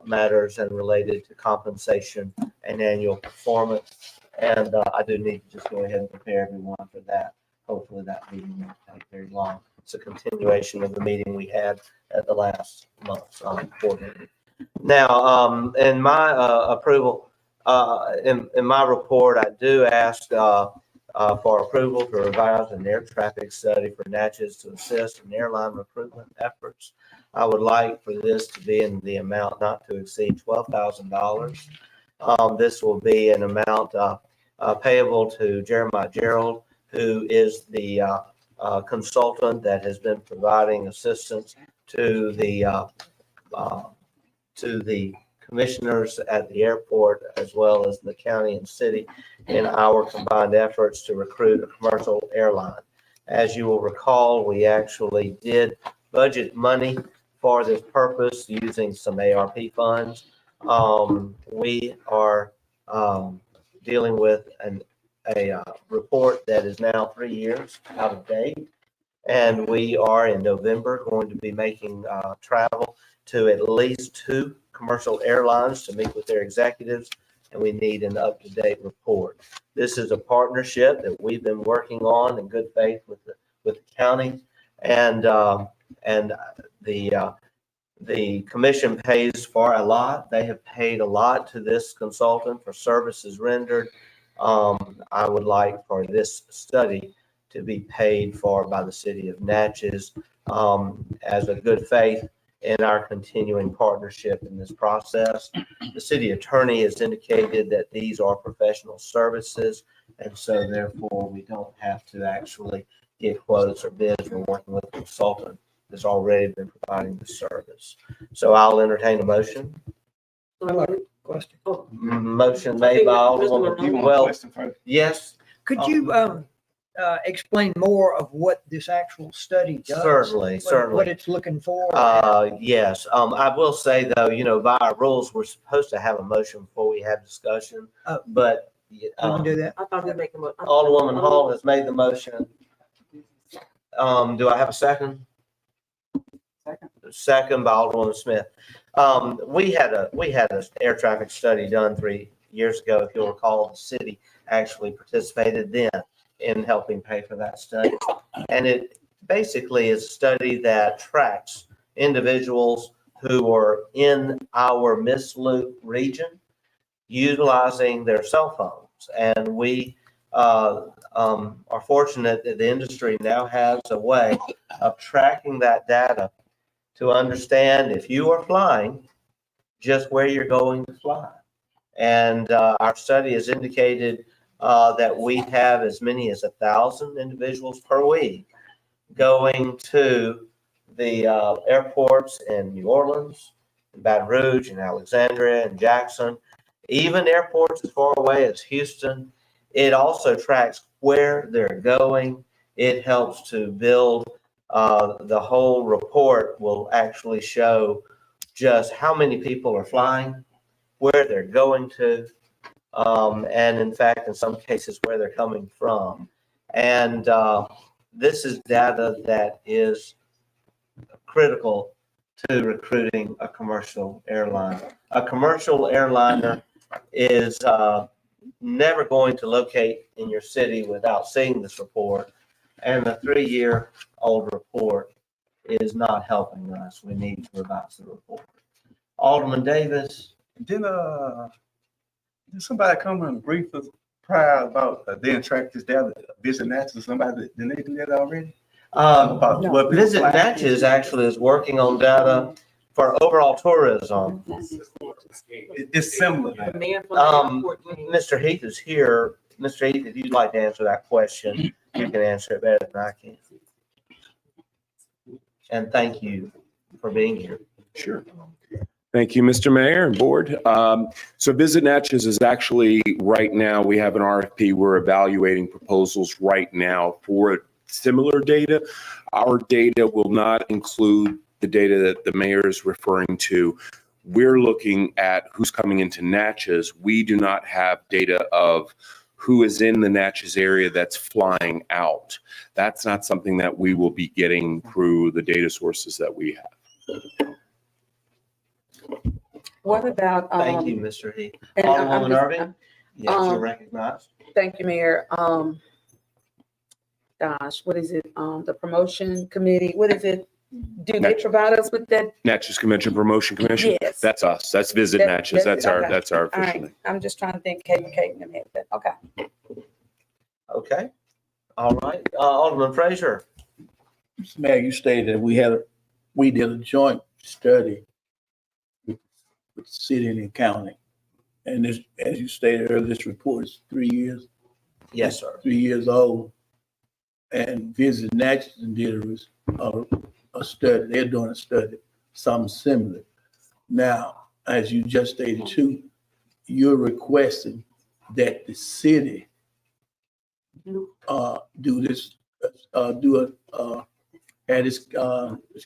matters and related to compensation and annual performance. And I do need to just go ahead and prepare everyone for that. Hopefully that meeting won't take very long. It's a continuation of the meeting we had at the last month's board meeting. Now, in my approval, in my report, I do ask for approval to revise an air traffic study for Natchez to assist in airline recruitment efforts. I would like for this to be in the amount not to exceed $12,000. This will be an amount payable to Jeremiah Gerald, who is the consultant that has been providing assistance to the commissioners at the airport, as well as the county and city, in our combined efforts to recruit a commercial airline. As you will recall, we actually did budget money for this purpose using some ARP funds. We are dealing with a report that is now 3 years out of date. And we are in November going to be making travel to at least 2 commercial airlines to meet with their executives, and we need an up-to-date report. This is a partnership that we've been working on in good faith with the county, and the commission pays for a lot. They have paid a lot to this consultant for services rendered. I would like for this study to be paid for by the city of Natchez as a good faith in our continuing partnership in this process. The city attorney has indicated that these are professional services, and so therefore we don't have to actually get quotes or bids. We're working with a consultant that's already been providing the service. So I'll entertain a motion. Question. Motion made by Alderman. Well, yes. Could you explain more of what this actual study does? Certainly, certainly. What it's looking for? Yes. I will say though, by our rules, we're supposed to have a motion before we have discussion, but. We can do that. I thought they'd make a motion. Alderwoman Hall has made the motion. Do I have a second? Second by Alderwoman Smith. We had a air traffic study done 3 years ago. If you'll recall, the city actually participated then in helping pay for that study. And it basically is a study that tracks individuals who are in our misloop region utilizing their cell phones. And we are fortunate that the industry now has a way of tracking that data to understand if you are flying, just where you're going to fly. And our study has indicated that we have as many as 1,000 individuals per week going to the airports in New Orleans, in Baton Rouge, in Alexandria, and Jackson, even airports as far away as Houston. It also tracks where they're going. It helps to build the whole report will actually show just how many people are flying, where they're going to, and in fact, in some cases, where they're coming from. And this is data that is critical to recruiting a commercial airline. A commercial airliner is never going to locate in your city without seeing this report. And the 3-year-old report is not helping us. We need to revise the report. Alderman Davis. Didn't somebody come and brief us prior about they track this data, Visit Natchez, somebody, didn't they do that already? No. Visit Natchez actually is working on data for overall tourism. It's similar. Mr. Heath is here. Mr. Heath, if you'd like to answer that question, you can answer it better than I can. And thank you for being here. Sure. Thank you, Mr. Mayor and Board. So Visit Natchez is actually right now, we have an RFP. We're evaluating proposals right now for similar data. Our data will not include the data that the mayor is referring to. We're looking at who's coming into Natchez. We do not have data of who is in the Natchez area that's flying out. That's not something that we will be getting through the data sources that we have. What about? Thank you, Mr. Heath. And Alderwoman Irving? Yes, you're recognized. Thank you, Mayor. Gosh, what is it? The promotion committee, what is it? Do they provide us with that? Natchez Convention Promotion Commission? Yes. That's us. That's Visit Natchez. That's our All official right. name. I'm just trying to think, Kate and them had that. Okay. Okay. All right. Alderman Frazier. Mr. Mayor, you stated that we did a joint study with the city and the county. And this, as you stated earlier, this report is 3 years. Yes, sir. 3 years old. And Visit Natchez and did a study. They're doing a study, something similar. Now, as you just stated too, you're requesting that the city do this, have this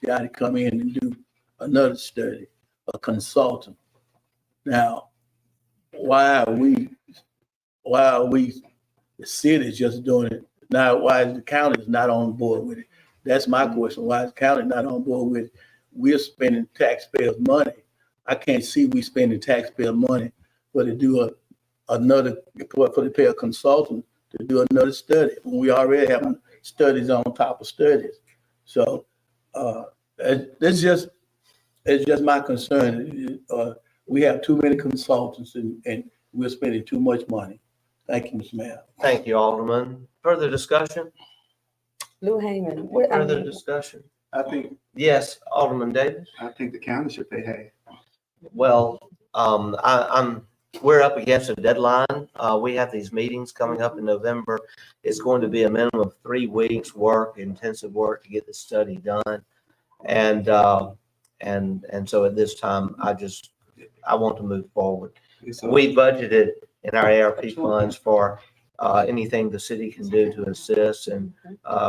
guy to come in and do another study, a consultant. Now, why are we, the city's just doing it? Now, why is the county not on board with it? That's my question. Why is the county not on board with it? We're spending taxpayers' money. I can't see we spending taxpayer money for to do for to pay a consultant to do another study when we already have studies on top of studies. So it's just my concern. We have too many consultants and we're spending too much money. Thank you, Mr. Mayor. Thank you, Alderman. Further discussion? Lou Hayman. Further discussion? I think, Yes, Alderman Davis. I think the county should pay half. Well, we're up against a deadline. We have these meetings coming up in November. It's going to be a minimum of 3 weeks work, intensive work to get the study done. And so at this time, I want to move forward. We budgeted in our ARP funds for anything the city can do to assist in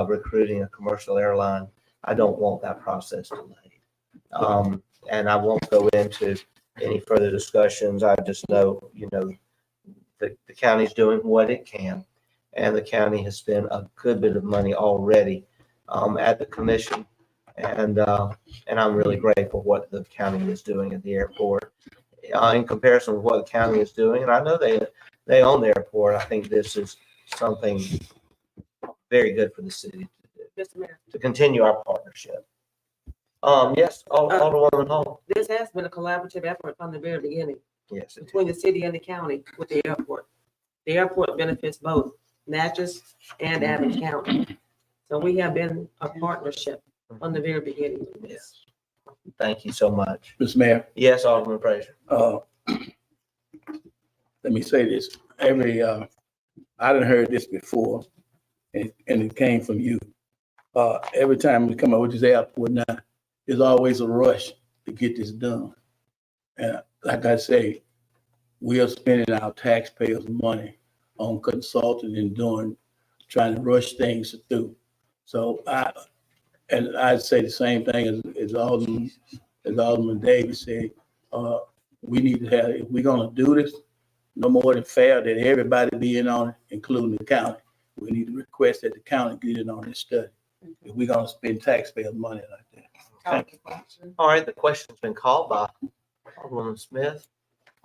recruiting a commercial airline. I don't want that process delayed. And I won't go into any further discussions. I just know, the county's doing what it can. And the county has spent a good bit of money already at the commission. And I'm really grateful what the county is doing at the airport. In comparison with what the county is doing, and I know they own the airport, I think this is something very good for the city to continue our partnership. Yes, Alderwoman Hall. This has been a collaborative effort from the very beginning Yes, between the city and the county with the airport. The airport benefits both Natchez and Adams County. So we have been a partnership from the very beginning. Yes. Thank you so much. Mr. Mayor. Yes, Alderman Frazier. Let me say this. I done heard this before, and it came from you. Every time we come up with this airport now, there's always a rush to get this done. And like I say, we are spending our taxpayers' money on consulting and trying to rush things through. So I'd say the same thing as Alderman Davis said. We need to have, if we're gonna do this, no more than fair that everybody be in on it, including the county. We need to request that the county get in on this study. If we're gonna spend taxpayers' money like that. All right, the question's been called by Alderwoman Smith.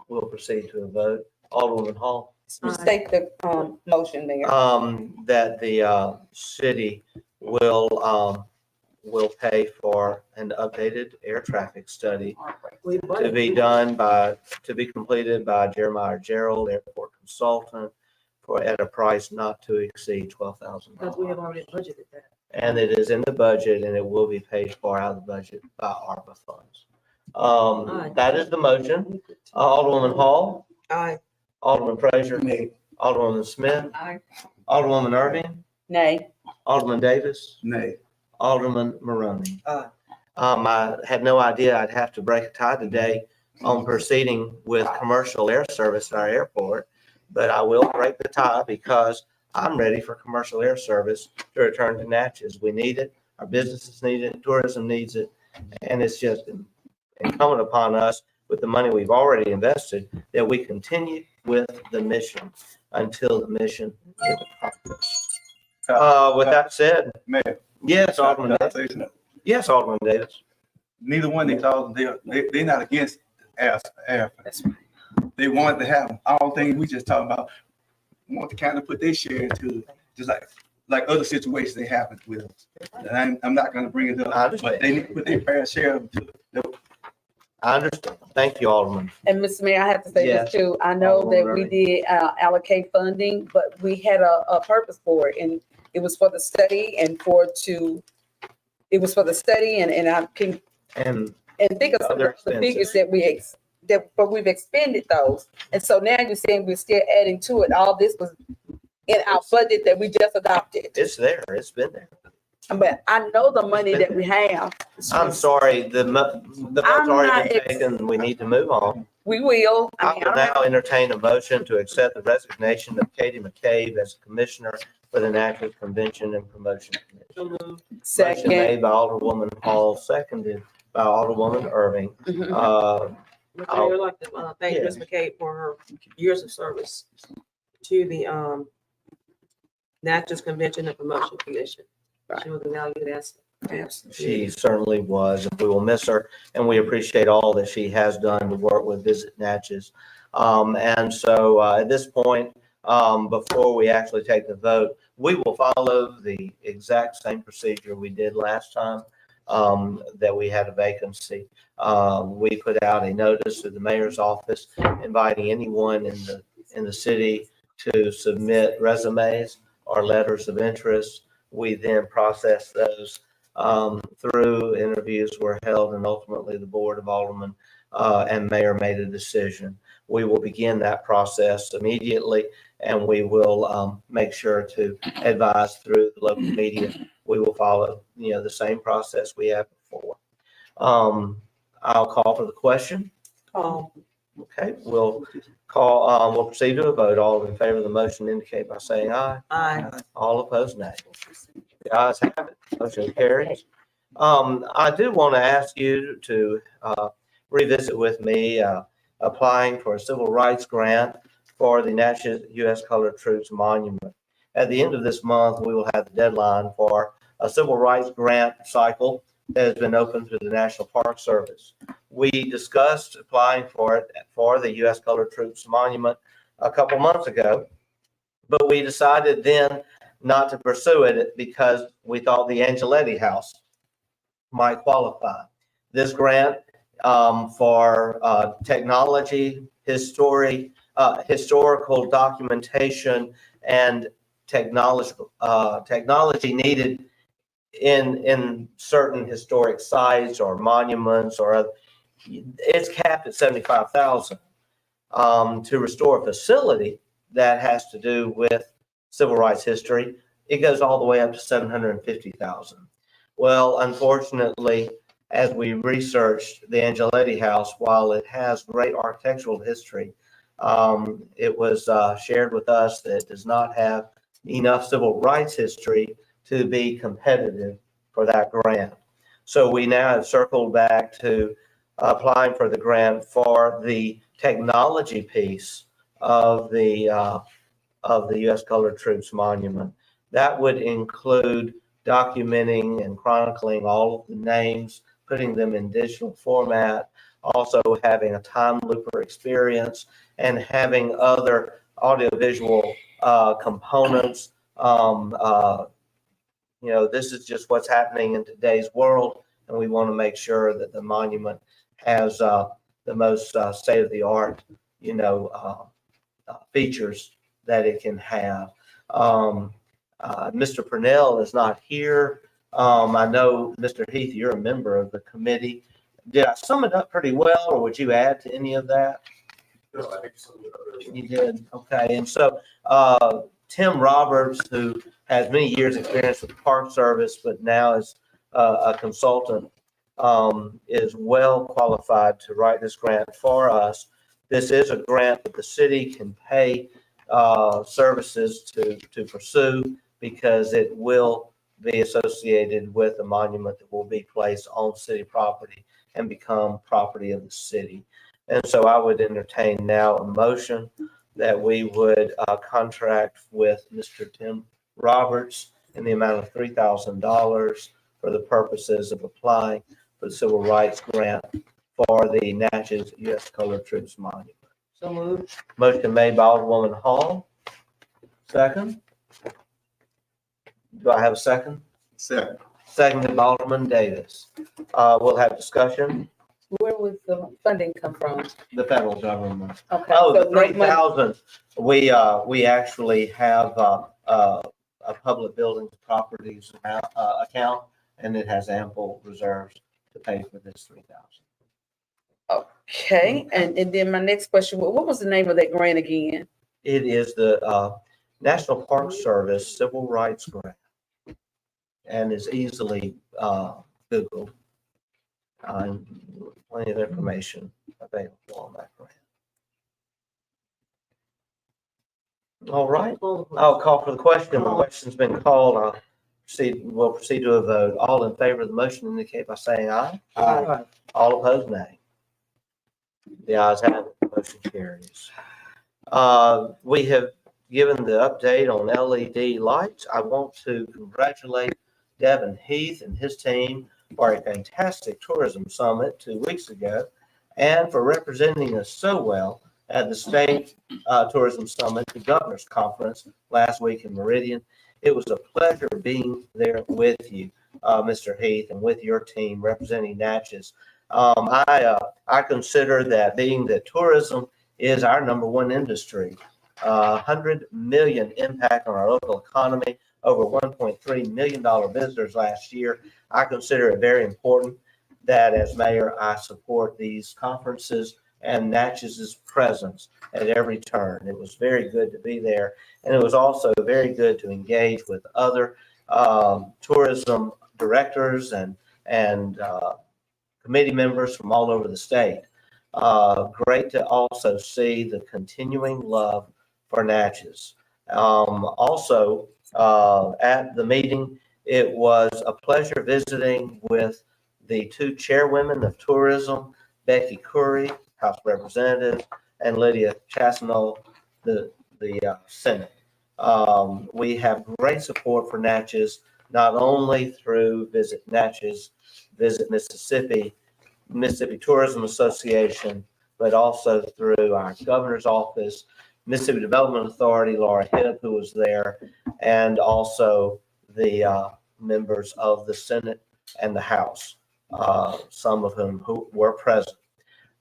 We'll proceed to a vote. Alderwoman Hall. State the motion, Mayor. That the city will pay for an updated air traffic study to be completed by Jeremiah Gerald, airport consultant, at a price not to exceed $12,000. Because we have already budgeted that. And it is in the budget, and it will be paid for out of the budget by ARPA funds. That is the motion. Alderwoman Hall. Aye. Alderman Frazier. Alderwoman Smith. Aye. Alderwoman Irving. Nay. Alderman Davis. Nay. Alderman Maroney. Aye. I had no idea I'd have to break a tie today on proceeding with commercial air service at our airport, but I will break the tie because I'm ready for commercial air service to return to Natchez. We need it. Our businesses need it. Tourism needs it. And it's just incumbent upon us with the money we've already invested that we continue with the mission until the mission is accomplished. With that said, Mayor. Yes, Alderman Davis. Yes, Alderman Davis. Neither one they called, they're not against air. That's right. They wanted to have all things we just talked about. Want to kind of put their share into it, just like other situations they happen with us. And I'm not going to bring it up, but they need to put their fair share into it. I understand. Thank you, Alderman. And Mr. Mayor, I have to say this too. I know that we did allocate funding, but we had a purpose for it, and it was for the study and it was for the study and I can and think of some of the figures that we've expended those. And so now you're saying we're still adding to it. All this was in our budget that we just adopted. It's there. It's been there. But I know the money that we have. I'm sorry. The vote's already been taken. We need to move on. We will. I will now entertain a motion to accept the resignation of Katie McCabe as commissioner for the National Convention and Promotion Commission. Second. Motion made by Alderwoman Hall, seconded by Alderwoman Irving. Mhm. Uh, Mr. Mayor, I'd like to thank Ms. McKay for her years of service to the Natchez Convention and Promotion Commission. She was a valued asset. She certainly was, and we will miss her, and we appreciate all that she has done to work with Visit Natchez. And so at this point, before we actually take the vote, we will follow the exact same procedure we did last time that we had a vacancy. We put out a notice to the mayor's office inviting anyone in the city to submit resumes or letters of interest. We then process those through. Interviews were held, and ultimately the Board of Aldermen and mayor made a decision. We will begin that process immediately, and we will make sure to advise through the local media. We will follow, the same process we have before. I'll call for the question. Okay, we'll proceed to a vote. All in favor of the motion indicate by saying aye. Aye. All opposed, nay. The ayes have it. Motion carries. I do want to ask you to revisit with me applying for a civil rights grant for the Natchez U.S. Colored Troops Monument. At the end of this month, we will have the deadline for a civil rights grant cycle that has been open to the National Park Service. We discussed applying for it for the U.S. Colored Troops Monument a couple months ago, but we decided then not to pursue it because we thought the Angeletti House might qualify. This grant for technology, historical documentation, and technology needed in certain historic sites or monuments, or it's capped at 75,000. To restore a facility that has to do with civil rights history, it goes all the way up to 750,000. Well, unfortunately, as we researched the Angeletti House, while it has great architectural history, it was shared with us that it does not have enough civil rights history to be competitive for that grant. So we now have circled back to applying for the grant for the technology piece of the U.S. Colored Troops Monument. That would include documenting and chronicling all of the names, putting them in digital format, also having a time looper experience, and having other audiovisual components. This is just what's happening in today's world, and we want to make sure that the monument has the most state-of-the-art, features that it can have. Mr. Purnell is not here. I know, Mr. Heath, you're a member of the committee. Did I sum it up pretty well, or would you add to any of that? No, I think so. You did. Okay. And so Tim Roberts, who has many years experience with the Park Service, but now is a consultant, is well qualified to write this grant for us. This is a grant that the city can pay services to pursue, because it will be associated with a monument that will be placed on city property and become property of the city. And so I would entertain now a motion that we would contract with Mr. Tim Roberts in the amount of $3,000 for the purposes of applying for the civil rights grant for the Natchez U.S. Colored Troops Monument. So moved. Motion made by Alderwoman Hall. Second. Do I have a second? Second. Seconded by Alderman Davis. We'll have discussion. Where would the funding come from? The federal government. Okay. Oh, so the great money. 3,000. We actually have a public buildings properties account, and it has ample reserves to pay for this 3,000. Okay, and then my next question, what was the name of that grant again? It is the National Park Service Civil Rights Grant, and is easily Googled. Plenty of information available on that grant. All right, I'll call for the question. The question's been called. I'll we'll proceed to a vote. All in favor of the motion indicate by saying aye. Aye. All opposed, nay. The ayes have it, the motion carries. We have given the update on LED lights. I want to congratulate Devin Heath and his team for a fantastic tourism summit 2 weeks ago and for representing us so well at the state tourism summit, the governor's conference last week in Meridian. It was a pleasure being there with you, Mr. Heath, and with your team representing Natchez. I consider that being that tourism is our number one industry, 100 million impact on our local economy, over $1.3 million visitors last year. I consider it very important that as mayor, I support these conferences and Natchez's presence at every turn. It was very good to be there. And it was also very good to engage with other tourism directors and committee members from all over the state. Great to also see the continuing love for Natchez. Also, at the meeting, it was a pleasure visiting with the two chairwomen of tourism, Becky Curry, House of Representatives, and Lydia Chasino, the Senate. We have great support for Natchez, not only through Visit Natchez, Visit Mississippi Tourism Association, but also through our governor's office, Mississippi Development Authority, Laura Hibb, who was there, and also the members of the Senate and the House, some of whom were present.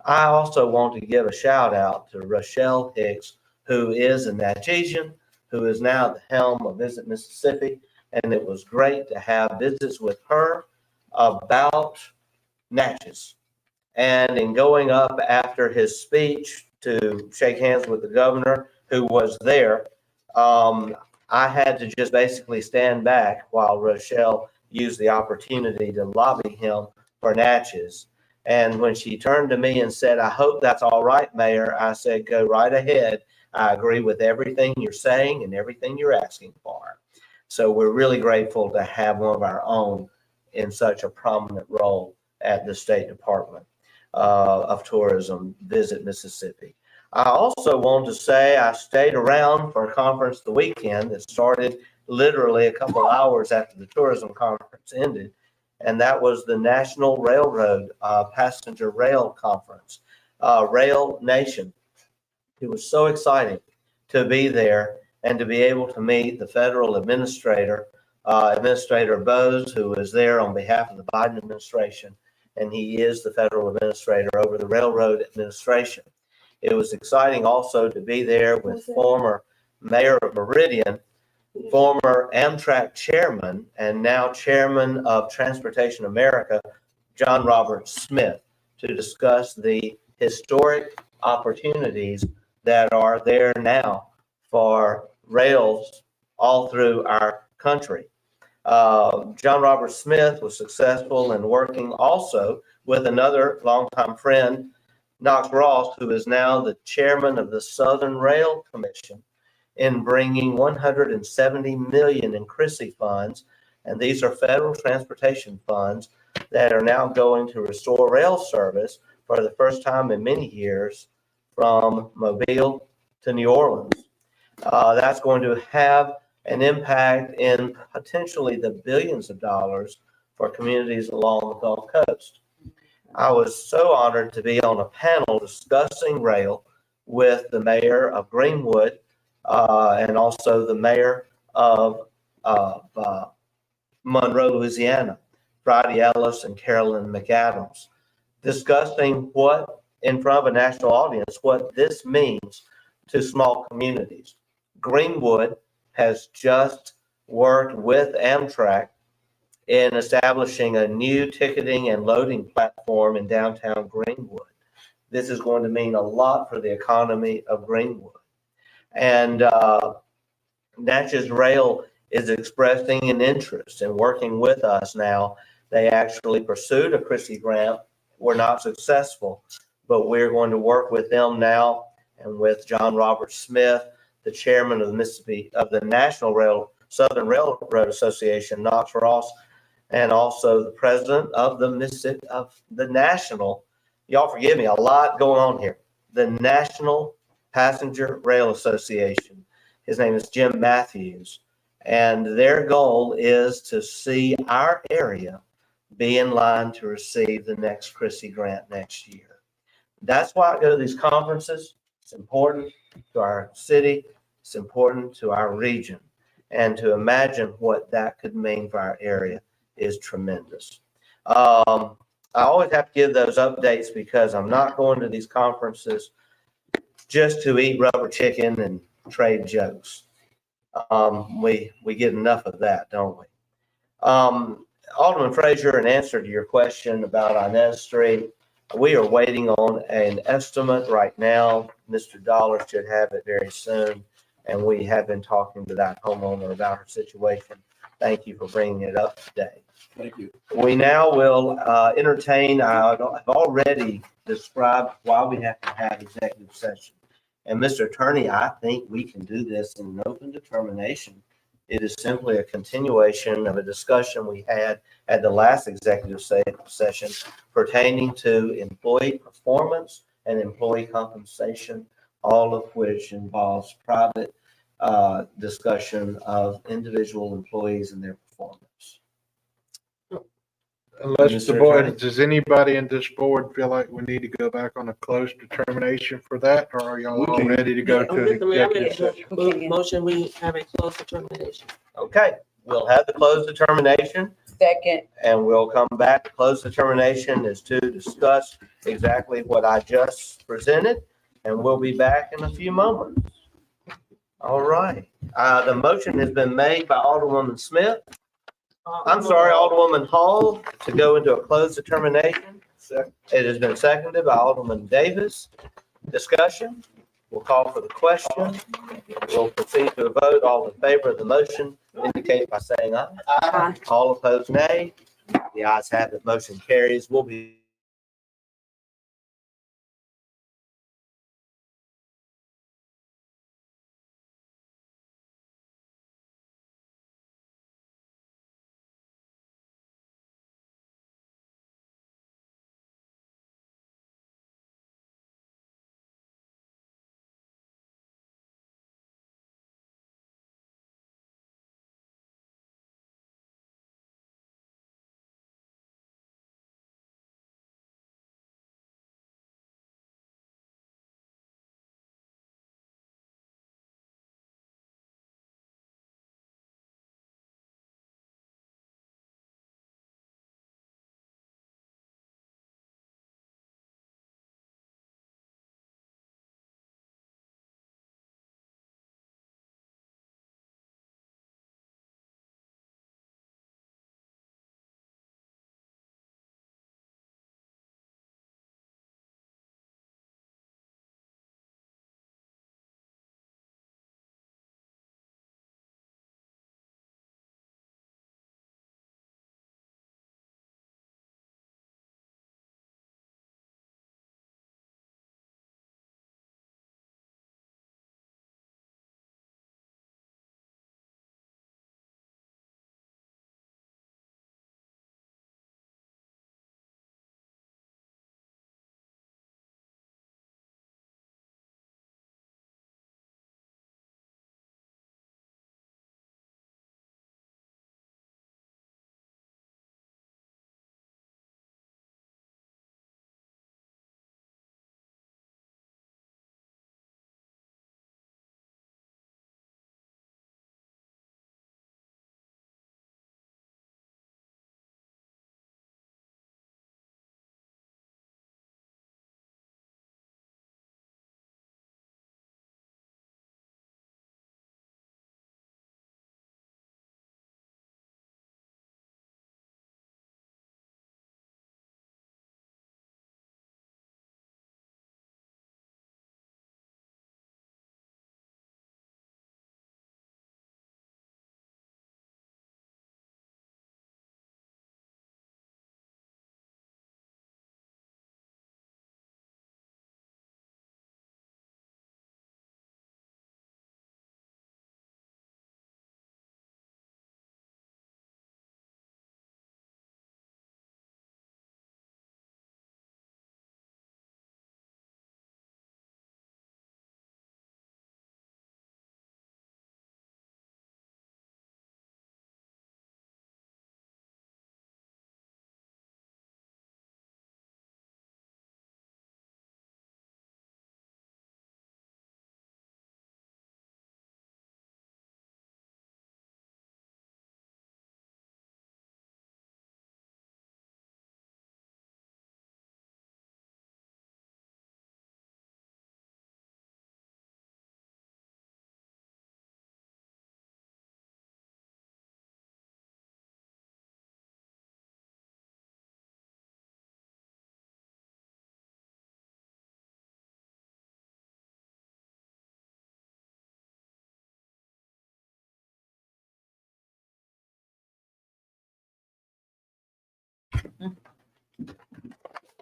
I also want to give a shout out to Rochelle Hicks, who is a Natchezian, who is now at the helm of Visit Mississippi, and it was great to have visits with her about Natchez. And in going up after his speech to shake hands with the governor who was there, I had to just basically stand back while Rochelle used the opportunity to lobby him for Natchez. And when she turned to me and said, "I hope that's all right, Mayor," I said, "Go right ahead. I agree with everything you're saying and everything you're asking for." So we're really grateful to have one of our own in such a prominent role at the State Department of Tourism, Visit Mississippi. I also want to say I stayed around for a conference the weekend that started literally a couple hours after the tourism conference ended, and that was the National Railroad Passenger Rail Conference, Rail Nation. It was so exciting to be there and to be able to meet the federal administrator, Administrator Bose, who was there on behalf of the Biden administration, and he is the federal administrator over the Railroad Administration. It was exciting also to be there with former Mayor of Meridian, former Amtrak chairman, and now chairman of Transportation America, John Robert Smith, to discuss the historic opportunities that are there now for rails all through our country. John Robert Smith was successful in working also with another longtime friend, Knox Ross, who is now the chairman of the Southern Rail Commission, in bringing $170 million in CRISI funds, and these are federal transportation funds that are now going to restore rail service for the first time in many years from Mobile to New Orleans. That's going to have an impact in potentially the billions of dollars for communities along the Gulf Coast. I was so honored to be on a panel discussing rail with the mayor of Greenwood and also the mayor of Monroe, Louisiana, Friday Ellis and Carolyn McAdams, discussing what, in front of a national audience, what this means to small communities. Greenwood has just worked with Amtrak in establishing a new ticketing and loading platform in downtown Greenwood. This is going to mean a lot for the economy of Greenwood. And Natchez Rail is expressing an interest in working with us now. They actually pursued a CRISI grant, were not successful, but we're going to work with them now and with John Robert Smith, the chairman of the National Rail Southern Railroad Association, Knox Ross, and also the president of the Mississippi, of the National, y'all forgive me, a lot going on here, the National Passenger Rail Association. His name is Jim Matthews. And their goal is to see our area be in line to receive the next Chrissy grant next year. That's why I go to these conferences. It's important to our city. It's important to our region. And to imagine what that could mean for our area is tremendous. I always have to give those updates because I'm not going to these conferences just to eat rubber chicken and trade jokes. We get enough of that, don't we? Alderman Frazier, in answer to your question about Inez Street, we are waiting on an estimate right now. Mr. Dollar should have it very soon. And we have been talking to that homeowner about her situation. Thank you for bringing it up today. Thank you. We now will entertain, I've already described why we have to have executive session. And Mr. Attorney, I think we can do this in an open determination. It is simply a continuation of a discussion we had at the last executive session pertaining to employee performance and employee compensation, all of which involves private discussion of individual employees and their performance. Unless the Mr. board, Attorney? does anybody in this board feel like we need to go back on a closed determination for that? Or are y'all all ready to go to an Mr. Mayor, I make executive a session? motion, we have a closed determination. Okay, we'll have the closed determination. Second. And we'll come back. Closed determination is to discuss exactly what I just presented. And we'll be back in a few moments. All right. The motion has been made by Alderwoman Smith. I'm sorry, Alderwoman Hall, to go into a closed determination. It has been seconded by Alderman Davis. Discussion. We'll call for the question. We'll proceed to a vote. All in favor of the motion indicate by saying aye. Aye. All opposed, nay. The ayes have it. Motion carries. We'll be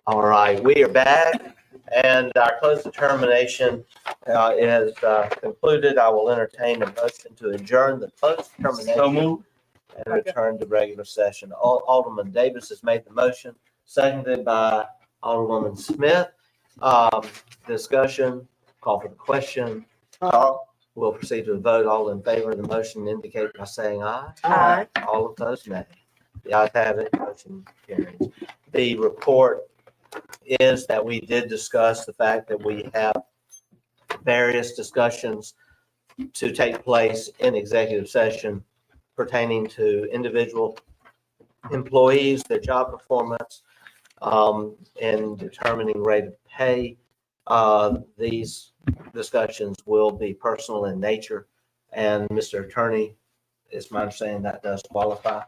All right, we are back, and our closed determination is concluded. I will entertain a motion to adjourn the closed determination and return to regular session. Alderman Davis has made the motion, seconded by Alderwoman Smith. Discussion, call for the question. We'll proceed to a vote. All in favor of the motion indicate by saying aye. Aye. All opposed, nay. The ayes have it, motion carries. The report is that we did discuss the fact that we have various discussions to take place in executive session pertaining to individual employees, their job performance, and determining rate of pay. These discussions will be personal in nature, and Mr. Attorney, it's my understanding that does qualify.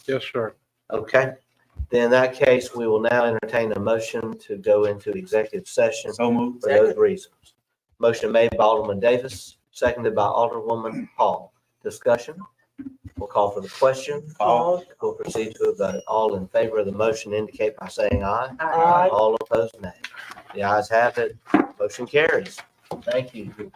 Yes, sir. Okay, then in that case, we will now entertain a motion to go into executive session So moved. for those reasons. Motion made by Alderman Davis, seconded by Alderwoman Hall. Discussion? We'll call for the question. Paul. We'll proceed to a vote. All in favor of the motion indicate by saying aye. Aye. All opposed, nay. The ayes have it. Motion carries. Thank you.